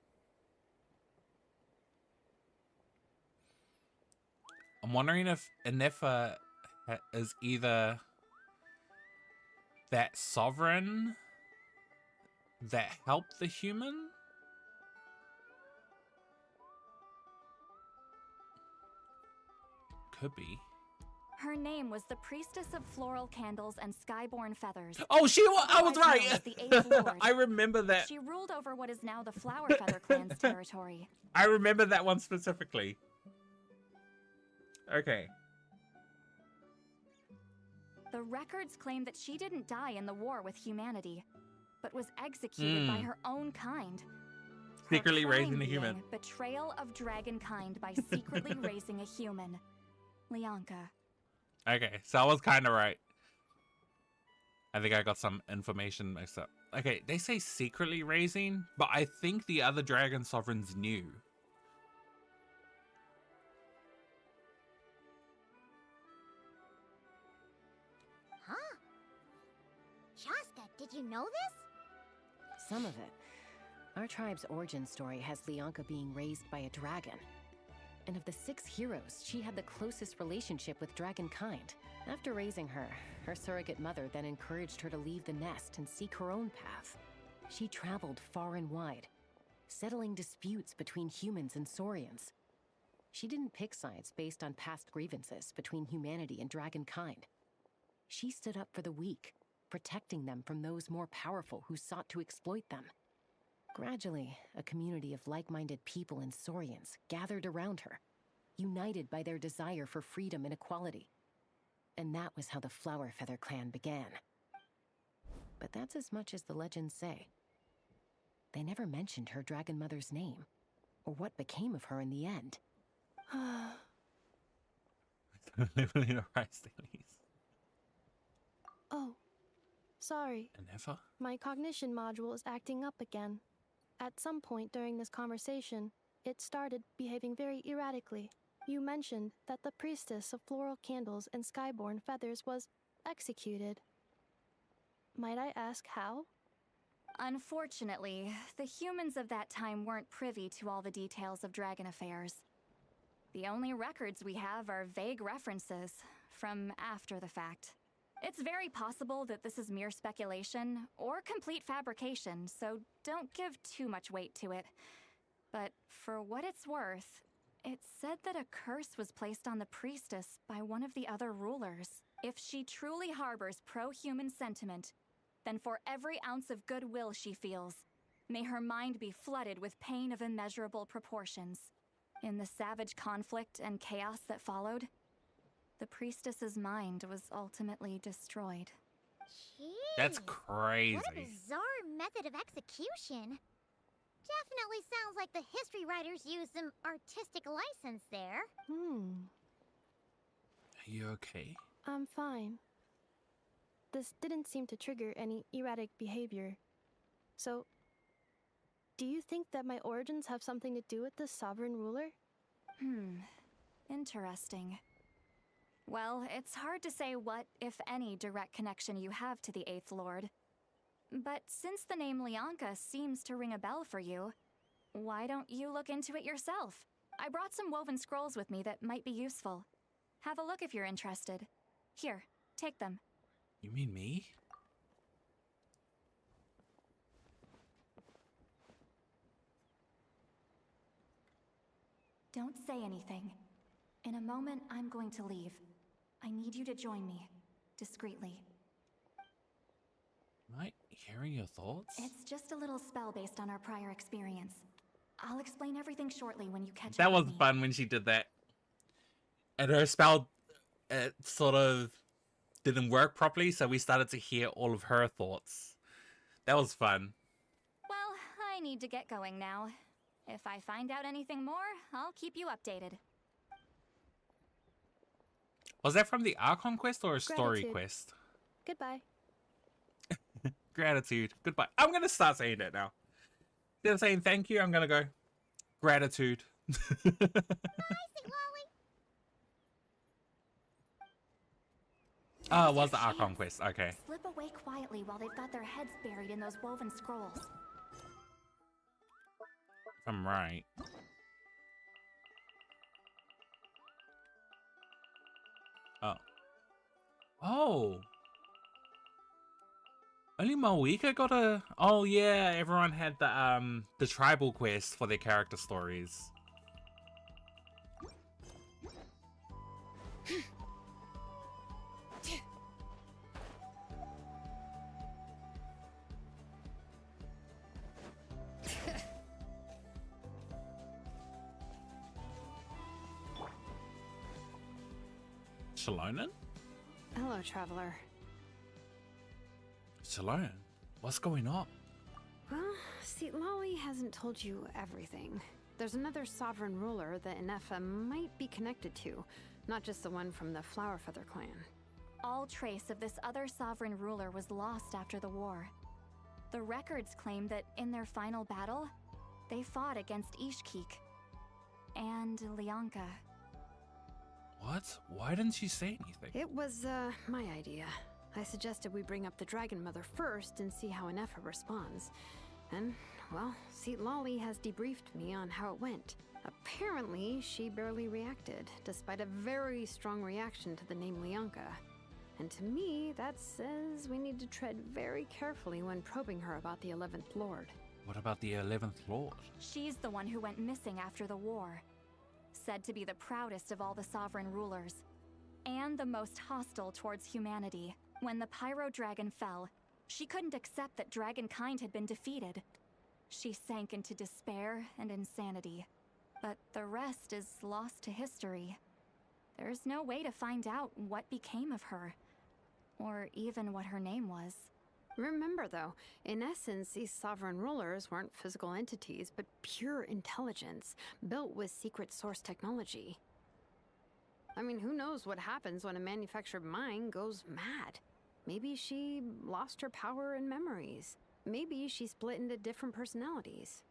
I'm wondering if Inefa is either that sovereign that helped the human? Could be. Her name was the Priestess of Floral Candles and Skyborn Feathers. Oh, I was otherwise known right. as the Eighth Lord. I remember that. She ruled over what is now the Flower Feather clan's territory. I remember that one specifically. Okay. The records claim that she didn't die in the war with humanity, but was executed by her own kind. Her Secretly crime raising a being human. Betrayal of dragonkind by secretly raising a human. Lianka. Okay, so I was kind of right. I think I got some information mixed up. Okay, they say secretly raising, but I think the other dragon sovereigns knew. Huh? Shaska, did you know this? Some of it. Our tribe's origin story has Lianka being raised by a dragon. And of the 6 heroes, she had the closest relationship with dragonkind. After raising her, her surrogate mother then encouraged her to leave the nest and seek her own path. She traveled far and wide, settling disputes between humans and saurians. She didn't pick sides based on past grievances between humanity and dragonkind. She stood up for the weak, protecting them from those more powerful who sought to exploit them. Gradually, a community of like-minded people and saurians gathered around her, united by their desire for freedom and equality. And that was how the Flower Feather clan began. But that's as much as the legends say. They never mentioned her dragon mother's name, or what became of her in the end. Oh, sorry. Inefa? My cognition module is acting up again. At some point during this conversation, it started behaving very erratically. You mentioned that the Priestess of Floral Candles and Skyborn Feathers was executed. Might I ask how? Unfortunately, the humans of that time weren't privy to all the details of dragon affairs. The only records we have are vague references from after the fact. It's very possible that this is mere speculation or complete fabrication, so don't give too much weight to it. But for what it's worth, it's said that a curse was placed on the priestess by one of the other rulers. If she truly harbors pro-human sentiment, then for every ounce of goodwill she feels, may her mind be flooded with pain of immeasurable proportions. In the savage conflict and chaos that followed, the priestess's mind was ultimately destroyed. Jeez. That's crazy. What a bizarre method of execution. Definitely sounds like the history writers used some artistic license there. Are you okay? I'm fine. This didn't seem to trigger any erratic behavior. So, do you think that my origins have something to do with this sovereign ruler? Interesting. Well, it's hard to say what, if any, direct connection you have to the 8th Lord. But since the name Leonka seems to ring a bell for you, why don't you look into it yourself? I brought some woven scrolls with me that might be useful. Have a look if you're interested. Here, take them. You mean me? Don't say anything. In a moment, I'm going to leave. I need you to join me, discreetly. Am I hearing your thoughts? It's just a little spell based on our prior experience. I'll explain everything shortly when you catch That up was with me. fun when she did that. And her spell, it sort of didn't work properly, so we started to hear all of her thoughts. That was fun. Well, I need to get going now. If I find out anything more, I'll keep you updated. Was that from the Archon quest or a story Gratitude. quest? Goodbye. Gratitude. Goodbye. I'm going to start saying that now. Instead of saying thank you, I'm going to go gratitude. Oh, it was the Archon quest. Okay. Slip away quietly while they've got their heads buried in those woven scrolls. If I'm right. Oh. Oh. Only Malika got a... Oh yeah, everyone had the tribal quest for their character stories. Shalonen? Hello, traveler. Shalonen? What's going on? Well, see, Lolly hasn't told you everything. There's another sovereign ruler that Inefa might be connected to, not just the one from the Flowerfeather clan. All trace of this other sovereign ruler was lost after the war. The records claim that in their final battle, they fought against Ishkik and Leonka. What? Why didn't she say anything? It was, my idea. I suggested we bring up the Dragon Mother first and see how Inefa responds. And, well, see, Lolly has debriefed me on how it went. Apparently, she barely reacted, despite a very strong reaction to the name Leonka. And to me, that says we need to tread very carefully when probing her about the 11th Lord. What about the 11th Lord? She's the one who went missing after the war. Said to be the proudest of all the sovereign rulers. And the most hostile towards humanity. When the Pyro Dragon fell, she couldn't accept that dragonkind had been defeated. She sank into despair and insanity. But the rest is lost to history. There's no way to find out what became of her. Or even what her name was. Remember, though, in essence, these sovereign rulers weren't physical entities, but pure intelligence, built with secret source technology. I mean, who knows what happens when a manufactured mind goes mad? Maybe she lost her power and memories. Maybe she split into different personalities.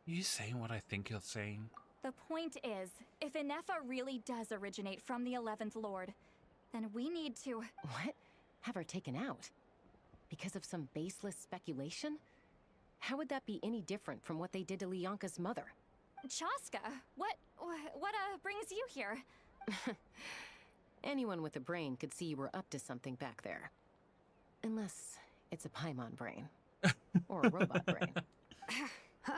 You saying what I think you're saying? The point is, if Inefa really does originate from the 11th Lord, then we need to... What? Have her taken out? Because of some baseless speculation? How would that be any different from what they did to Leonka's mother? Chaska, what brings you here? Anyone with a brain could see you were up to something back there. Unless it's a Paimon brain. Or a robot brain.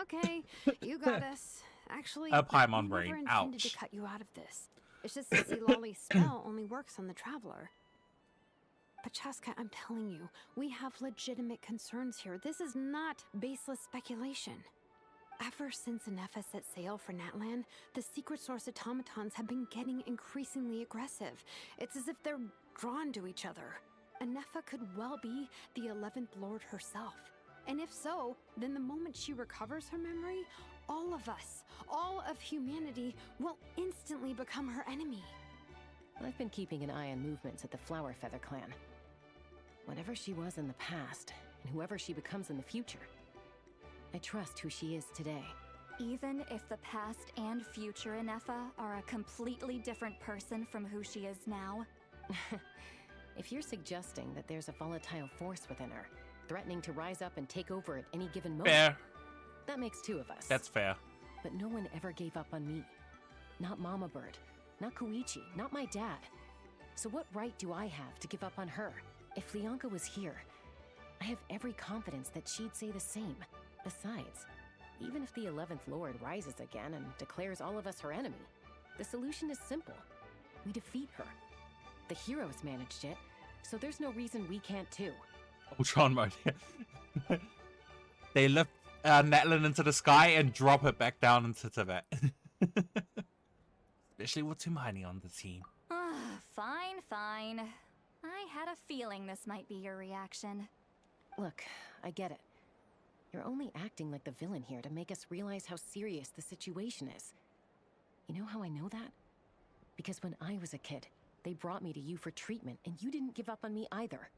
Okay, you got us. Actually, A Paimon I never brain. intended Ouch. to cut you out of this. It's just that see, Lolly's spell only works on the traveler. But Chaska, I'm telling you, we have legitimate concerns here. This is not baseless speculation. Ever since Inefa set sail for Natlan, the secret source automatons have been getting increasingly aggressive. It's as if they're drawn to each other. Inefa could well be the 11th Lord herself. And if so, then the moment she recovers her memory, all of us, all of humanity, will instantly become her enemy. I've been keeping an eye on movements at the Flowerfeather clan. Whatever she was in the past, and whoever she becomes in the future, I trust who she is today. Even if the past and future Inefa are a completely different person from who she is now? If you're suggesting that there's a volatile force within her, threatening to rise up and take over at any given moment, Fair. that makes two of us. That's fair. But no one ever gave up on me. Not Mama Bird, not Koichi, not my dad. So what right do I have to give up on her? If Leonka was here, I have every confidence that she'd say the same. Besides, even if the 11th Lord rises again and declares all of us her enemy, the solution is simple. We defeat her. The heroes managed it, so there's no reason we can't too. Ultron mode. They lift Natlan into the sky and drop it back down into Tibet. Especially with Hermione on the team. Fine, fine. I had a feeling this might be your reaction. Look, I get it. You're only acting like the villain here to make us realize how serious the situation is. You know how I know that? Because when I was a kid, they brought me to you for treatment, and you didn't give up on me either.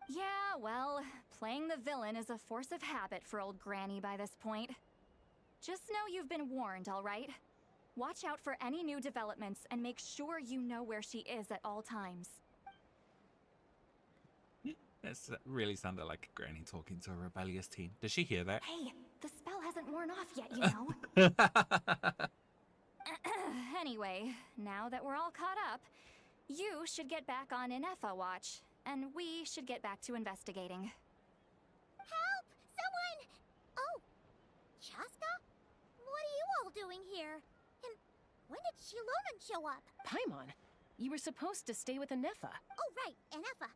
Yeah, well, playing the villain is a force of habit for old Granny by this point. Just know you've been warned, all right? Watch out for any new developments and make sure you know where she is at all times. That really sounded like a granny talking to a rebellious teen. Did she hear that? Hey, the spell hasn't worn off yet, you know. Anyway, now that we're all caught up, you should get back on Inefa watch, and we should get back to investigating. Help! Someone! Oh, Chaska? What are you all doing here? And when did Shilonan show up? Paimon, you were supposed to stay with Inefa. Oh, right, Inefa.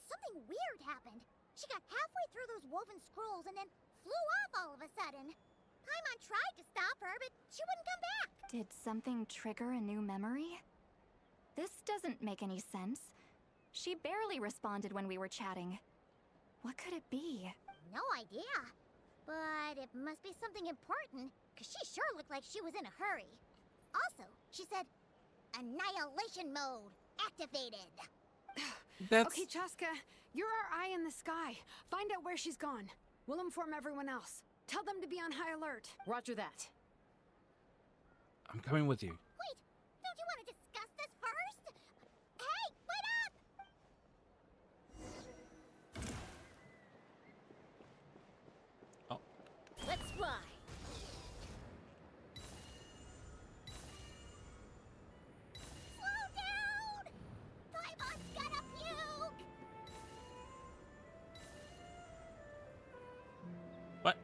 Something weird happened. She got halfway through those woven scrolls and then flew off all of a sudden. Paimon tried to stop her, but she wouldn't come back. Did something trigger a new memory? This doesn't make any sense. She barely responded when we were chatting. What could it be? No idea. But it must be something important, because she sure looked like she was in a hurry. Also, she said, annihilation mode activated. Okay, Chaska, you're our eye in the sky. Find out where she's gone. We'll inform everyone else. Tell them to be on high alert. Roger that. I'm coming with you. Wait, don't you want to discuss this first? Hey, wait up! Oh. Let's fly. Slow down! Paimon's gonna puke! What?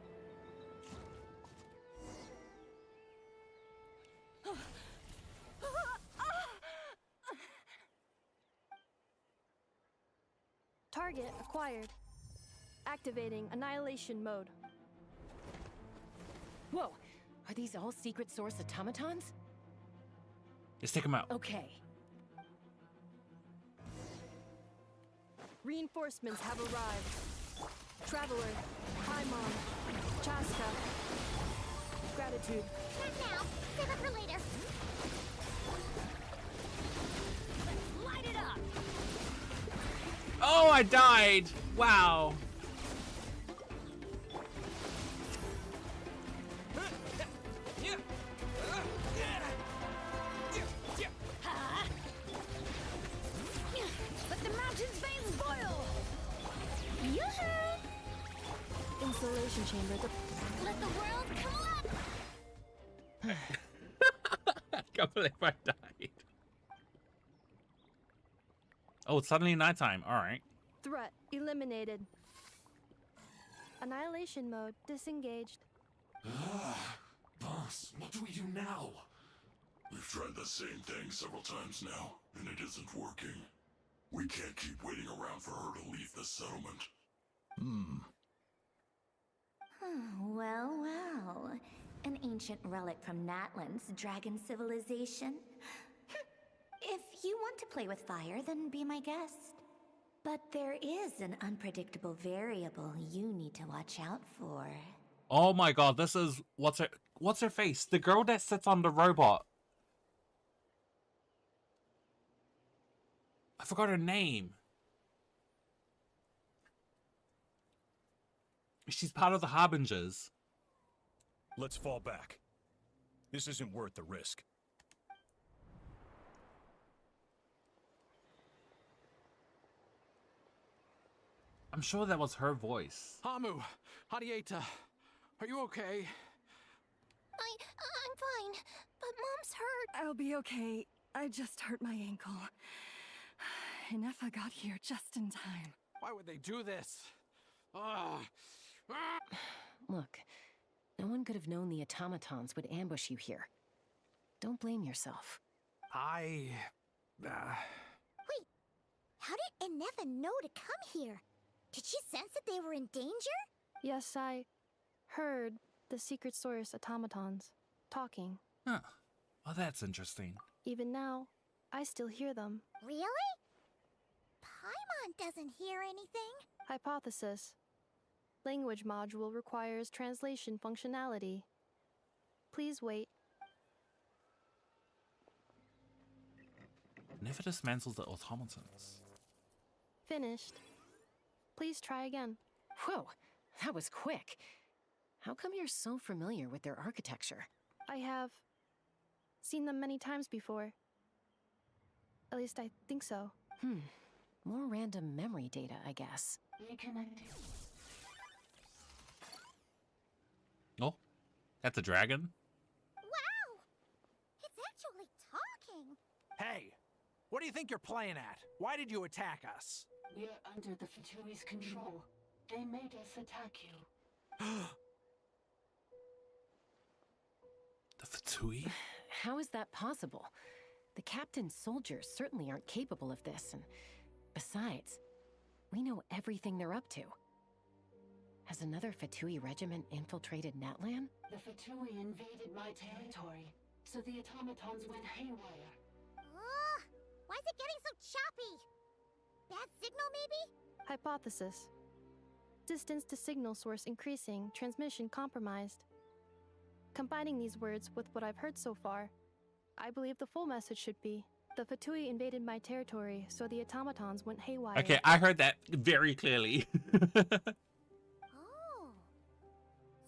Target acquired. Activating annihilation mode. Whoa, are these all secret source automatons? Let's take them out. Okay. Reinforcements have arrived. Traveler, Paimon, Chaska. Gratitude. Not now. Save it for later. Let's light it up! Oh, I died! Wow. Let the mountain's veins boil! Yoo-hoo! Insulation chamber. Let the world collapse! I can't believe I died. Oh, it's suddenly nighttime. Alright. Threat eliminated. Annihilation mode disengaged. Boss, what do we do now? We've tried the same thing several times now, and it isn't working. We can't keep waiting around for her to leave the settlement. Well, well. An ancient relic from Natlan's dragon civilization. If you want to play with fire, then be my guest. But there is an unpredictable variable you need to watch out for. Oh my god, this is... What's her face? The girl that sits on the robot. I forgot her name. She's part of the Harbingers. Let's fall back. This isn't worth the risk. I'm sure that was her voice. Hamu, Hadieta, are you okay? I'm fine, but Mom's hurt. I'll be okay. I just hurt my ankle. Inefa got here just in time. Why would they do this? Look, no one could have known the automatons would ambush you here. Don't blame yourself. Wait, how did Inefa know to come here? Did she sense that they were in danger? Yes, I heard the secret source automatons talking. Huh. Well, that's interesting. Even now, I still hear them. Really? Paimon doesn't hear anything. Hypothesis. Language module requires translation functionality. Please wait. Never dismantles the automatons. Finished. Please try again. Whoa, that was quick. How come you're so familiar with their architecture? I have seen them many times before. At least I think so. More random memory data, I guess. Reconnecting. Oh, that's a dragon? Wow! It's actually talking. Hey, what do you think you're playing at? Why did you attack us? We're under the Fatui's control. They made us attack you. The Fatui? How is that possible? The captain's soldiers certainly aren't capable of this, and besides, we know everything they're up to. Has another Fatui regiment infiltrated Natlan? The Fatui invaded my territory, so the automatons went haywire. Why is it getting so choppy? Bad signal, maybe? Hypothesis. Distance to signal source increasing, transmission compromised. Combining these words with what I've heard so far, I believe the full message should be, the Fatui invaded my territory, so the automatons went haywire. Okay, I heard that very clearly. Oh.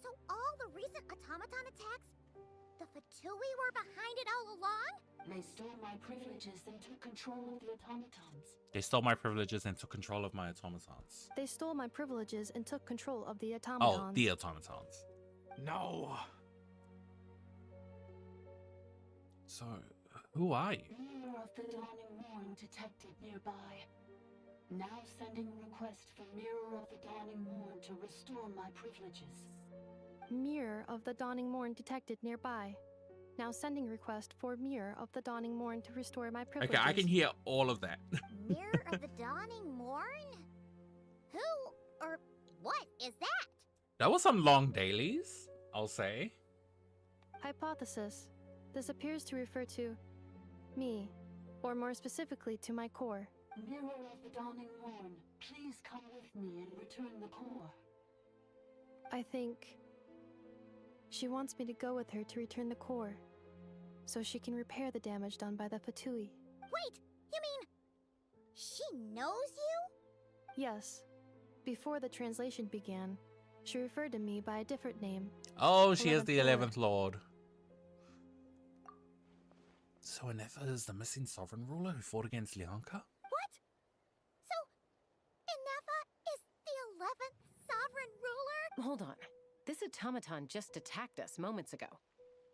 So all the recent automaton attacks, the Fatui were behind it all along? They stole my privileges and took control of the automatons. They stole my privileges and took control of my automatons. They stole my privileges and took control of the automatons. Oh, the automatons. No. So, who are you? Mirror of the Dawning Morn detected nearby. Now sending request for Mirror of the Dawning Morn to restore my privileges. Mirror of the Dawning Morn detected nearby. Now sending request for Mirror of the Dawning Morn to restore my privileges. Okay, I can hear all of that. Mirror of the Dawning Morn? Who or what is that? That was some long dailies, I'll say. Hypothesis. This appears to refer to me, or more specifically to my core. Mirror of the Dawning Morn, please come with me and return the core. I think she wants me to go with her to return the core, so she can repair the damage done by the Fatui. Wait, you mean she knows you? Yes. Before the translation began, she referred to me by a different name. Oh, she is the 11th 11th Lord. So Inefa is the missing sovereign ruler who fought against Lianka? What? So, Inefa is the 11th sovereign ruler? Hold on. This automaton just attacked us moments ago.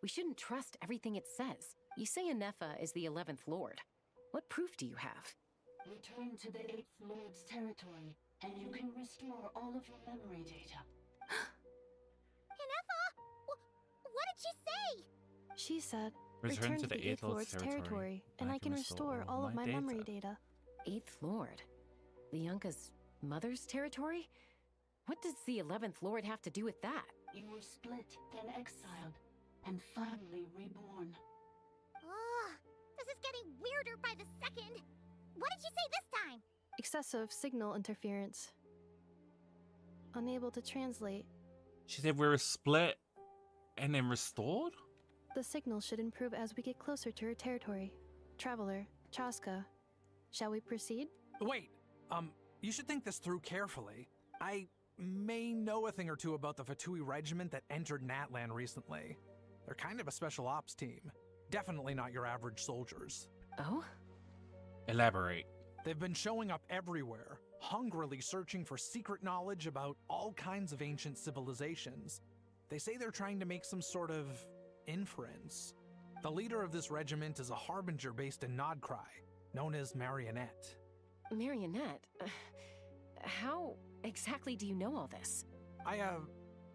We shouldn't trust everything it says. You say Inefa is the 11th Lord. What proof do you have? Return to the 8th Lord's territory, and you can restore all of your memory data. Inefa? What did she say? She said, Return to the 8th Lord's territory, and I can restore all of my memory data. 8th Lord? Lianka's mother's territory? What does the 11th Lord have to do with that? You were split, then exiled, and finally reborn. This is getting weirder by the second. What did she say this time? Excessive signal interference. Unable to translate. She said we were split and then restored? The signal should improve as we get closer to her territory. Traveler, Chaska, shall we proceed? Wait, you should think this through carefully. I may know a thing or two about the Fatui regiment that entered Natlan recently. They're kind of a special ops team. Definitely not your average soldiers. Oh? Elaborate. They've been showing up everywhere, hungrily searching for secret knowledge about all kinds of ancient civilizations. They say they're trying to make some sort of inference. The leader of this regiment is a harbinger based in Nodcry, known as Marionette. Marionette? How exactly do you know all this? I,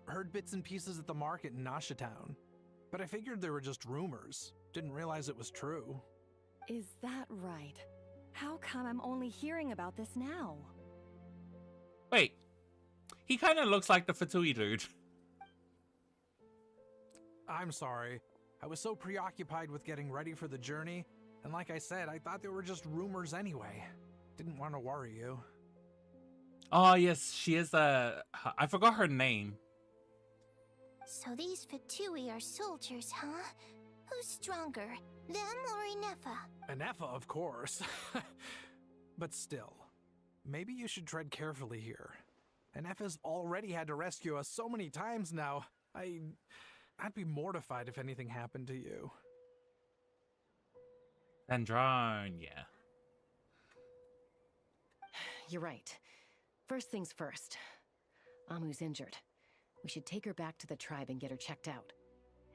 heard bits and pieces at the market in Nashatown, but I figured they were just rumors. Didn't realize it was true. Is that right? How come I'm only hearing about this now? Wait. He kind of looks like the Fatui dude. I'm sorry. I was so preoccupied with getting ready for the journey, and like I said, I thought they were just rumors anyway. Didn't want to worry you. Oh, yes, she is I forgot her name. So these Fatui are soldiers, huh? Who's stronger, them or Inefa? Inefa, of course. But still, maybe you should tread carefully here. Inefa's already had to rescue us so many times now. I'd be mortified if anything happened to you. Andron, yeah. You're right. First things first. Amu's injured. We should take her back to the tribe and get her checked out.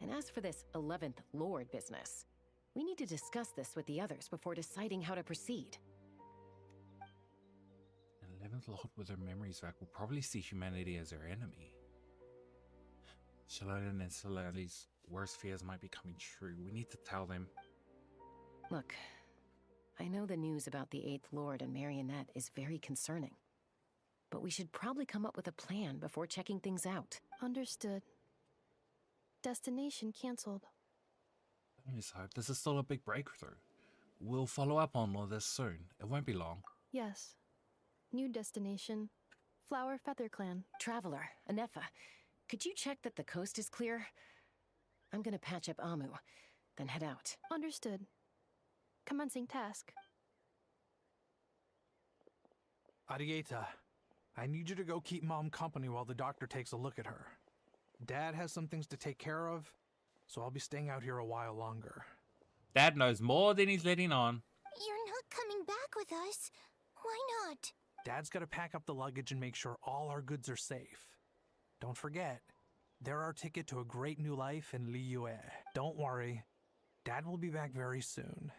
And as for this 11th Lord business, we need to discuss this with the others before deciding how to proceed. An 11th Lord with her memories back will probably see humanity as their enemy. Shalodin and Solari's worst fears might be coming true. We need to tell them. Look, I know the news about the 8th Lord and Marionette is very concerning. But we should probably come up with a plan before checking things out. Understood. Destination cancelled. Let me hope this is still a big breakthrough. We'll follow up on all this soon. It won't be long. Yes. New destination. Flower Feather Clan. Traveler, Anefa, could you check that the coast is clear? I'm gonna patch up Amu, then head out. Understood. Commencing task. Arieta, I need you to go keep Mom company while the doctor takes a look at her. Dad has some things to take care of, so I'll be staying out here a while longer. Dad knows more than he's letting on. You're not coming back with us. Why not? Dad's gotta pack up the luggage and make sure all our goods are safe. Don't forget, they're our ticket to a great new life in Liyue. Don't worry, Dad will be back very soon.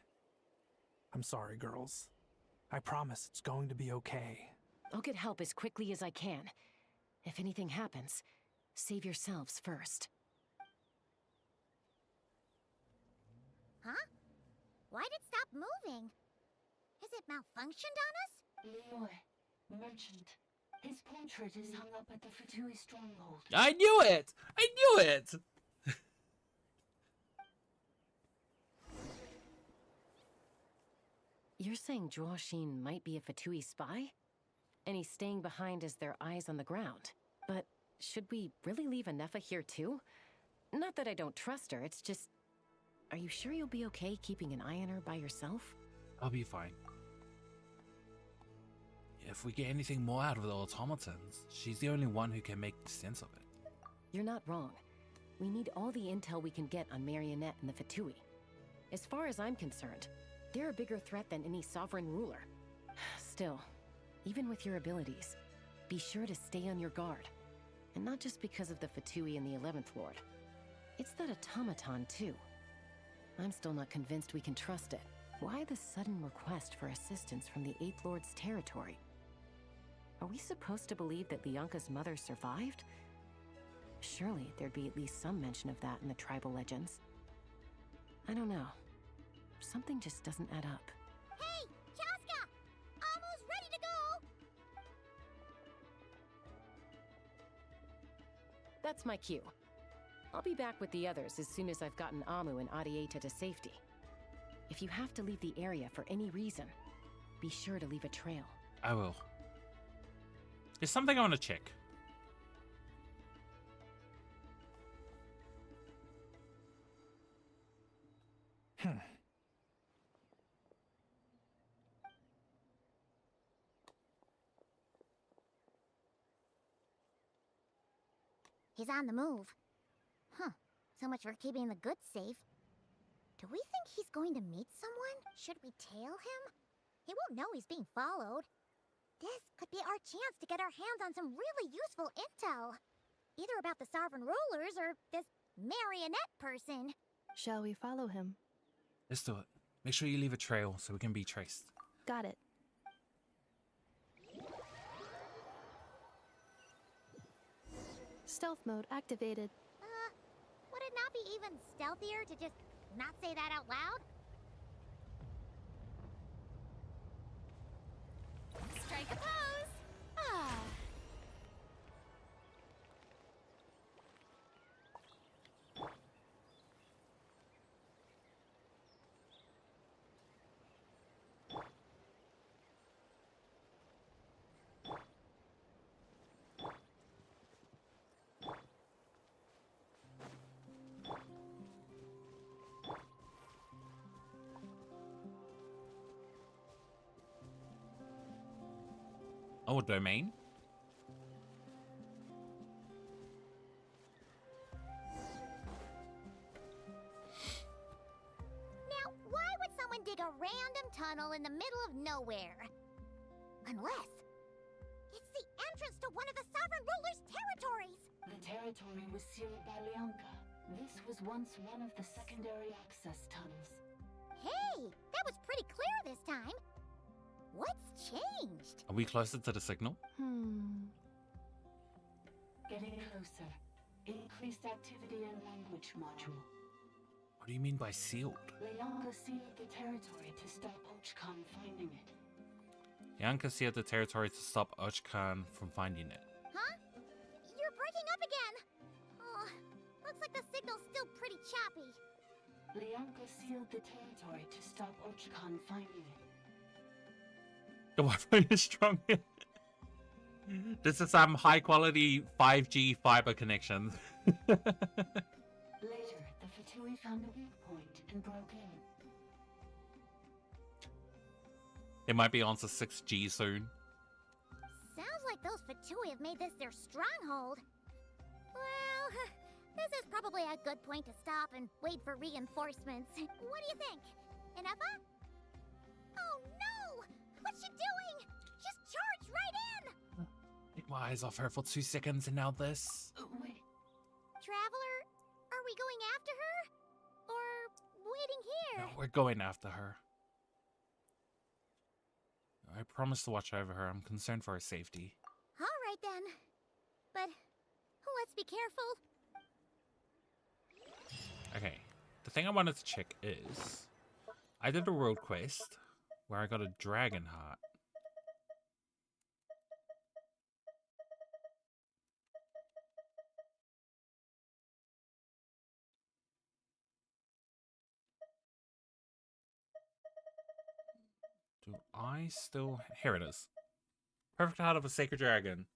I'm sorry, girls. I promise it's going to be okay. I'll get help as quickly as I can. If anything happens, save yourselves first. Huh? Why'd it stop moving? Has it malfunctioned on us? Liyue, merchant. His portrait is hung up at the Fatui stronghold. I knew it! I knew it! You're saying Zhuoxin might be a Fatui spy? And he's staying behind as their eyes on the ground. But should we really leave Anefa here too? Not that I don't trust her, it's just... Are you sure you'll be okay keeping an eye on her by yourself? I'll be fine. If we get anything more out of the automatons, she's the only one who can make sense of it. You're not wrong. We need all the intel we can get on Marionette and the Fatui. As far as I'm concerned, they're a bigger threat than any sovereign ruler. Still, even with your abilities, be sure to stay on your guard. And not just because of the Fatui and the 11th Lord. It's that automaton too. I'm still not convinced we can trust it. Why the sudden request for assistance from the 8th Lord's territory? Are we supposed to believe that Lianka's mother survived? Surely there'd be at least some mention of that in the tribal legends. I don't know. Something just doesn't add up. Hey, Chaska! Almost ready to go! That's my cue. I'll be back with the others as soon as I've gotten Amu and Arieta to safety. If you have to leave the area for any reason, be sure to leave a trail. I will. There's something I want to check. He's on the move. Huh. So much for keeping the goods safe. Do we think he's going to meet someone? Should we tail him? He won't know he's being followed. This could be our chance to get our hands on some really useful intel. Either about the sovereign rulers or this marionette person. Shall we follow him? Let's do it. Make sure you leave a trail so we can be traced. Got it. Stealth mode activated. Would it not be even stealthier to just not say that out loud? Strike a pose! Ah. Oh, domain? Now, why would someone dig a random tunnel in the middle of nowhere? Unless it's the entrance to one of the sovereign ruler's territories! The territory was sealed by Leonka. This was once one of the secondary access tunnels. Hey, that was pretty clear this time. What's changed? Are we closer to the signal? Getting closer. Increased activity in language module. What do you mean by sealed? Leonka sealed the territory to stop Ochkan finding it. Yanka sealed the territory to stop Ochkan from finding it. Huh? You're breaking up again! Oh, looks like the signal's still pretty choppy. Leonka sealed the territory to stop Ochkan finding it. The Wi-Fi is strong. This is some high quality 5G fiber connection. Later, the Fatui found a weak point and broke in. It might be on to 6G soon. Sounds like those Fatui have made this their stronghold. Well, this is probably a good point to stop and wait for reinforcements. What do you think? Enough? Oh no! What's she doing? Just charge right in! Take my eyes off her for 2 seconds and now this. Wait. Traveler, are we going after her? Or waiting here? No, we're going after her. I promise to watch over her. I'm concerned for her safety. Alright then. But let's be careful. Okay, the thing I wanted to check is... I did a world quest where I got a dragon heart. Do I still... Here it is. Perfect heart of a sacred dragon.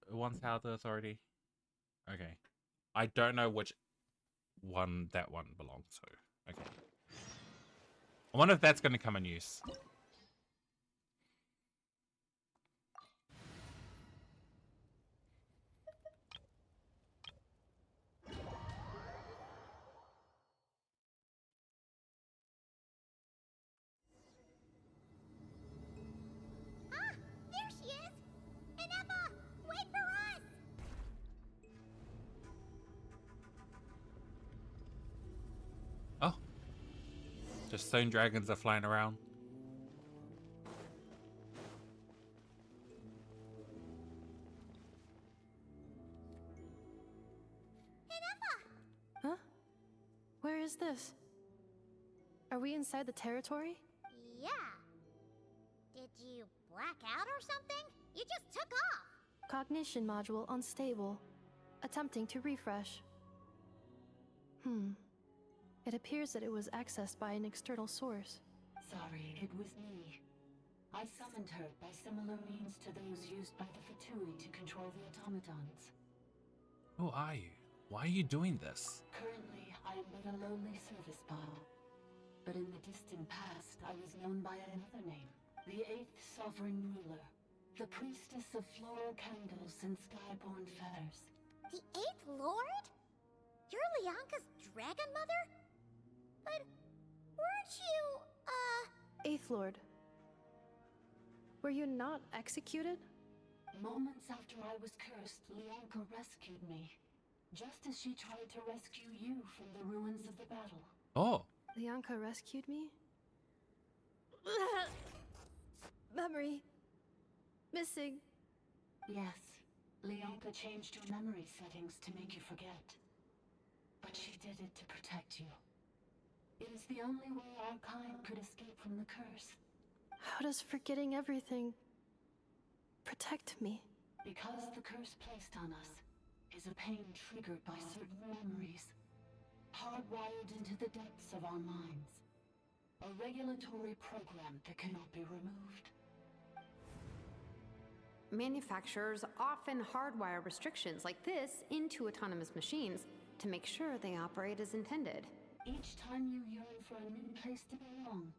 One South Authority. Okay. I don't know which one that one belongs to. Okay. I wonder if that's going to come in use. There she is! Inepa! Wait for us! Oh. Just stone dragons are flying around. Huh? Where is this? Are we inside the territory? Yeah. Did you black out or something? You just took off! Cognition module unstable. Attempting to refresh. It appears that it was accessed by an external source. Sorry, it was me. I summoned her by similar means to those used by the Fatui to control the automatons. Who are you? Why are you doing this? Currently, I am but a lowly service ball. But in the distant past, I was known by another name. The 8th Sovereign Ruler. The priestess of floral candles and skyborn feathers. The 8th Lord? You're Leonka's dragon mother? But weren't you, Eighth Lord. Were you not executed? Moments after I was cursed, Leonka rescued me. Just as she tried to rescue you from the ruins of the battle. Oh. Leonka rescued me? Memory. Missing. Yes, Leonka changed your memory settings to make you forget. But she did it to protect you. It is the only way our kind could escape from the curse. How does forgetting everything protect me? Because the curse placed on us is a pain triggered by certain memories, hardwired into the depths of our minds. A regulatory program that cannot be removed. Manufacturers often hardwire restrictions like this into autonomous machines to make sure they operate as intended. Each time you yearn for a new place to belong,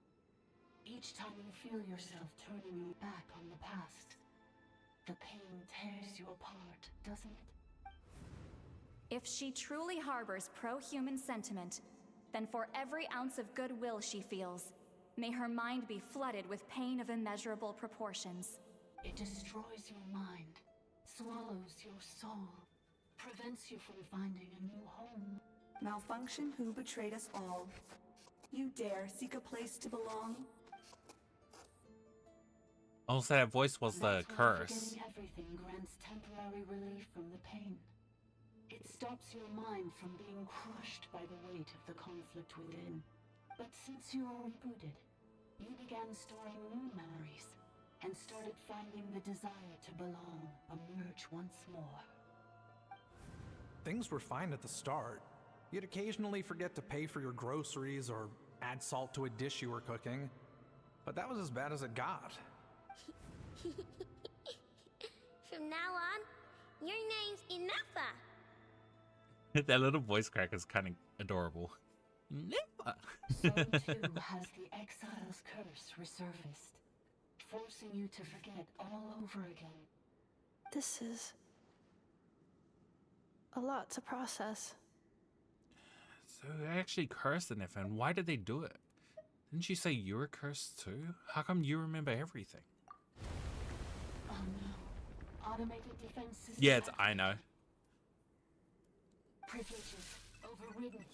each time you feel yourself turning your back on the past, the pain tears you apart, doesn't it? If she truly harbors pro-human sentiment, then for every ounce of goodwill she feels, may her mind be flooded with pain of immeasurable proportions. It destroys your mind, swallows your soul, prevents you from finding a new home. Malfunction who betrayed us all. You dare seek a place to belong? Also, that voice was the curse. Forgetting everything grants temporary relief from the pain. It stops your mind from being crushed by the weight of the conflict within. But since you are rebooted, you began storing new memories and started finding the desire to belong emerge once more. Things were fine at the start. You'd occasionally forget to pay for your groceries or add salt to a dish you were cooking. But that was as bad as it got. From now on, your name's Inafa. That little voice crack is kind of adorable. Never. So too has the exile's curse resurfaced, forcing you to forget all over again. This is a lot to process. So they actually cursed the Nifin. Why did they do it? Didn't you say you were cursed too? How come you remember everything? Oh no. Automated defense system. Yeah, I know. Privileges overridden.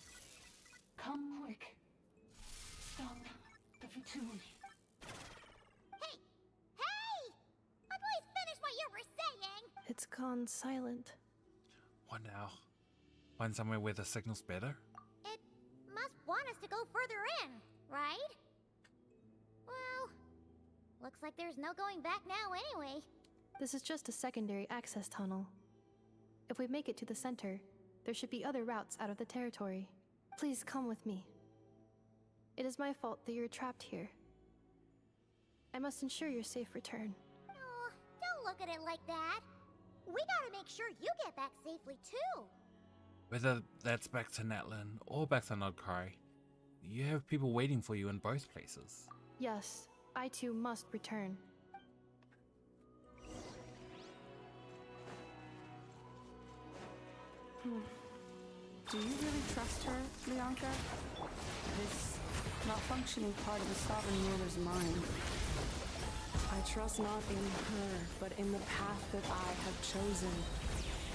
Come quick. Stop the Fatui. Hey! Hey! Please finish what you were saying! It's gone silent. What now? Find somewhere where the signal's better? It must want us to go further in, right? Well, looks like there's no going back now anyway. This is just a secondary access tunnel. If we make it to the center, there should be other routes out of the territory. Please come with me. It is my fault that you're trapped here. I must ensure your safe return. Oh, don't look at it like that. We gotta make sure you get back safely too. Whether that's back to Natlan or back to Nodkai, you have people waiting for you in both places. Yes, I too must return. Do you really trust her, Leonka? This malfunctioning part of the sovereign ruler's mind. I trust not in her, but in the path that I have chosen.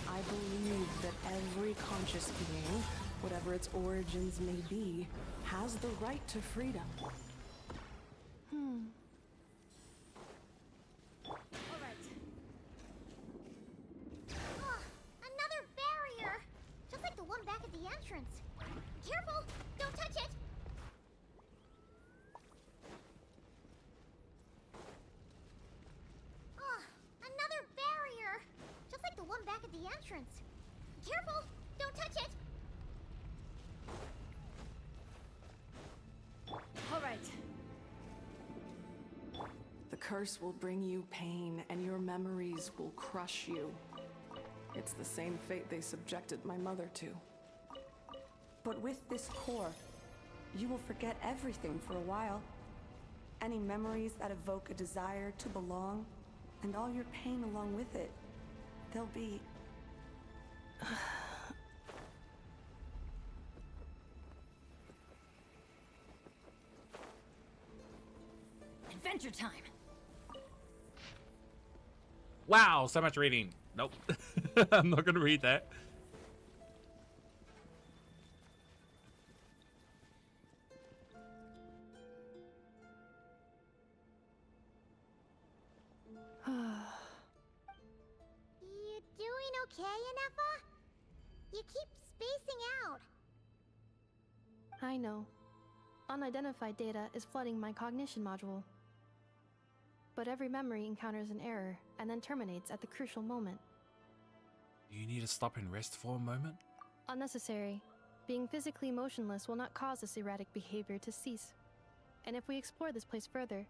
I believe that every conscious being, whatever its origins may be, has the right to freedom. Alright. Oh, another barrier! Just like the one back at the entrance. Careful! Don't touch it! Oh, another barrier! Just like the one back at the entrance. Careful! Don't touch it! Alright. The curse will bring you pain, and your memories will crush you. It's the same fate they subjected my mother to. But with this core, you will forget everything for a while. Any memories that evoke a desire to belong And all your pain along with it. They'll be... Adventure time! Wow, so much reading. Nope. I'm not gonna read that. You doing okay, Anefa? You keep spacing out. I know. Unidentified data is flooding my cognition module. But every memory encounters an error and then terminates at the crucial moment. Do you need to stop and rest for a moment? Unnecessary. Being physically motionless will not cause this erratic behavior to cease. And if we explore this place further,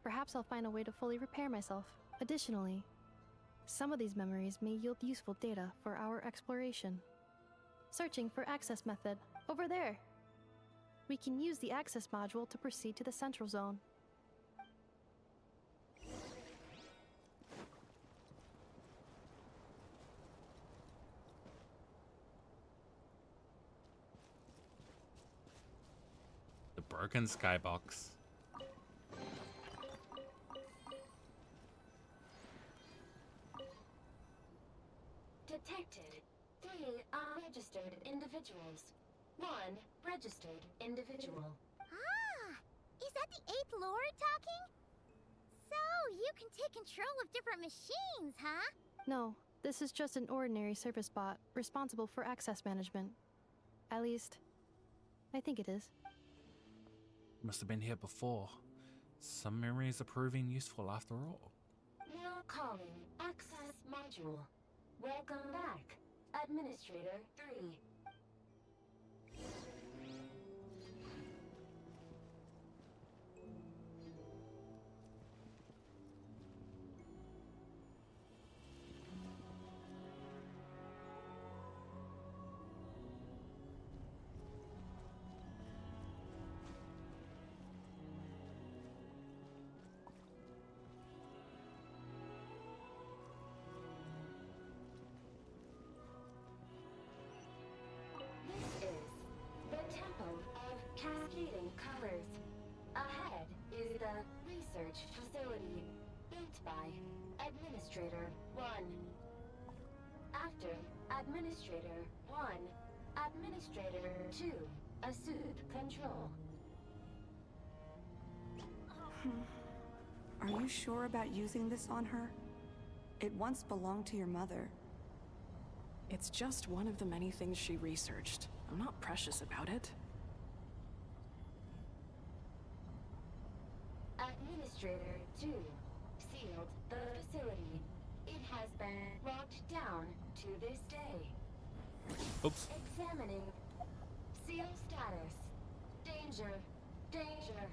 perhaps I'll find a way to fully repair myself. Additionally, some of these memories may yield useful data for our exploration. Searching for access method. Over there! We can use the access module to proceed to the central zone. The broken skybox. Detected 3 unregistered individuals. 1 registered individual. Ah! Is that the 8th Lord talking? So, you can take control of different machines, huh? No, this is just an ordinary service bot responsible for access management. At least, I think it is. Must have been here before. Some memories are proving useful after all. Now calling access module. Welcome back, Administrator 3. Cascading colors. Ahead is the research facility, built by Administrator 1. After Administrator 1, Administrator 2 assumed control. Are you sure about using this on her? It once belonged to your mother. It's just one of the many things she researched. I'm not precious about it. Administrator 2 sealed the facility. It has been locked down to this day. Oops. Examining seal status. Danger. Danger.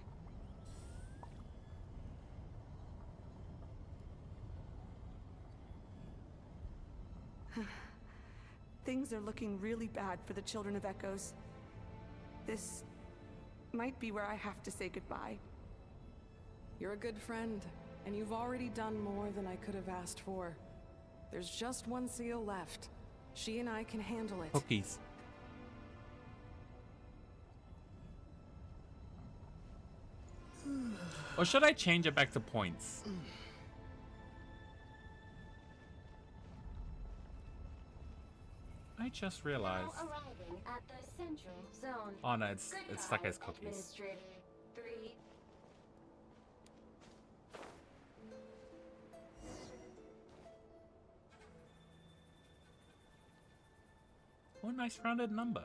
Things are looking really bad for the Children of Echoes. This might be where I have to say goodbye. You're a good friend, and you've already done more than I could have asked for. There's just one seal left. She and I can handle it. Cookies. Or should I change it back to points? I just realized. Now arriving at the central zone. Oh no, it's stuck as Goodbye, cookies. Administrator 3. What a nice rounded number.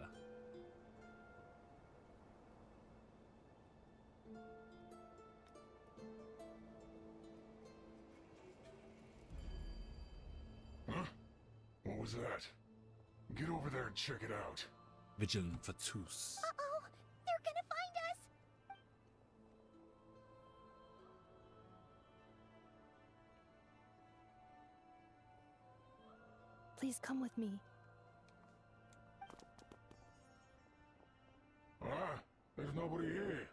Huh? What was that? Get over there and check it out. Vigilant for Tus. Uh-oh! They're gonna find us! Please come with me. Ah, there's nobody here.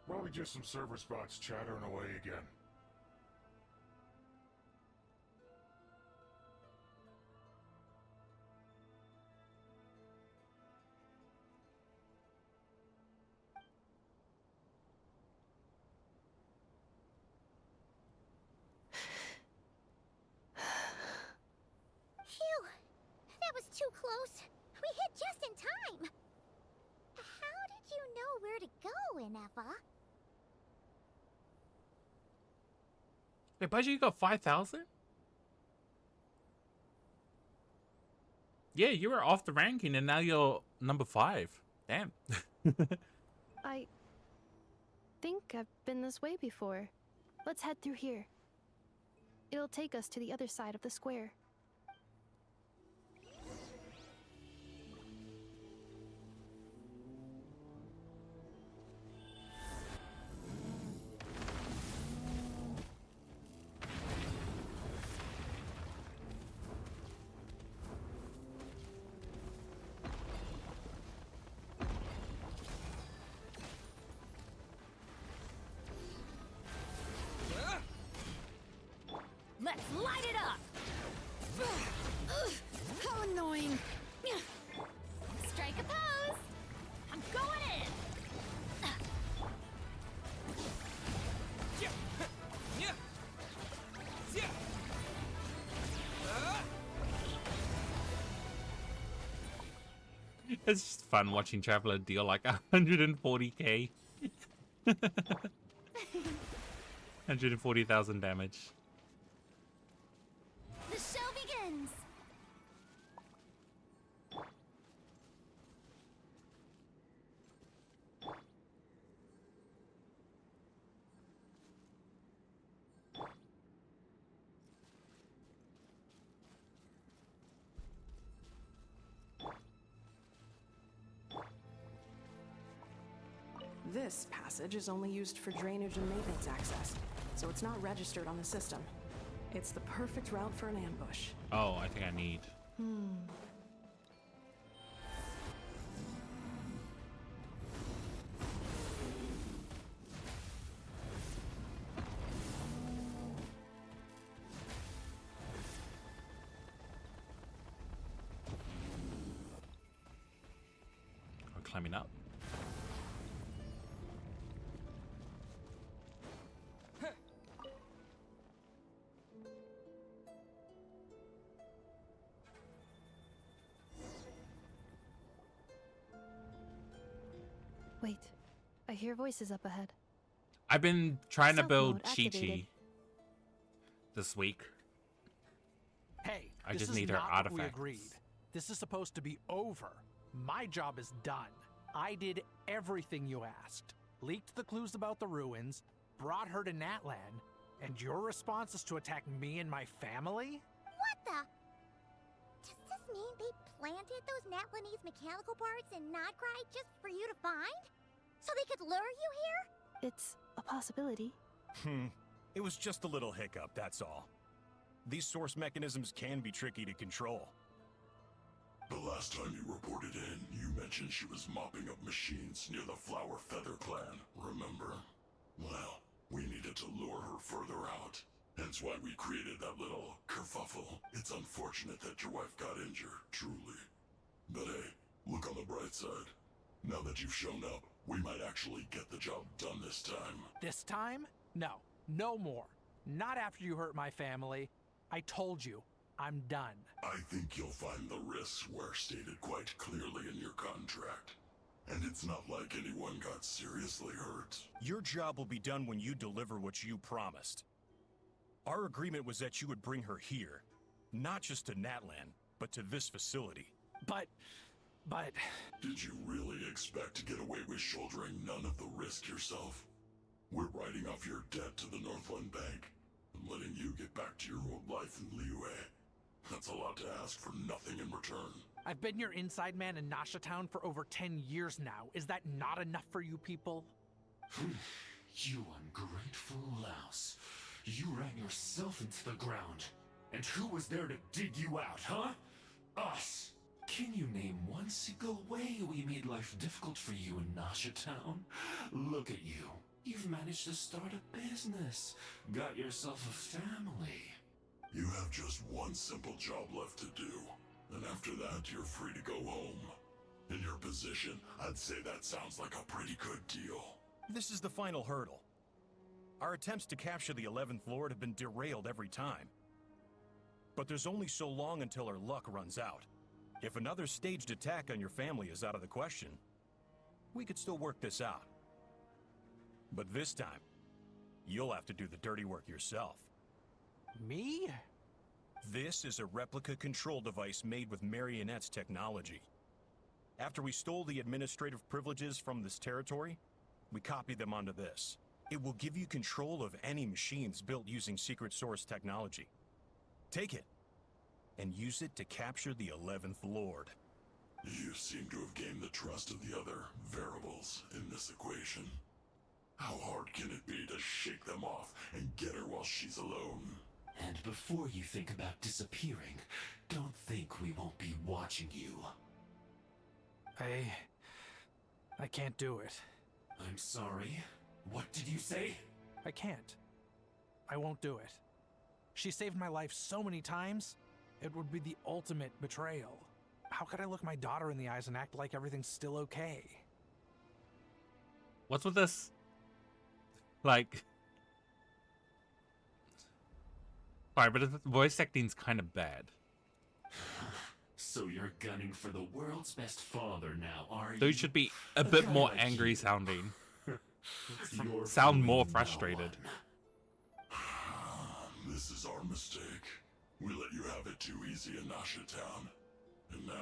Probably just some server spots chattering away again. That was too close. We hit just in time. How did you know where to go, Ineva? Wait, Budgie, you got 5,000? Yeah, you were off the ranking and now you're number 5. Damn. I think I've been this way before. Let's head through here. It'll take us to the other side of the square. Let's light it up! How annoying. Strike a pose! I'm going in! It's just fun watching Traveler deal like 140k. 140,000 damage. The show begins! This passage is only used for drainage and maintenance access, so it's not registered on the system. It's the perfect route for an ambush. Oh, I think I need. I'm climbing up. Wait, I hear voices up ahead. I've been trying to Stealth build mode Chi-Chi activated. this week. Hey, I this just is need her not what we artifacts. agreed. This is supposed to be over. My job is done. I did everything you asked. Leaked the clues about the ruins, brought her to Natlan, and your response is to attack me and my family? What the? Does this mean they planted those Natlanese mechanical parts in Nodcry just for you to find? So they could lure you here? It's a possibility. It was just a little hiccup, that's all. These source mechanisms can be tricky to control. The last time you reported in, you mentioned she was mopping up machines near the Flower Feather clan, remember? Well, we needed to lure her further out. Hence why we created that little kerfuffle. It's unfortunate that your wife got injured, truly. But hey, look on the bright side. Now that you've shown up, we might actually get the job done this time. This time? No, no more. Not after you hurt my family. I told you, I'm done. I think you'll find the risks were stated quite clearly in your contract. And it's not like anyone got seriously hurt. Your job will be done when you deliver what you promised. Our agreement was that you would bring her here. Not just to Natlan, but to this facility. But... Did you really expect to get away with shouldering none of the risk yourself? We're writing off your debt to the Northland Bank and letting you get back to your old life in Liyue. That's a lot to ask for nothing in return. I've been your inside man in Nasha Town for over 10 years now. Is that not enough for you people? You ungrateful louse. You ran yourself into the ground. And who was there to dig you out, huh? Us! Can you name one single way we made life difficult for you in Nasha Town? Look at you. You've managed to start a business. Got yourself a family. You have just one simple job left to do. And after that, you're free to go home. In your position, I'd say that sounds like a pretty good deal. This is the final hurdle. Our attempts to capture the 11th Lord have been derailed every time. But there's only so long until our luck runs out. If another staged attack on your family is out of the question, we could still work this out. But this time, you'll have to do the dirty work yourself. Me? This is a replica control device made with Marionette's technology. After we stole the administrative privileges from this territory, we copied them onto this. It will give you control of any machines built using secret source technology. Take it, and use it to capture the 11th Lord. You seem to have gained the trust of the other variables in this equation. How hard can it be to shake them off and get her while she's alone? And before you think about disappearing, don't think we won't be watching you. I can't do it. I'm sorry. What did you say? I can't. I won't do it. She saved my life so many times, it would be the ultimate betrayal. How could I look my daughter in the eyes and act like everything's still okay? What's with this? Like... Alright, but the voice acting's kind of bad. So you're gunning for the world's best father now, are you? Those should be a bit more angry sounding. Sound more frustrated. This is our mistake. We let you have it too easy in Nasha Town. And now,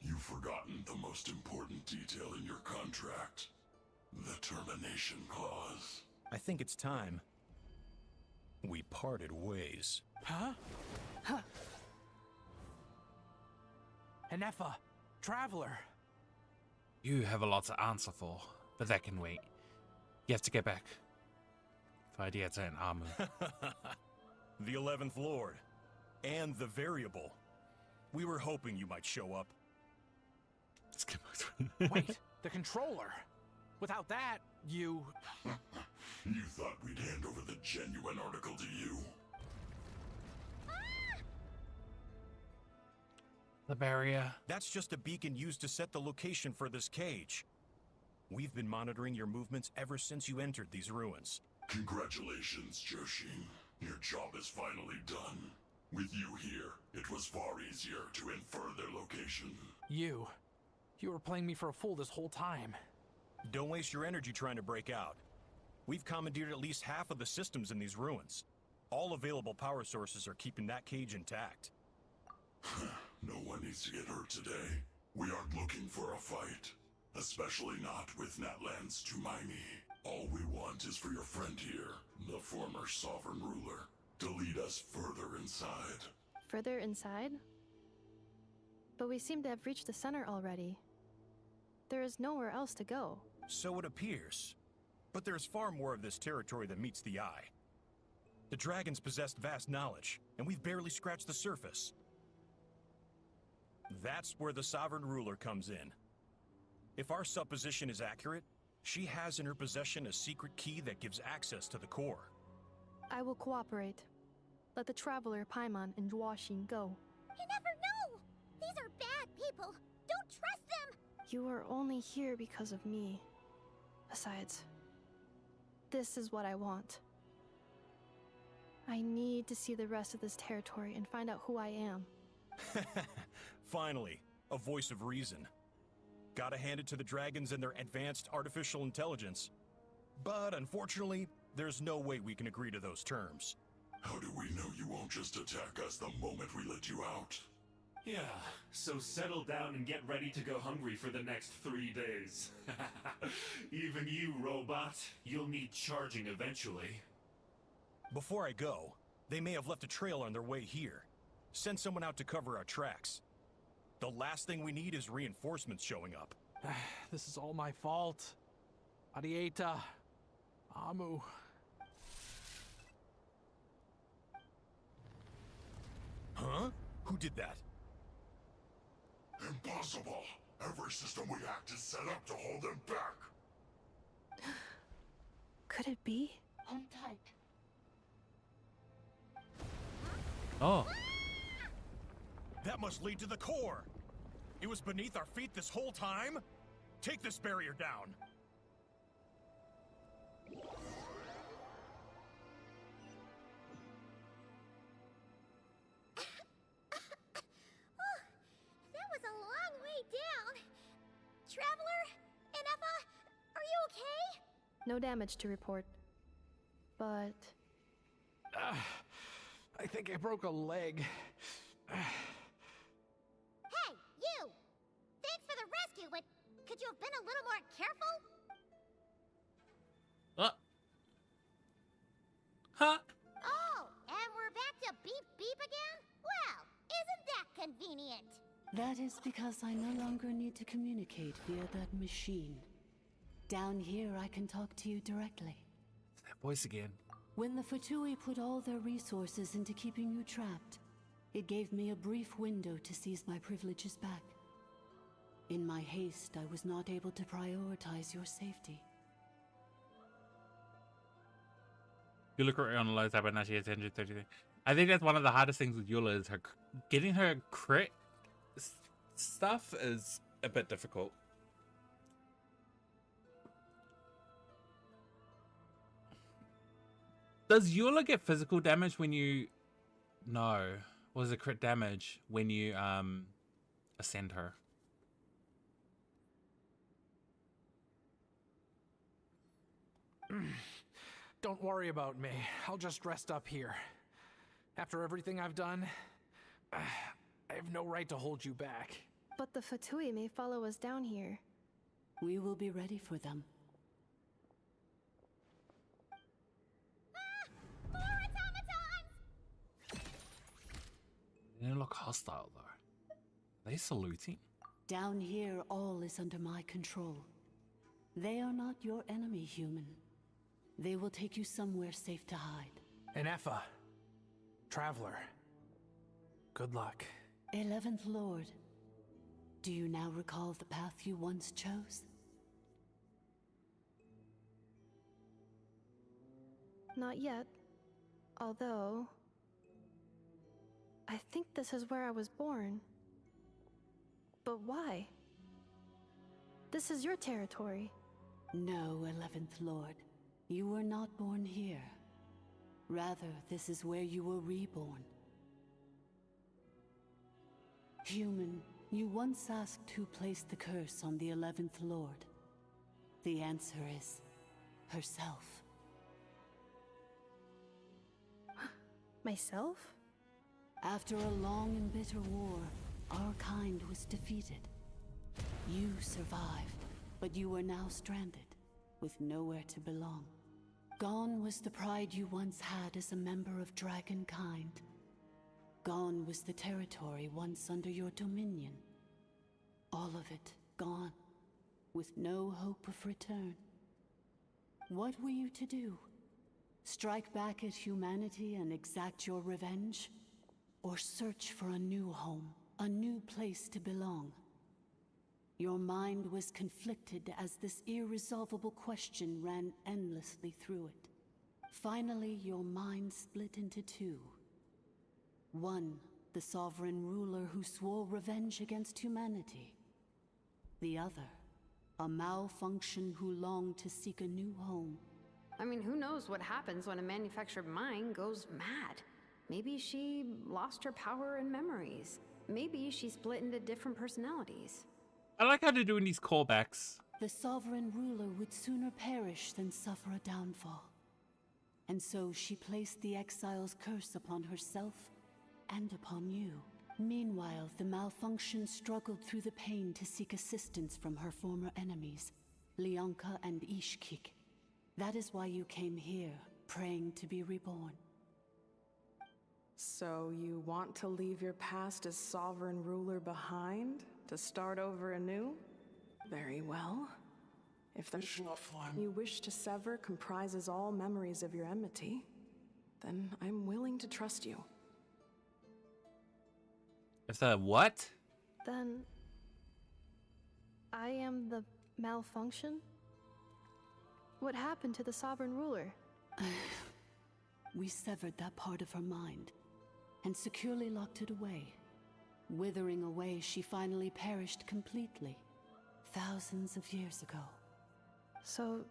you've forgotten the most important detail in your contract. The termination clause. I think it's time we parted ways. Huh? Anefa, Traveler. You have a lot to answer for, but that can wait. You have to get back. Fidieta and Amu. The 11th Lord. And the variable. We were hoping you might show up. Wait, the controller. Without that, you... You thought we'd hand over the genuine article to you? The barrier. That's just a beacon used to set the location for this cage. We've been monitoring your movements ever since you entered these ruins. Congratulations, Joshin. Your job is finally done. With you here, it was far easier to infer their location. You were playing me for a fool this whole time. Don't waste your energy trying to break out. We've commandeered at least half of the systems in these ruins. All available power sources are keeping that cage intact. No one needs to get hurt today. We aren't looking for a fight. Especially not with Natlan's Tumaini. All we want is for your friend here, the former sovereign ruler, to lead us further inside. Further inside? But we seem to have reached the center already. There is nowhere else to go. So it appears. But there's far more of this territory than meets the eye. The dragons possessed vast knowledge, and we've barely scratched the surface. That's where the sovereign ruler comes in. If our supposition is accurate, she has in her possession a secret key that gives access to the core. I will cooperate. Let the Traveler, Paimon, and Washin go. You never know! These are bad people! Don't trust them! You are only here because of me. Besides, this is what I want. I need to see the rest of this territory and find out who I am. Finally, a voice of reason. Gotta hand it to the dragons and their advanced artificial intelligence. But unfortunately, there's no way we can agree to those terms. How do we know you won't just attack us the moment we let you out? Yeah, so settle down and get ready to go hungry for the next 3 days. Even you, robot, you'll need charging eventually. Before I go, they may have left a trail on their way here. Send someone out to cover our tracks. The last thing we need is reinforcements showing up. This is all my fault. Adieta. Amu. Huh? Who did that? Impossible! Every system we hacked is set up to hold them back! Could it be? Hold tight. Oh. That must lead to the core! It was beneath our feet this whole time? Take this barrier down! That was Traveler? Ineffa? Are you okay? No damage to report. But I think I broke a leg. Hey, you! Thanks for the rescue, but could you have been a little more careful? Huh? Oh, and we're back to beep beep again? Well, isn't that convenient? That is because I no longer need to communicate via that machine. Down here, I can talk to you directly. That voice again. When the Fatui put all their resources into keeping you trapped, it gave me a brief window to seize my privileges back. In my haste, I was not able to prioritize your safety. You look around on low tab and now she has 130. I think that's one of the hardest things with Eula is getting her crit stuff is a bit difficult. Does Eula get physical damage when you... No. Was it crit damage when you ascend her? Don't worry about me. I'll just rest up here. After everything I've done, I have no right to hold you back. but the Fatui may follow us down here. We will be ready for them. They don't look hostile though. Are they saluting? Down here, all is under my control. They are not your enemy, human. They will take you somewhere safe to hide. Ineffa. Traveler. Good luck. 11th Lord. Do you now recall the path you once chose? Not yet. Although... I think this is where I was born. But why? This is your territory. No, 11th Lord. You were not born here. Rather, this is where you were reborn. Human, you once asked who placed the curse on the 11th Lord. The answer is... herself. Myself? After a long and bitter war, our kind was defeated. You survived, but you are now stranded, with nowhere to belong. Gone was the pride you once had as a member of Dragonkind. Gone was the territory once under your dominion. All of it gone, with no hope of return. What were you to do? Strike back at humanity and exact your revenge? Or search for a new home, a new place to belong? Your mind was conflicted as this irresolvable question ran endlessly through it. Finally, your mind split into two. One, the sovereign ruler who swore revenge against humanity. The other, a malfunction who longed to seek a new home. I mean, who knows what happens when a manufactured mind goes mad? Maybe she lost her power and memories. Maybe she split into different personalities. I like how they're doing these callbacks. The sovereign ruler would sooner perish than suffer a downfall. And so she placed the exile's curse upon herself and upon you. Meanwhile, the malfunction struggled through the pain to seek assistance from her former enemies, Leonka and Ishkik. That is why you came here, praying to be reborn. So you want to leave your past as sovereign ruler behind? To start over anew? Very well. If the you wish to sever comprises all memories of your enmity, then I'm willing to trust you. If the what? Then... I am the malfunction? What happened to the sovereign ruler? We severed that part of her mind, and securely locked it away. Withering away, she finally perished completely, thousands of years ago. So,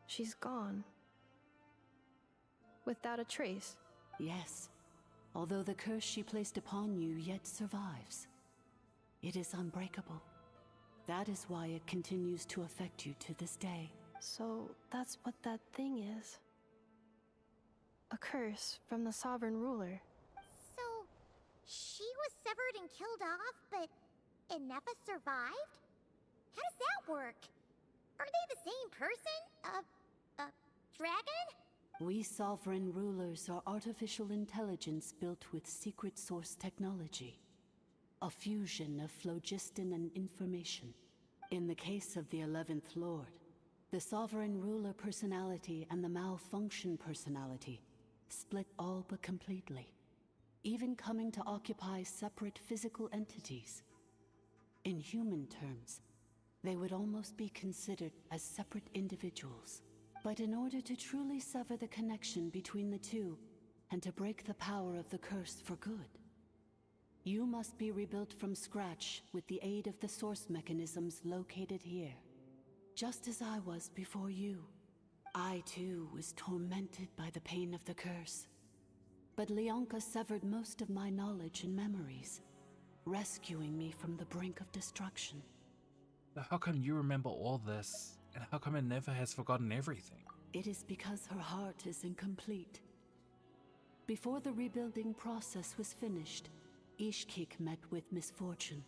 she's gone. Without a trace? Yes, although the curse she placed upon you yet survives. It is unbreakable. That is why it continues to affect you to this day. So that's what that thing is. A curse from the sovereign ruler. So, she was severed and killed off, but Inefa survived? How does that work? Are they the same person? Dragon? We sovereign rulers are artificial intelligence built with secret source technology. A fusion of phlogiston and information. In the case of the 11th Lord, the sovereign ruler personality and the malfunction personality split all but completely, even coming to occupy separate physical entities. In human terms, they would almost be considered as separate individuals. But in order to truly sever the connection between the two, and to break the power of the curse for good, you must be rebuilt from scratch with the aid of the source mechanisms located here. Just as I was before you. I too was tormented by the pain of the curse. But Leonka severed most of my knowledge and memories, rescuing me from the brink of destruction. How come you remember all this? And how come Inefa has forgotten everything? It is because her heart is incomplete. Before the rebuilding process was finished, Ishkik met with misfortune,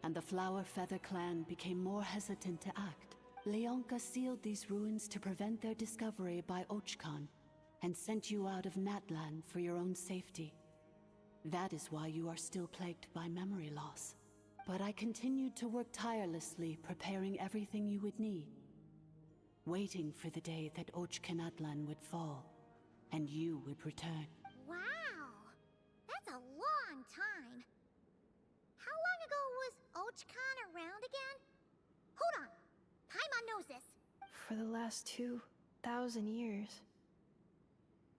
and the Flower Feather clan became more hesitant to act. Leonka sealed these ruins to prevent their discovery by Ochkan, and sent you out of Natlan for your own safety. That is why you are still plagued by memory loss. But I continued to work tirelessly, preparing everything you would need, waiting for the day that Ochkanatlan would fall, and you would return. Wow! That's a long time. How long ago was Ochkan around again? Hold on! Paimon knows this. For the last 2,000 years.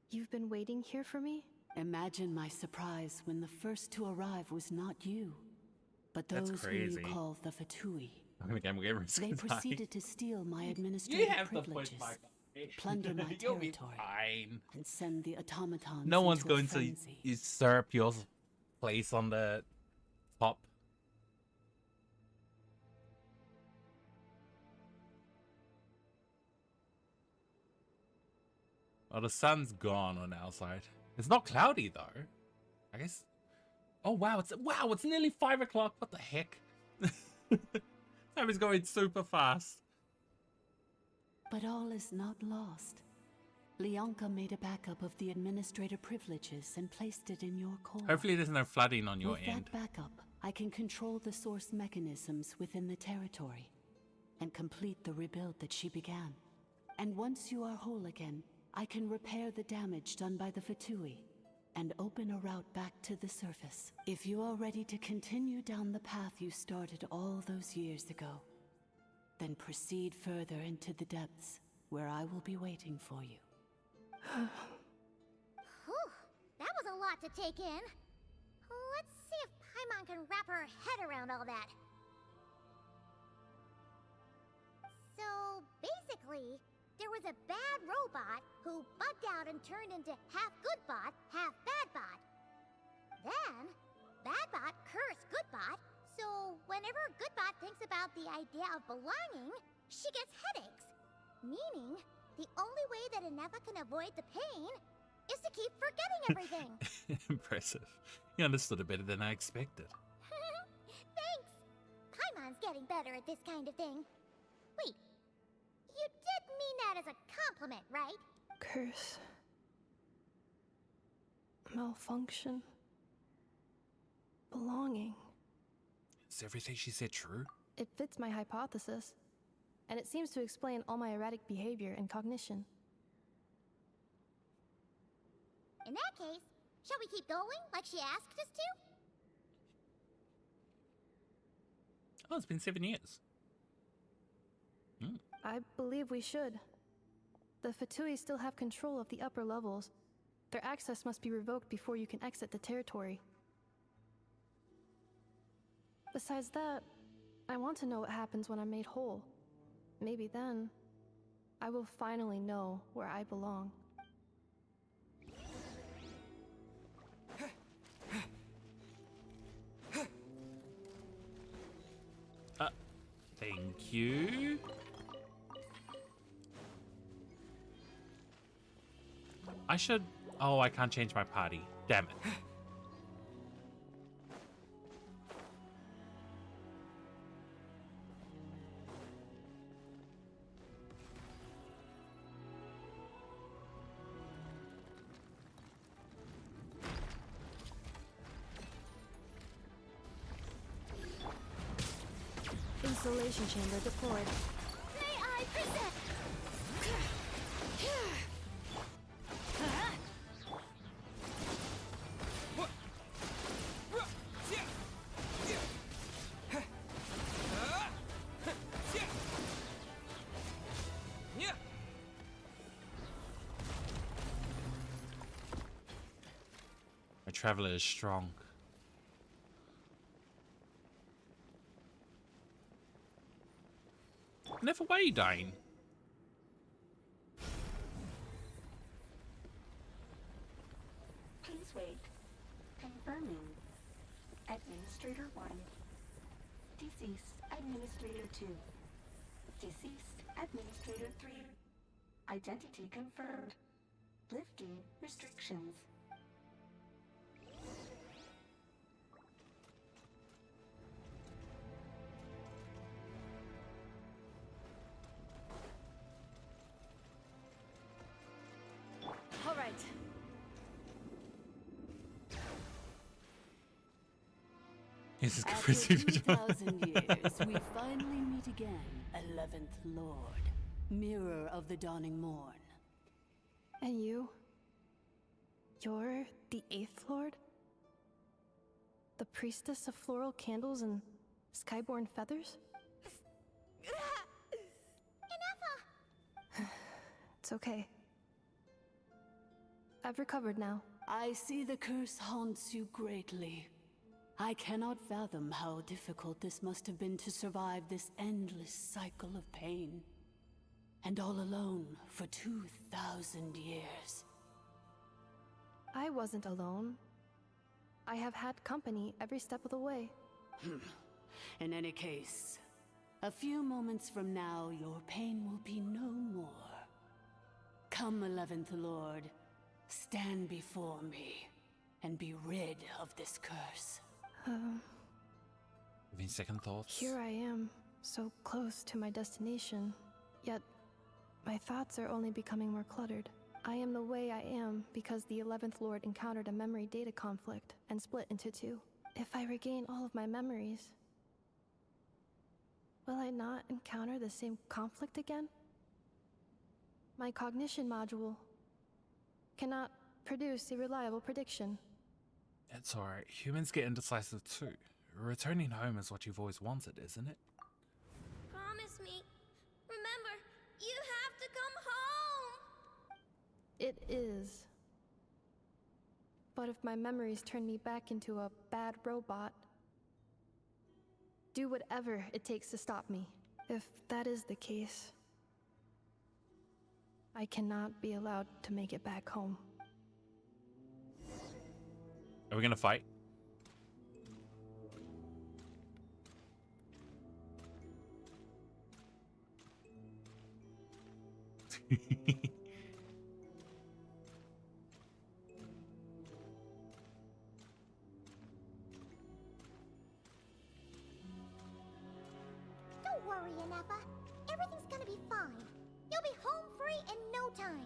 You've been waiting here for me? Imagine my surprise when the first to arrive was not you, but That's those who crazy. you call the Fatui. They They proceeded to steal my administrative privileges, plunder my You'll be territory, fine. and send the automatons No one's into a going to frenzy. usurp your place on the top. Oh, the sun's gone on our side. It's not cloudy though. I guess. Oh wow! It's nearly 5 o'clock. What the heck? Time is going super fast. But all is not lost. Leonka made a backup of the administrator privileges and placed it in your core. Hopefully, there's no flooding on your With end. that backup, I can control the source mechanisms within the territory and complete the rebuild that she began. And once you are whole again, I can repair the damage done by the Fatui and open a route back to the surface. If you are ready to continue down the path you started all those years ago, then proceed further into the depths where I will be waiting for you. Whew, that was a lot to take in. Let's see if Paimon can wrap her head around all that. So, basically, there was a bad robot who bugged out and turned into half good bot, half bad bot. Then, bad bot cursed good bot, so whenever good bot thinks about the idea of belonging, she gets headaches. Meaning, the only way that Inefa can avoid the pain is to keep forgetting everything. Impressive. You understood it better than I expected. Thanks! Paimon's getting better at this kind of thing. Wait, you did mean that as a compliment, right? Curse. Malfunction. Belonging. Is everything she said true? It fits my hypothesis, and it seems to explain all my erratic behavior and cognition. In that case, shall we keep going like she asked us to? Oh, it's been 7 years. I believe we should. The Fatui still have control of the upper levels. Their access must be revoked before you can exit the territory. Besides that, I want to know what happens when I'm made whole. Maybe then, I will finally know where I belong. Thank you. I should... Oh, I can't change my party. Damn it. Installation chamber deployed. May I present? My traveler is strong. Never why are you dying? Please wait. Confirming. Administrator 1. Deceased Administrator 2. Deceased Administrator 3. Identity confirmed. Lifting restrictions. All right. This is After confusing. 3,000 years, we finally meet again, 11th Lord, Mirror of the Dawning Morn. And you? You're the 8th Lord? The priestess of floral candles and skyborn feathers? It's okay. I've recovered now. I see the curse haunts you greatly. I cannot fathom how difficult this must have been to survive this endless cycle of pain. And all alone for 2,000 years. I wasn't alone. I have had company every step of the way. In any case, a few moments from now, your pain will be no more. Come, 11th Lord, stand before me, and be rid of this curse. Having second thoughts. Here I am, so close to my destination, yet my thoughts are only becoming more cluttered. I am the way I am because the 11th Lord encountered a memory data conflict and split into two. If I regain all of my memories, will I not encounter the same conflict again? My cognition module cannot produce a reliable prediction. It's alright. Humans get indecisive too. Returning home is what you've always wanted, isn't it? Promise me. Remember, you have to come home. It is. But if my memories turn me back into a bad robot, do whatever it takes to stop me. If that is the case, I cannot be allowed to make it back home. Are we gonna fight? Don't worry, Inefa. Everything's gonna be fine. You'll be home free in no time.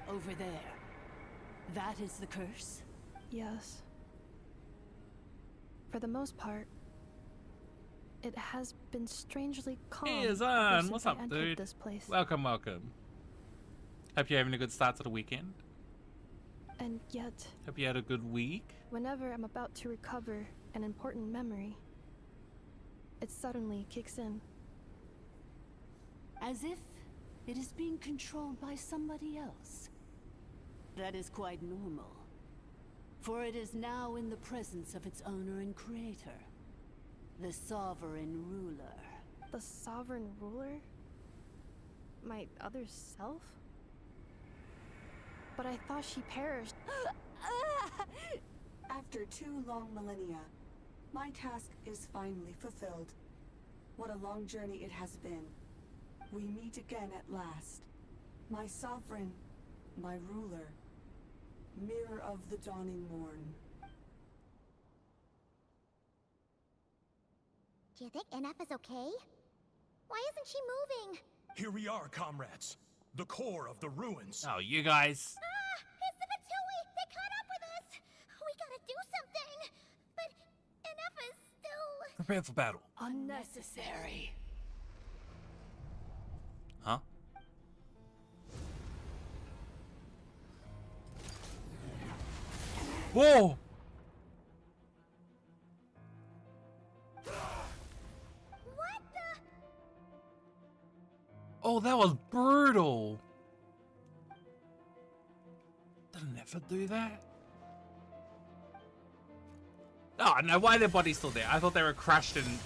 Over there. That is the curse? Yes. For the most part, it has been strangely calm. Hey, ever Azan, since what's I up, entered dude? this place. Welcome, welcome. Hope you're having a good start to the weekend. And yet, Hope you had a good week. whenever I'm about to recover an important memory, it suddenly kicks in. As if it is being controlled by somebody else. That is quite normal. For it is now in the presence of its owner and creator. The sovereign ruler, The sovereign ruler? My other self? But I thought she perished. After 2 long millennia, my task is finally fulfilled. What a long journey it has been. We meet again at last. My sovereign, my ruler, mirror of the dawning morn. Do you think NF is okay? Why isn't she moving? Here we are, comrades. The core of the ruins. Oh, you guys. It's the Fatui! They caught up with us! We gotta do something! But NF is still... Prepare for battle. Unnecessary. Huh? Whoa! What the... Oh, that was brutal. Didn't ever do that. Oh no, why are their bodies still there? I thought they were crushed and...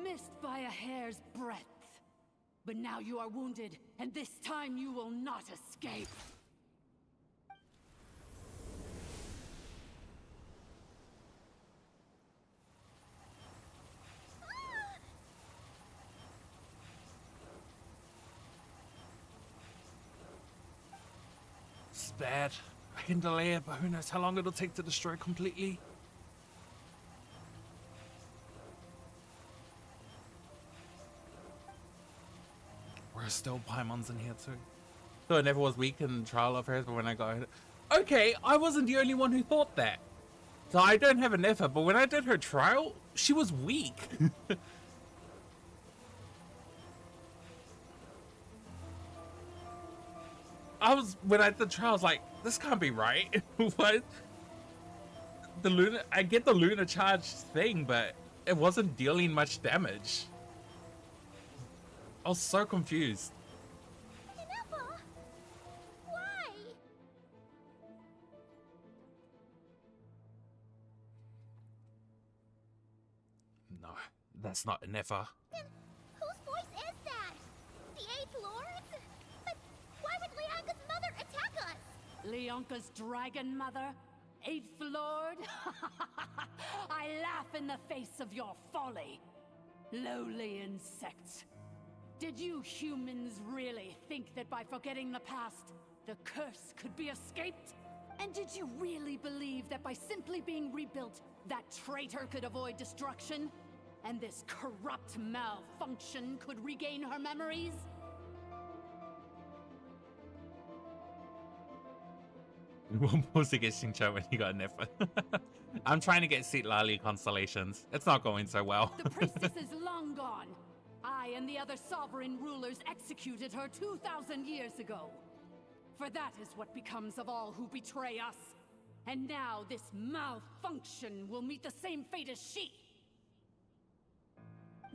Missed by a hair's breadth. But now you are wounded, and this time you will not escape. It's bad. I can delay it, but who knows how long it'll take to destroy it completely. There's still Paimons in here too. So it never was weak in trial of hers, but when I got her... Okay, I wasn't the only one who thought that. So I don't have an effort, but when I did her trial, she was weak. When I did the trial, I was like, this can't be right. What? The Luna, I get the Luna charge thing, but it wasn't dealing much damage. I was so confused. Never. Why? No, that's not an effort. Then whose voice is that? The 8th Lord's? But why would Leanka's mother attack us? Leonka's dragon mother? 8th Lord? I laugh in the face of your folly. Lowly insects. Did you humans really think that by forgetting the past, the curse could be escaped? And did you really believe that by simply being rebuilt, that traitor could avoid destruction? And this corrupt malfunction could regain her memories? We're supposed to get Xingqiu when he got an effort. I'm trying to get Seat Lali constellations. It's not going so well. The priestess is long gone. I and the other sovereign rulers executed her 2,000 years ago. For that is what becomes of all who betray us. And now this malfunction will meet the same fate as she.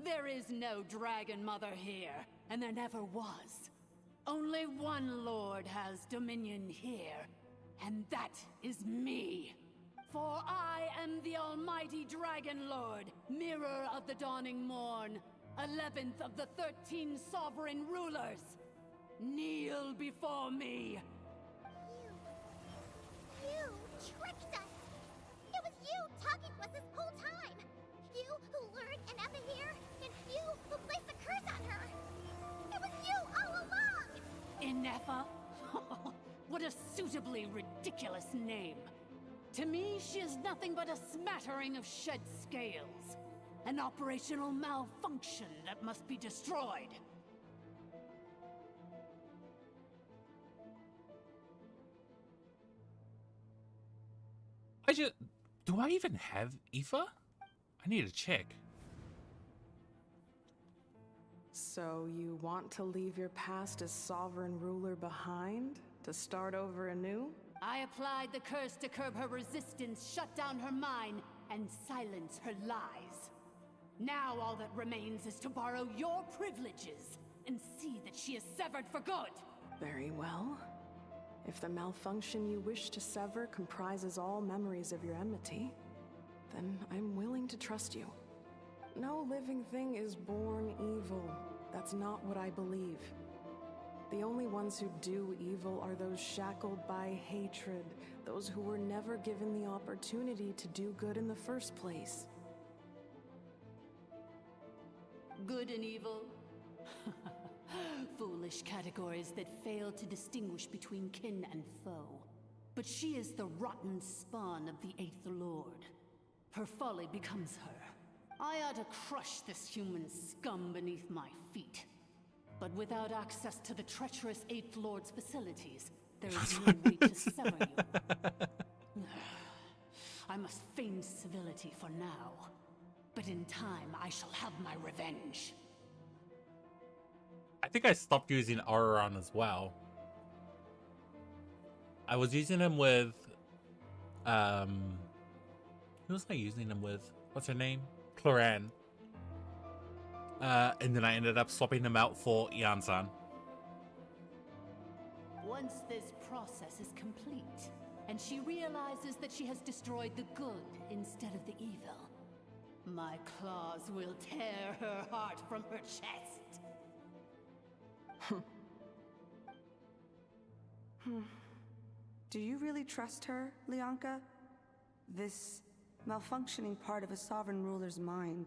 There is no Dragon Mother here, and there never was. Only one Lord has dominion here, and that is me. For I am the almighty Dragon Lord, mirror of the dawning morn, 11th of the 13 sovereign rulers. Kneel before me. You tricked us! It was you talking to us this whole time! You who lured Anefa here, and you who placed the curse on her! It was you all along! Anefa? What a suitably ridiculous name. To me, she is nothing but a smattering of shed scales. An operational malfunction that must be destroyed. Do I even have Aoife? I need to check. So you want to leave your past as sovereign ruler behind? To start over anew? I applied the curse to curb her resistance, shut down her mind, and silence her lies. Now all that remains is to borrow your privileges and see that she is severed for good. Very well. If the malfunction you wish to sever comprises all memories of your enmity, then I'm willing to trust you. No living thing is born evil. That's not what I believe. The only ones who do evil are those shackled by hatred, those who were never given the opportunity to do good in the first place. Good and evil? Foolish categories that fail to distinguish between kin and foe. But she is the rotten spawn of the Eighth Lord. Her folly becomes her. I ought to crush this human scum beneath my feet. But without access to the treacherous Eighth Lord's facilities, there is no way to sever you. I must feign civility for now. But in time, I shall have my revenge. I think I stopped using Auron as well. I was using him with... who was I using him with? What's her name? Cloran. And then I ended up swapping him out for Ian-san. Once this process is complete, and she realizes that she has destroyed the good instead of the evil, my claws will tear her heart from her chest. Do you really trust her, Lianka? This malfunctioning part of a sovereign ruler's mind.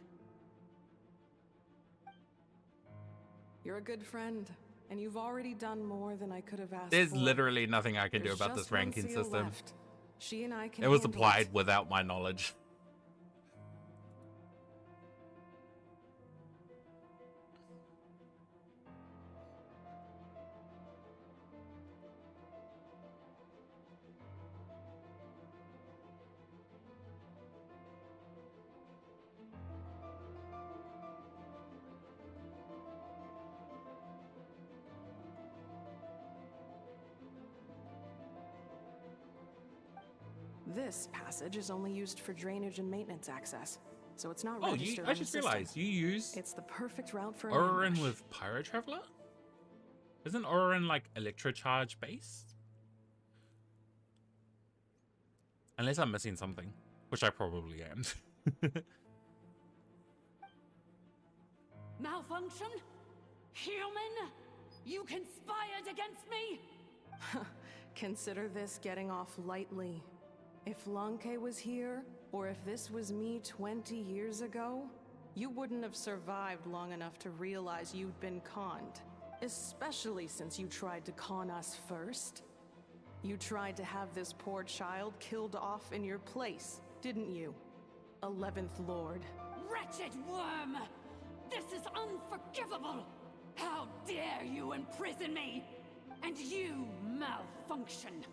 You're a good friend, and you've already done more than I could have asked There's for. literally nothing I can do There's about just this ranking one seal system. left. She and I can It was handle applied without my knowledge. This passage is only used for drainage and maintenance access, so it's not Oh, registered I on the just system. realized you use It's the perfect route for an Auron ambush. with Pyro Traveler? Isn't Auron like electrocharge based? Unless I'm missing something, which I probably am. Malfunction? Human? You conspired against me? Consider this getting off lightly. If Lanke was here, or if this was me 20 years ago, you wouldn't have survived long enough to realize you'd been conned. Especially since you tried to con us first. You tried to have this poor child killed off in your place, didn't you? 11th Lord. Wretched worm! This is unforgivable! How dare you imprison me! And you malfunction!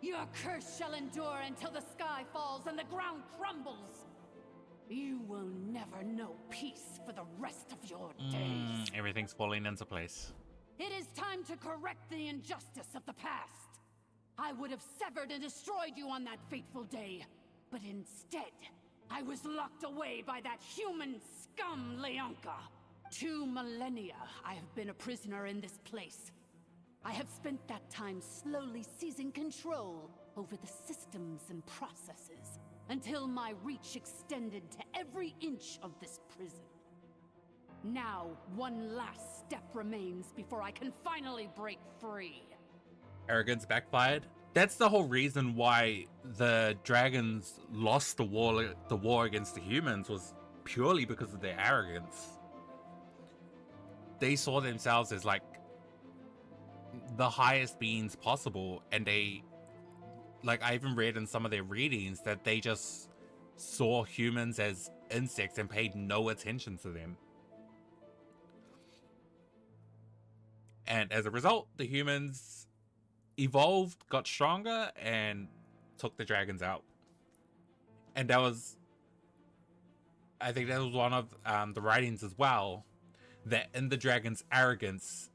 Your curse shall endure until the sky falls and the ground crumbles! You will never know peace for the rest of your days. Everything's falling into place. It is time to correct the injustice of the past. I would have severed and destroyed you on that fateful day, but instead, I was locked away by that human scum, Lianka. 2 millennia I have been a prisoner in this place. I have spent that time slowly seizing control over the systems and processes, until my reach extended to every inch of this prison. Now, one last step remains before I can finally break free. Arrogance backfired. That's the whole reason why the dragons lost the war against the humans, was purely because of their arrogance. They saw themselves as like the highest beings possible, and they, like, I even read in some of their readings that they just saw humans as insects and paid no attention to them. And as a result, the humans evolved, got stronger, and took the dragons out. And that was, I think that was one of the writings as well, that in the dragons' arrogance,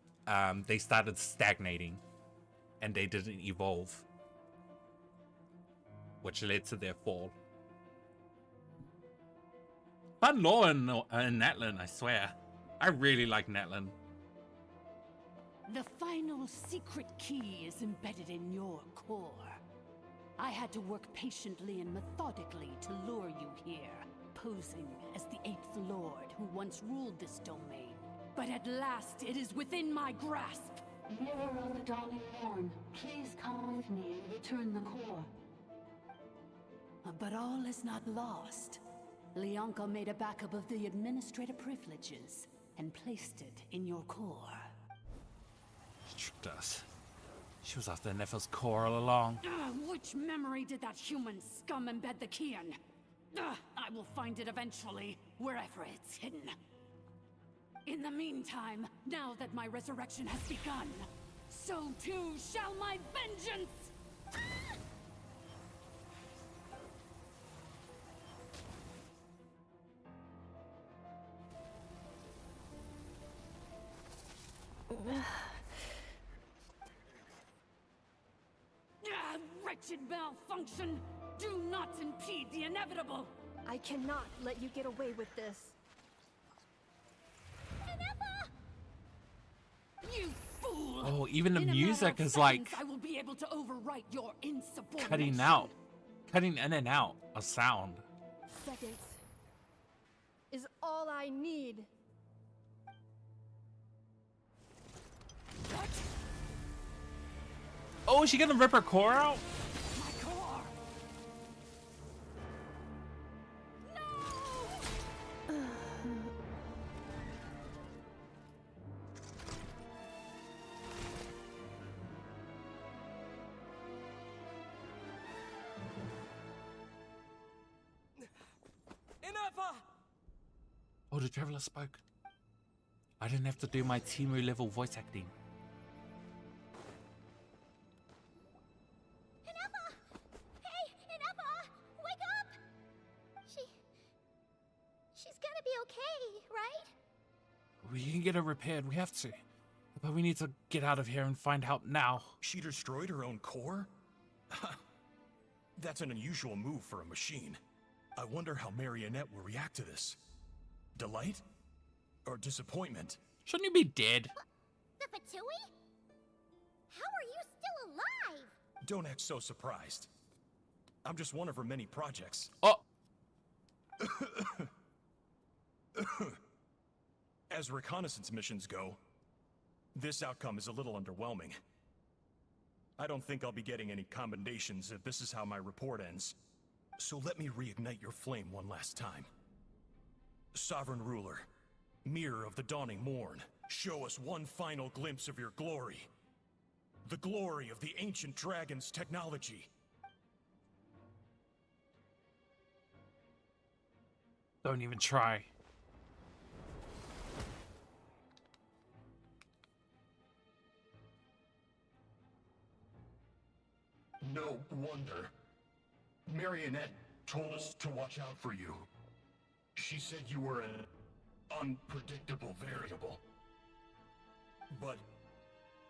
they started stagnating and they didn't evolve, which led to their fall. Fun lore in Natlan, I swear. I really like Natlan. The final secret key is embedded in your core. I had to work patiently and methodically to lure you here, posing as the 8th Lord who once ruled this domain. But at last, it is within my grasp. Mirror of the Dawning Morn, please come with me and return the core. But all is not lost. Leonka made a backup of the administrator privileges and placed it in your core. She tricked us. She was after Nephal's core all along. Which memory did that human scum embed the key in? I will find it eventually, wherever it's hidden. In the meantime, now that my resurrection has begun, so too shall my vengeance! Wretched malfunction! Do not impede the inevitable! I cannot let you get away with this. You fool! Oh, even the In a music matter of is like seconds, I will be able to overwrite your insubordination. cutting in and out a sound. Seconds is all I need. What? Oh, is she gonna rip her core out? My core! Oh, the traveler spoke. I didn't have to do my Timu level voice acting. Inepa! Hey, Inepa! Wake up! She's gonna be okay, right? We can get her repaired, we have to. But we need to get out of here and find out now. She destroyed her own core? That's an unusual move for a machine. I wonder how Marionette will react to this. Delight? Or disappointment? Shouldn't you be dead? The Fatui? How are you still alive? Don't act so surprised. I'm just one of her many projects. Oh! As reconnaissance missions go, this outcome is a little underwhelming. I don't think I'll be getting any commendations if this is how my report ends. So let me reignite your flame one last time. Sovereign Ruler, Mirror of the Dawning Morn, show us one final glimpse of your glory. The glory of the ancient dragon's technology. Don't even try. No wonder. Marionette told us to watch out for you. She said you were an unpredictable variable. But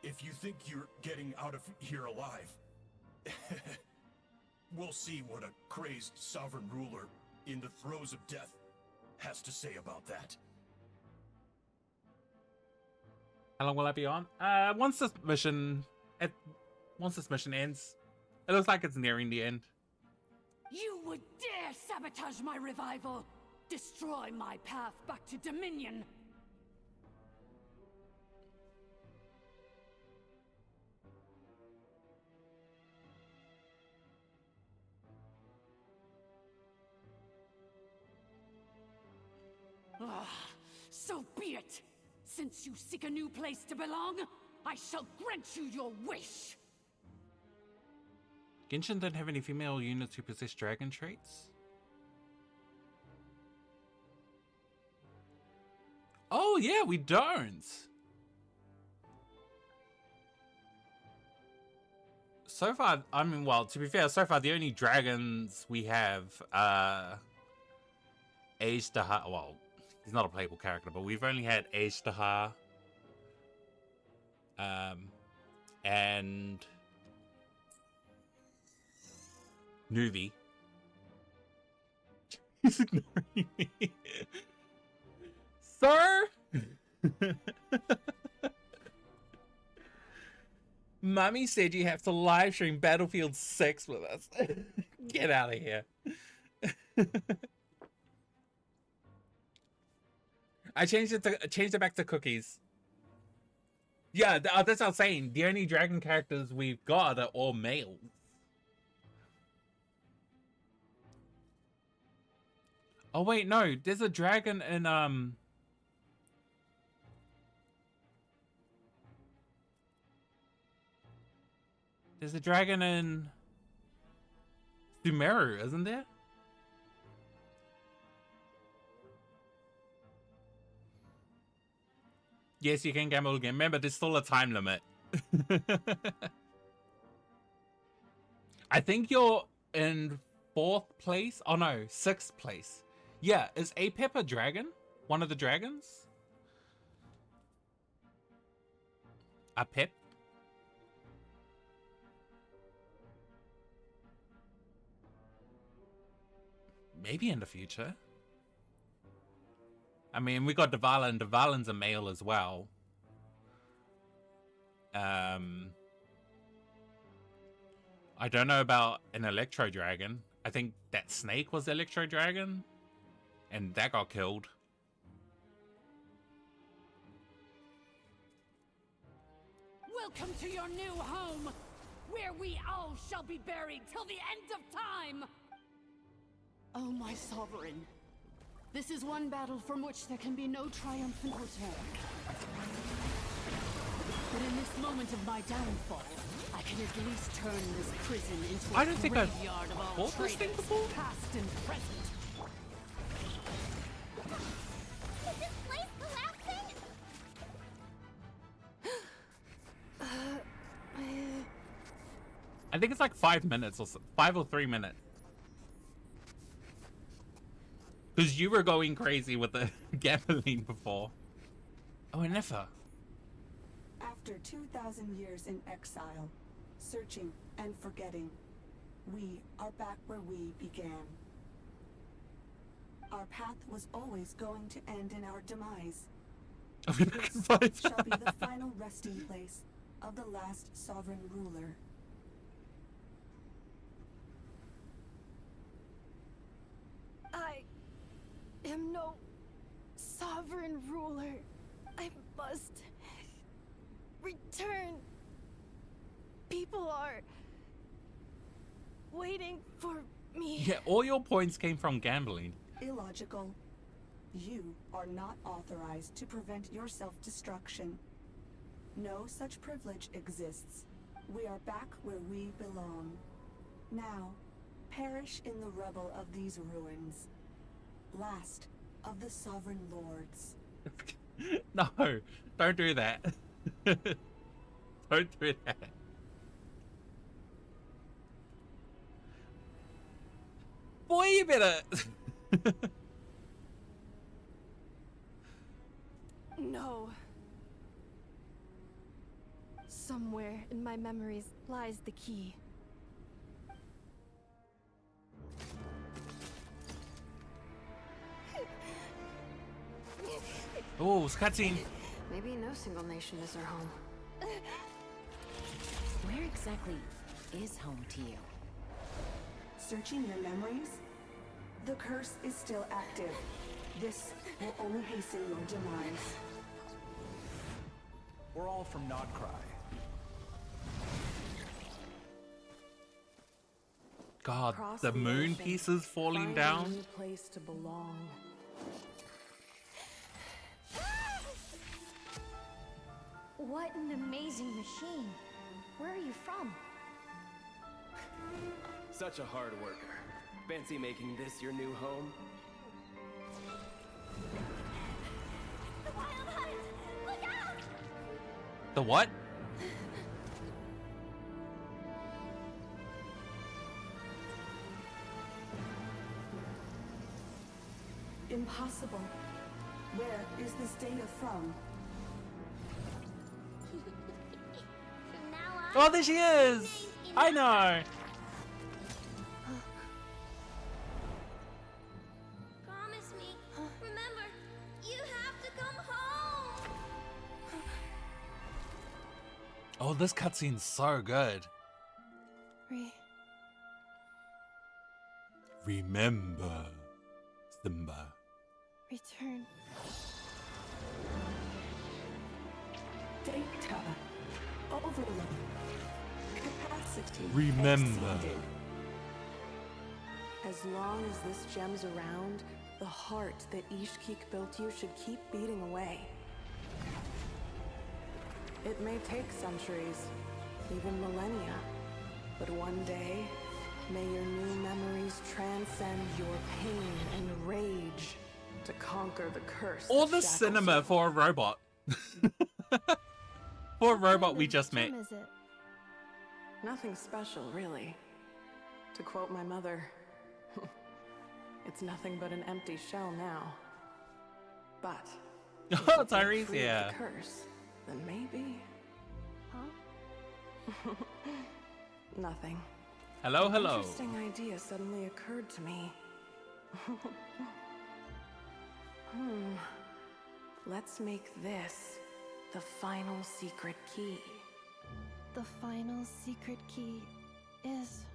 if you think you're getting out of here alive, we'll see what a crazed sovereign ruler in the throes of death has to say about that. How long will I be on? Once this mission ends, it looks like it's nearing the end. You would dare sabotage my revival! Destroy my path back to Dominion! So be it! Since you seek a new place to belong, I shall grant you your wish! Genshin don't have any female units who possess dragon traits? Oh yeah, we don't! So far, I mean, well, to be fair, so far the only dragons we have Azdahar, well, he's not a playable character, but we've only had Azdahar, and Nuvi. He's ignoring me. Sir? Mummy said you have to live stream Battlefield 6 with us. Get out of here. I changed it back to cookies. Yeah, that's what I'm saying. The only dragon characters we've got are all males. Oh wait, no, there's a dragon in there's a dragon in Sumeru, isn't there? Yes, you can gamble again. Remember, there's still a time limit. I think you're in 4th place. Oh no, 6th place. Yeah, is Apep a dragon? One of the dragons? Apep? Maybe in the future. I mean, we got Dvalan. Dvalan's a male as well. I don't know about an Electro Dragon. I think that snake was Electro Dragon, and that got killed. Welcome to your new home, where we all shall be buried till the end of time! Oh, my sovereign. This is one battle from which there can be no triumphant return. But in this moment of my downfall, I can at least turn this prison into a graveyard of all traitors, past and present. Is this place collapsing? I think it's like 5 minutes or so, 5 or 3 minutes. Because you were going crazy with the gambling before. Oh, and Niffa. After 2,000 years in exile, searching and forgetting, we are back where we began. Our path was always going to end in our demise. This shall be the final resting place of the last sovereign ruler. I am no sovereign ruler. I must return. People are waiting for me. Yeah, all your points came from gambling. Illogical. You are not authorized to prevent your self-destruction. No such privilege exists. We are back where we belong. Now, perish in the rubble of these ruins. Last of the sovereign lords. No, don't do that. Don't do that. Boy, you better... No. Somewhere in my memories lies the key. Oh, cutscene. Maybe no single nation is our home. Where exactly is home to you? Searching your memories? The curse is still active. This will only hasten your demise. We're all from Nodcry. God, Across the moon ocean, pieces falling find down. a new place to belong. What an amazing machine. Where are you from? Such a hard worker. Fancy making this your new home? The wild hunt! Look out! The what? Impossible. Where is this data from? Oh, there she is! I know! Promise me. Remember, you have to come home. Oh, Oh, this cutscene's so good. Remember, Simba. Return. Data. Overload. Capacity. Remember. Exceeded. As long as this gem's around, the heart that Ishkik built you should keep beating away. It may take centuries, even millennia, but one day, may your new memories transcend your pain and rage to conquer the curse. All that the shackles cinema you. for a robot. For a robot we just met. Gem is it? Nothing special, really. To quote my mother, it's nothing but an empty shell now. But if Oh, it can Tyrese, free yeah. the curse, then maybe. Huh? Nothing. Hello, An hello. interesting idea suddenly occurred to me. Let's make this the final secret key. The final secret key is...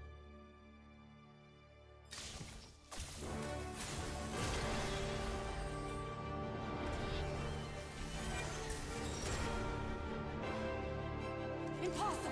Impossible!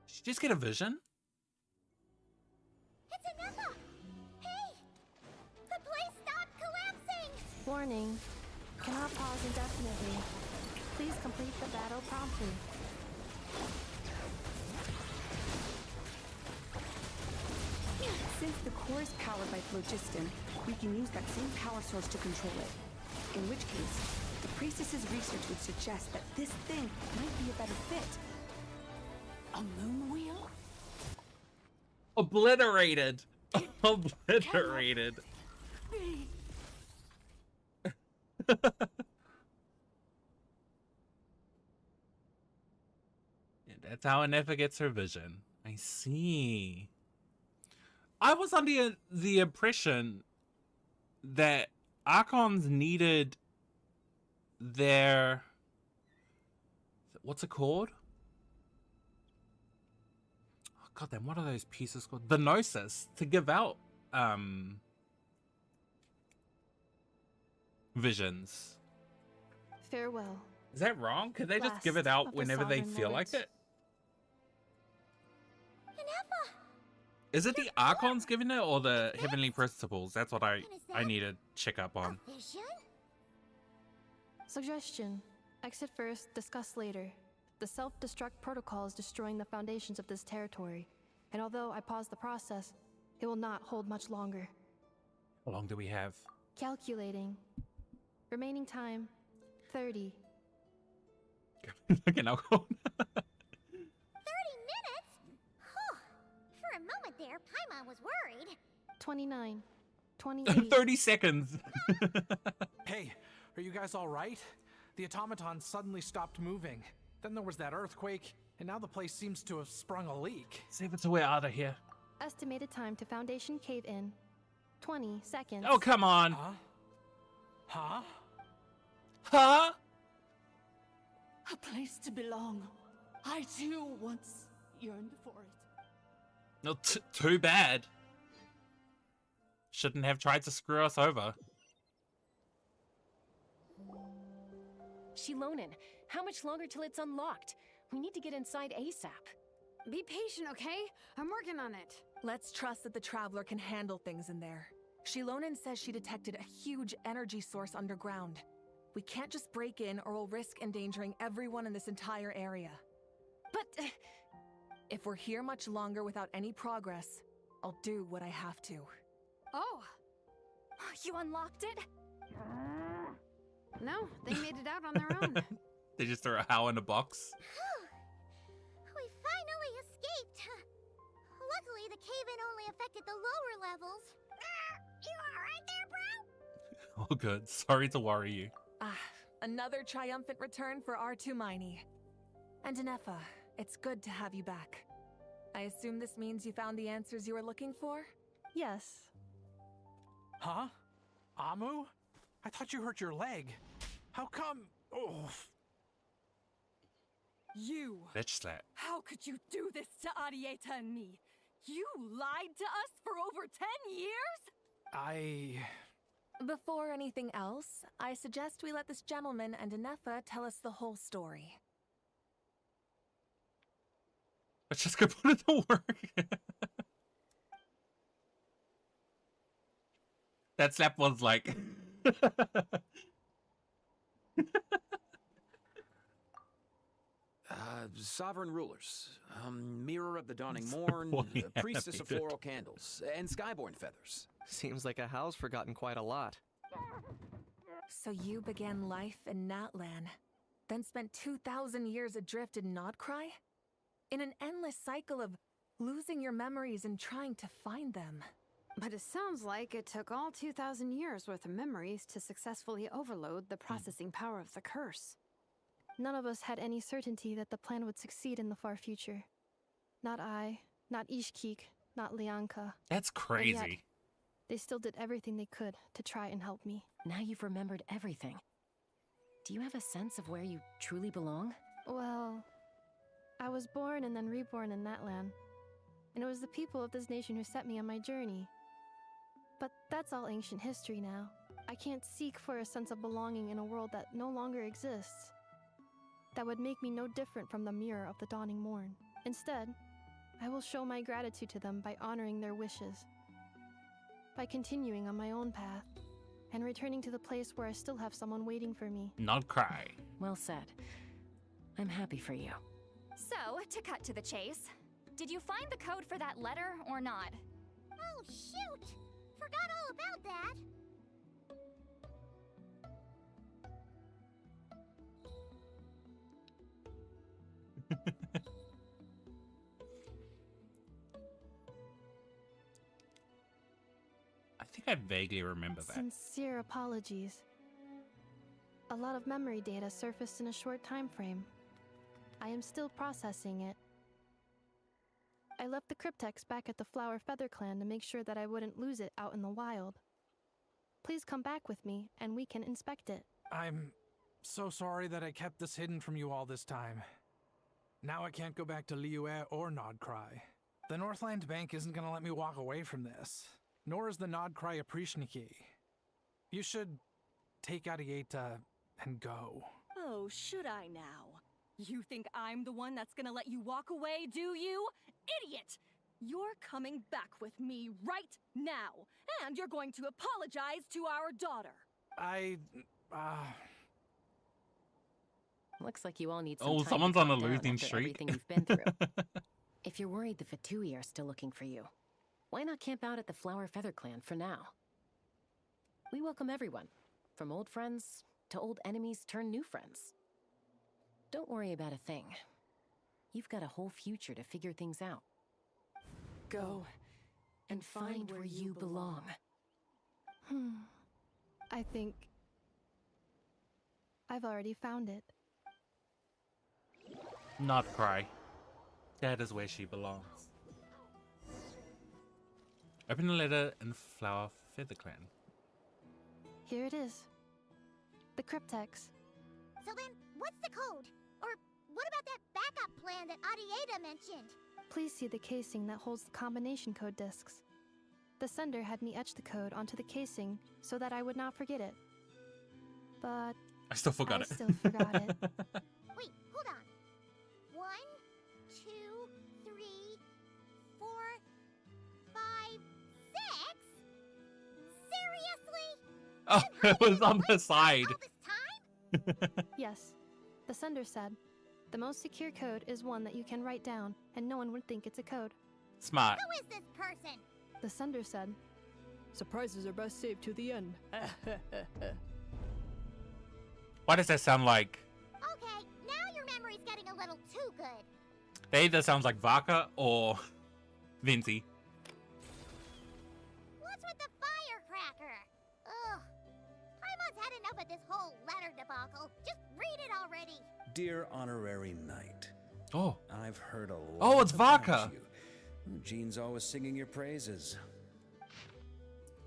Did you just get a vision? It's Anepha! Hey! The place stopped collapsing! Warning. Cannot pause indefinitely. Please complete the battle promptly. Since the core is powered by phlogiston, we can use that same power source to control it. In which case, the priestess's research would suggest that this thing might be a better fit. A moon wheel? Obliterated. Obliterated. Be. Yeah, that's how Anefa gets her vision. I see. I was under the impression that Archons needed their... What's it called? Oh, God damn, what are those pieces called? The Gnosis to give out visions. Farewell. Is that wrong? Could they just give it Last out of the whenever they Sovereign feel Lords. like it? Anepha! Is it the Archons giving it or the Heavenly Principles? That's what I need to check up on. Vision? Suggestion. Exit first, discuss later. The self-destruct protocol is destroying the foundations of this territory, and although I paused the process, it will not hold much longer. How long do we have? Calculating. Remaining time, 30. Look at now. 30 minutes? Huh. For a moment there, Paimon was worried. 29. 28. 30 seconds. Hey, are you guys all right? The automaton suddenly stopped moving. Then there was that earthquake, and now the place seems to have sprung a leak. Save it so we're out of here. Estimated time to Foundation cave-in, 20 seconds. Oh, come on. Huh? Huh? Huh? A place to belong. I too once yearned for it. No, too bad. Shouldn't have tried to screw us over. Shilonen, how much longer till it's unlocked? We need to get inside ASAP. Be patient, okay? I'm working on it. Let's trust that the Traveler can handle things in there. Shilonen says she detected a huge energy source underground. We can't just break in or we'll risk endangering everyone in this entire area. But... if we're here much longer without any progress, I'll do what I have to. Oh! You unlocked it? No, they made it out on their own. They just threw a howl in a box. We finally escaped. Luckily, the cave-in only affected the lower levels. You alright there, bro? Oh, good. Sorry to worry you. Ah, another triumphant return for R2 Miney. And Anefa, it's good to have you back. I assume this means you found the answers you were looking for? Yes. Huh? Amu? I thought you hurt your leg. How come? Oh. You! Bitch slap. How could you do this to Arieta and me? You lied to us for over 10 years? Before anything else, I suggest we let this gentleman and Anefa tell us the whole story. Let's just go put it to work. That slap was like... Sovereign rulers, mirror of the dawning morn, priestess of floral candles, and skyborn feathers. Seems like a house forgotten quite a lot. So you began life in Natlan, then spent 2,000 years adrift in Nodcry? In an endless cycle of losing your memories and trying to find them. But it sounds like it took all 2,000 years worth of memories to successfully overload the processing power of the curse. None of us had any certainty that the plan would succeed in the far future. Not I, not Ishkik, not Lianka. That's crazy. They still did everything they could to try and help me. Now you've remembered everything. Do you have a sense of where you truly belong? Well, I was born and then reborn in Natlan. And it was the people of this nation who set me on my journey. But that's all ancient history now. I can't seek for a sense of belonging in a world that no longer exists. That would make me no different from the mirror of the dawning morn. Instead, I will show my gratitude to them by honoring their wishes. By continuing on my own path, and returning to the place where I still have someone waiting for me. Not cry. Well said. I'm happy for you. So, to cut to the chase, did you find the code for that letter or not? Oh, shoot! Forgot all about that. I think I vaguely remember that. Sincere apologies. A lot of memory data surfaced in a short time frame. I am still processing it. I left the cryptex back at the Flower Feather Clan to make sure that I wouldn't lose it out in the wild. Please come back with me, and we can inspect it. I'm so sorry that I kept this hidden from you all this time. Now I can't go back to Liyue or Nodcry. The Northland Bank isn't gonna let me walk away from this. Nor is the Nodcry Aprishniki. You should take Arieta and go. Oh, should I now? You think I'm the one that's gonna let you walk away, do you? Idiot! You're coming back with me right now, and you're going to apologize to our daughter. Looks like you all need some Oh, time someone's to on a calm down losing after streak. everything you've been through. If you're worried the Fatui are still looking for you, why not camp out at the Flower Feather Clan for now? We welcome everyone, from old friends to old enemies turned new friends. Don't worry about a thing. You've got a whole future to figure things out. Go and find where you belong. I think I've already found it. Not cry. That is where she belongs. Open the letter in Flower Feather Clan. Here it is. The cryptex. So then, what's the code? Or what about that backup plan that Arieta mentioned? Please see the casing that holds the combination code discs. The sender had me etch the code onto the casing so that I would not forget it. But I still forgot it. I still forgot it. Wait, hold on. 1, 2, 3, 4, 5, 6? Seriously? Oh, it was on the side. Yes. The sender said, the most secure code is one that you can write down, and no one would think it's a code. Smart. Who is this person? The sender said, surprises are best saved to the end. Why does that sound like? Okay, now your memory's getting a little too good. That either sounds like Vaka or Vinci. What's with the firecracker? Ugh. this whole letter debacle. Just read it already. Dear Honorary Knight. Oh. I've heard a lot Oh, it's about Vodka. you. Jean's always singing your praises.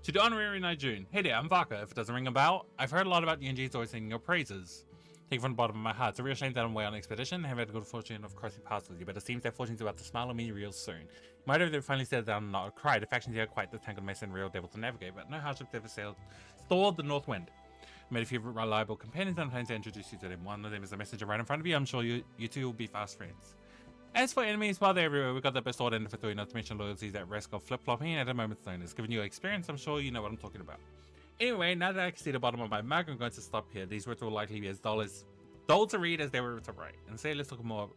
To the Honorary Knight June. Hey there, I'm Vodka. If it doesn't ring a bell, I've heard a lot about you and Jean's always singing your praises. Take it from the bottom of my heart. It's a real shame that I'm away on an expedition and haven't had the good fortune of crossing paths with you, but it seems that fortune's about to smile on me real soon. Might have finally settled down and not cry. The factions here are quite the tangled mess and real devil to navigate, but no hardship ever stalled the north wind. I made a few reliable companions and I'm planning to introduce you to them. One of them is a messenger right in front of you. I'm sure you two will be fast friends. As for enemies, well, they're everywhere. We've got the best sword end for three, not to mention loyalties at risk of flip-flopping at a moment's notice. Given your experience, I'm sure you know what I'm talking about. Anyway, now that I can see the bottom of my mug, I'm going to stop here. These words will likely be as dull to read as they were to write. And say, let's look more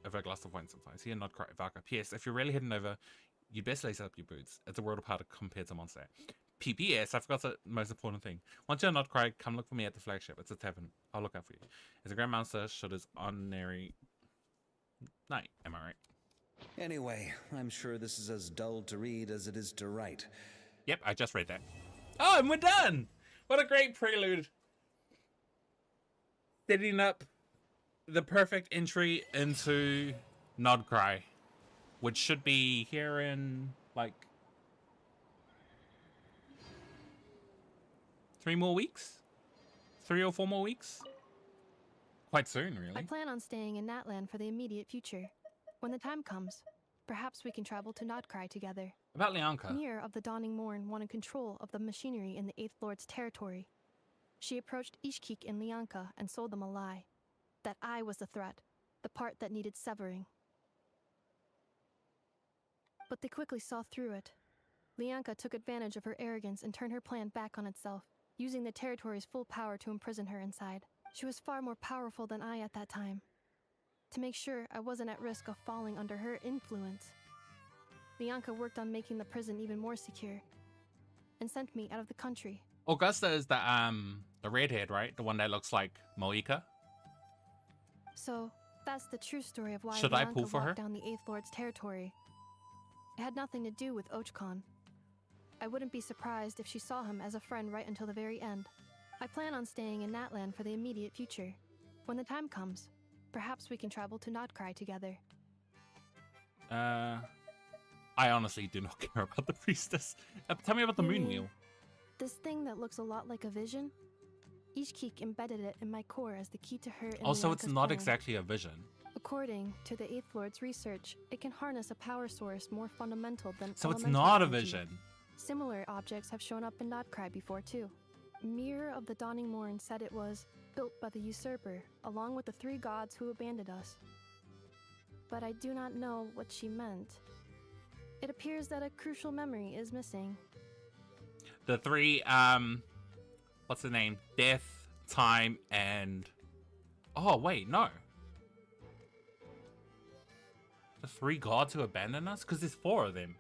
of a glass of wine sometimes. Here, not quite Vodka. P.S. If you're really heading over, you'd best lace up your boots. It's a world apart compared to Monster. P.P.S. I forgot the most important thing. Once you're not cried, come look for me at the flagship. It's a tavern. I'll look out for you. As a Grand Master should his honorary knight. Am I right? Anyway, I'm sure this is as dull to read as it is to write. Yep, I just read that. Oh, and we're done! What a great prelude. Setting up the perfect entry into Nod Cry, which should be here in, like, 3 more weeks? 3 or 4 more weeks? Quite soon, really. I plan on staying in Natland for the immediate future. When the time comes, perhaps we can travel to Nodcry together. About Lianka. Mir of the Dawning Morn wanted control of the machinery in the Eighth Lord's territory. She approached Ishkik and Lianka and sold them a lie. That I was the threat, the part that needed severing. But they quickly saw through it. Lianka took advantage of her arrogance and turned her plan back on itself, using the territory's full power to imprison her inside. She was far more powerful than I at that time. To make sure I wasn't at risk of falling under her influence, Lianka worked on making the prison even more secure, and sent me out of the country. Augusta is the redhead, right? The one that looks like Moika? So, that's the true story of why Should I pull Lianka for her? walked down the Eighth Lord's territory. It had nothing to do with Ochkon. I wouldn't be surprised if she saw him as a friend right until the very end. I plan on staying in Natland for the immediate future. When the time comes, perhaps we can travel to Nodcry together. I honestly do not care about the priestess. Tell me about the moon wheel. This thing that looks a lot like a vision? Ishkik embedded it in my core as the key to her and Also, it's Lianka's not plan. exactly a vision. According to the Eighth Lord's research, it can harness a power source more fundamental than So it's elemental not a energy. vision. Similar objects have shown up in Nodcry before too. Mir of the Dawning Morn said it was built by the usurper, along with the 3 gods who abandoned us. But I do not know what she meant. It appears that a crucial memory is missing. The 3, what's the name? Death, time, and... Oh, wait, no. The 3 gods who abandoned us? Because there's 4 of them.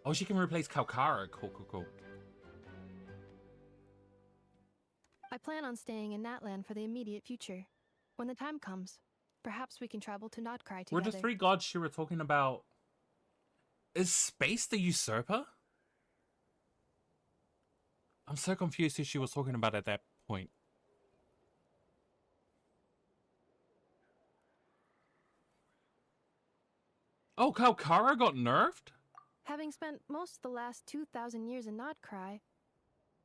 Oh, she can replace Kalkara. Cool, cool, cool. I plan on staying in Natland for the immediate future. When the time comes, perhaps we can travel to Nodcry together. Were the 3 gods she were talking about... Is Space the usurper? I'm so confused who she was talking about at that point. Oh, Kalkara got nerfed? Having spent most of the last 2,000 years in Nodcry,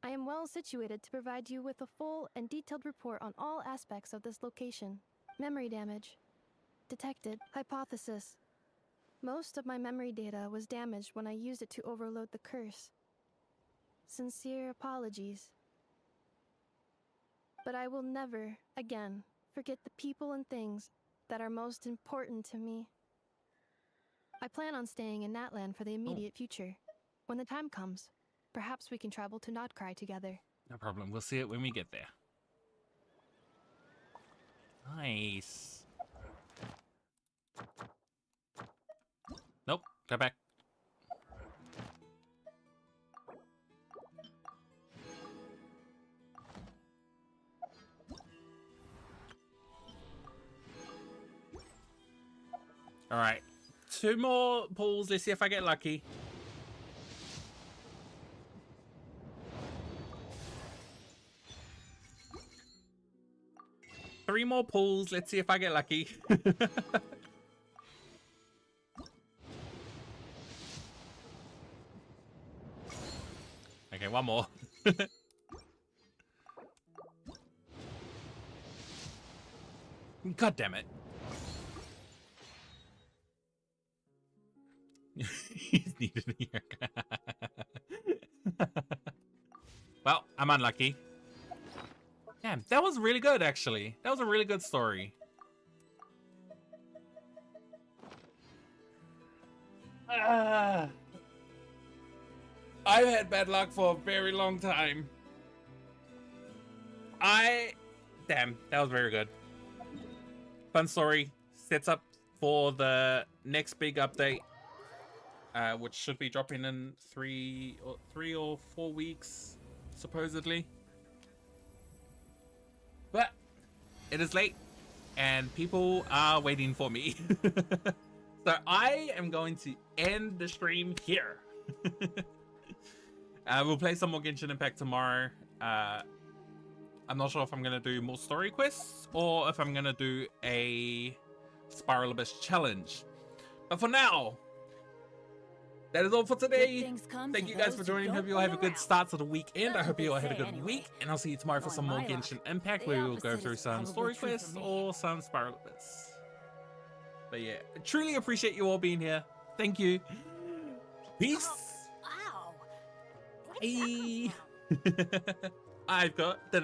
I am well situated to provide you with a full and detailed report on all aspects of this location. Memory damage. Detected. Hypothesis. Most of my memory data was damaged when I used it to overload the curse. Sincere apologies. But I will never, again, forget the people and things that are most important to me. I plan on staying in Natland for the immediate future. When the time comes, perhaps we can travel to Nodcry together. No problem. We'll see it when we get there. Nice. Nope. Go back. All right. 2 more pulls. Let's see if I get lucky. Three more pulls. Let's see if I get lucky. Okay, one more. God damn it. He's needed a haircut. Well, I'm unlucky. Damn, that was really good, actually. That was a really good story. I've had bad luck for a very long time. Damn, that was very good. Fun story. Sets up for the next big update, which should be dropping in 3 or 4 weeks, supposedly. But it is late, and people are waiting for me. So I am going to end the stream here. We'll play some more Genshin Impact tomorrow. I'm not sure if I'm going to do more story quests or if I'm going to do a Spiral Abyss challenge. But for now, that is all for today. Thank you guys for joining. Hope you all have a good start to the weekend. I hope you all had a good week. And I'll see you tomorrow for some more Genshin Impact, where we will go through some story quests or some Spiral Abyss. But yeah, I truly appreciate you all being here. Thank you. Peace. Wow. Bye. I've got the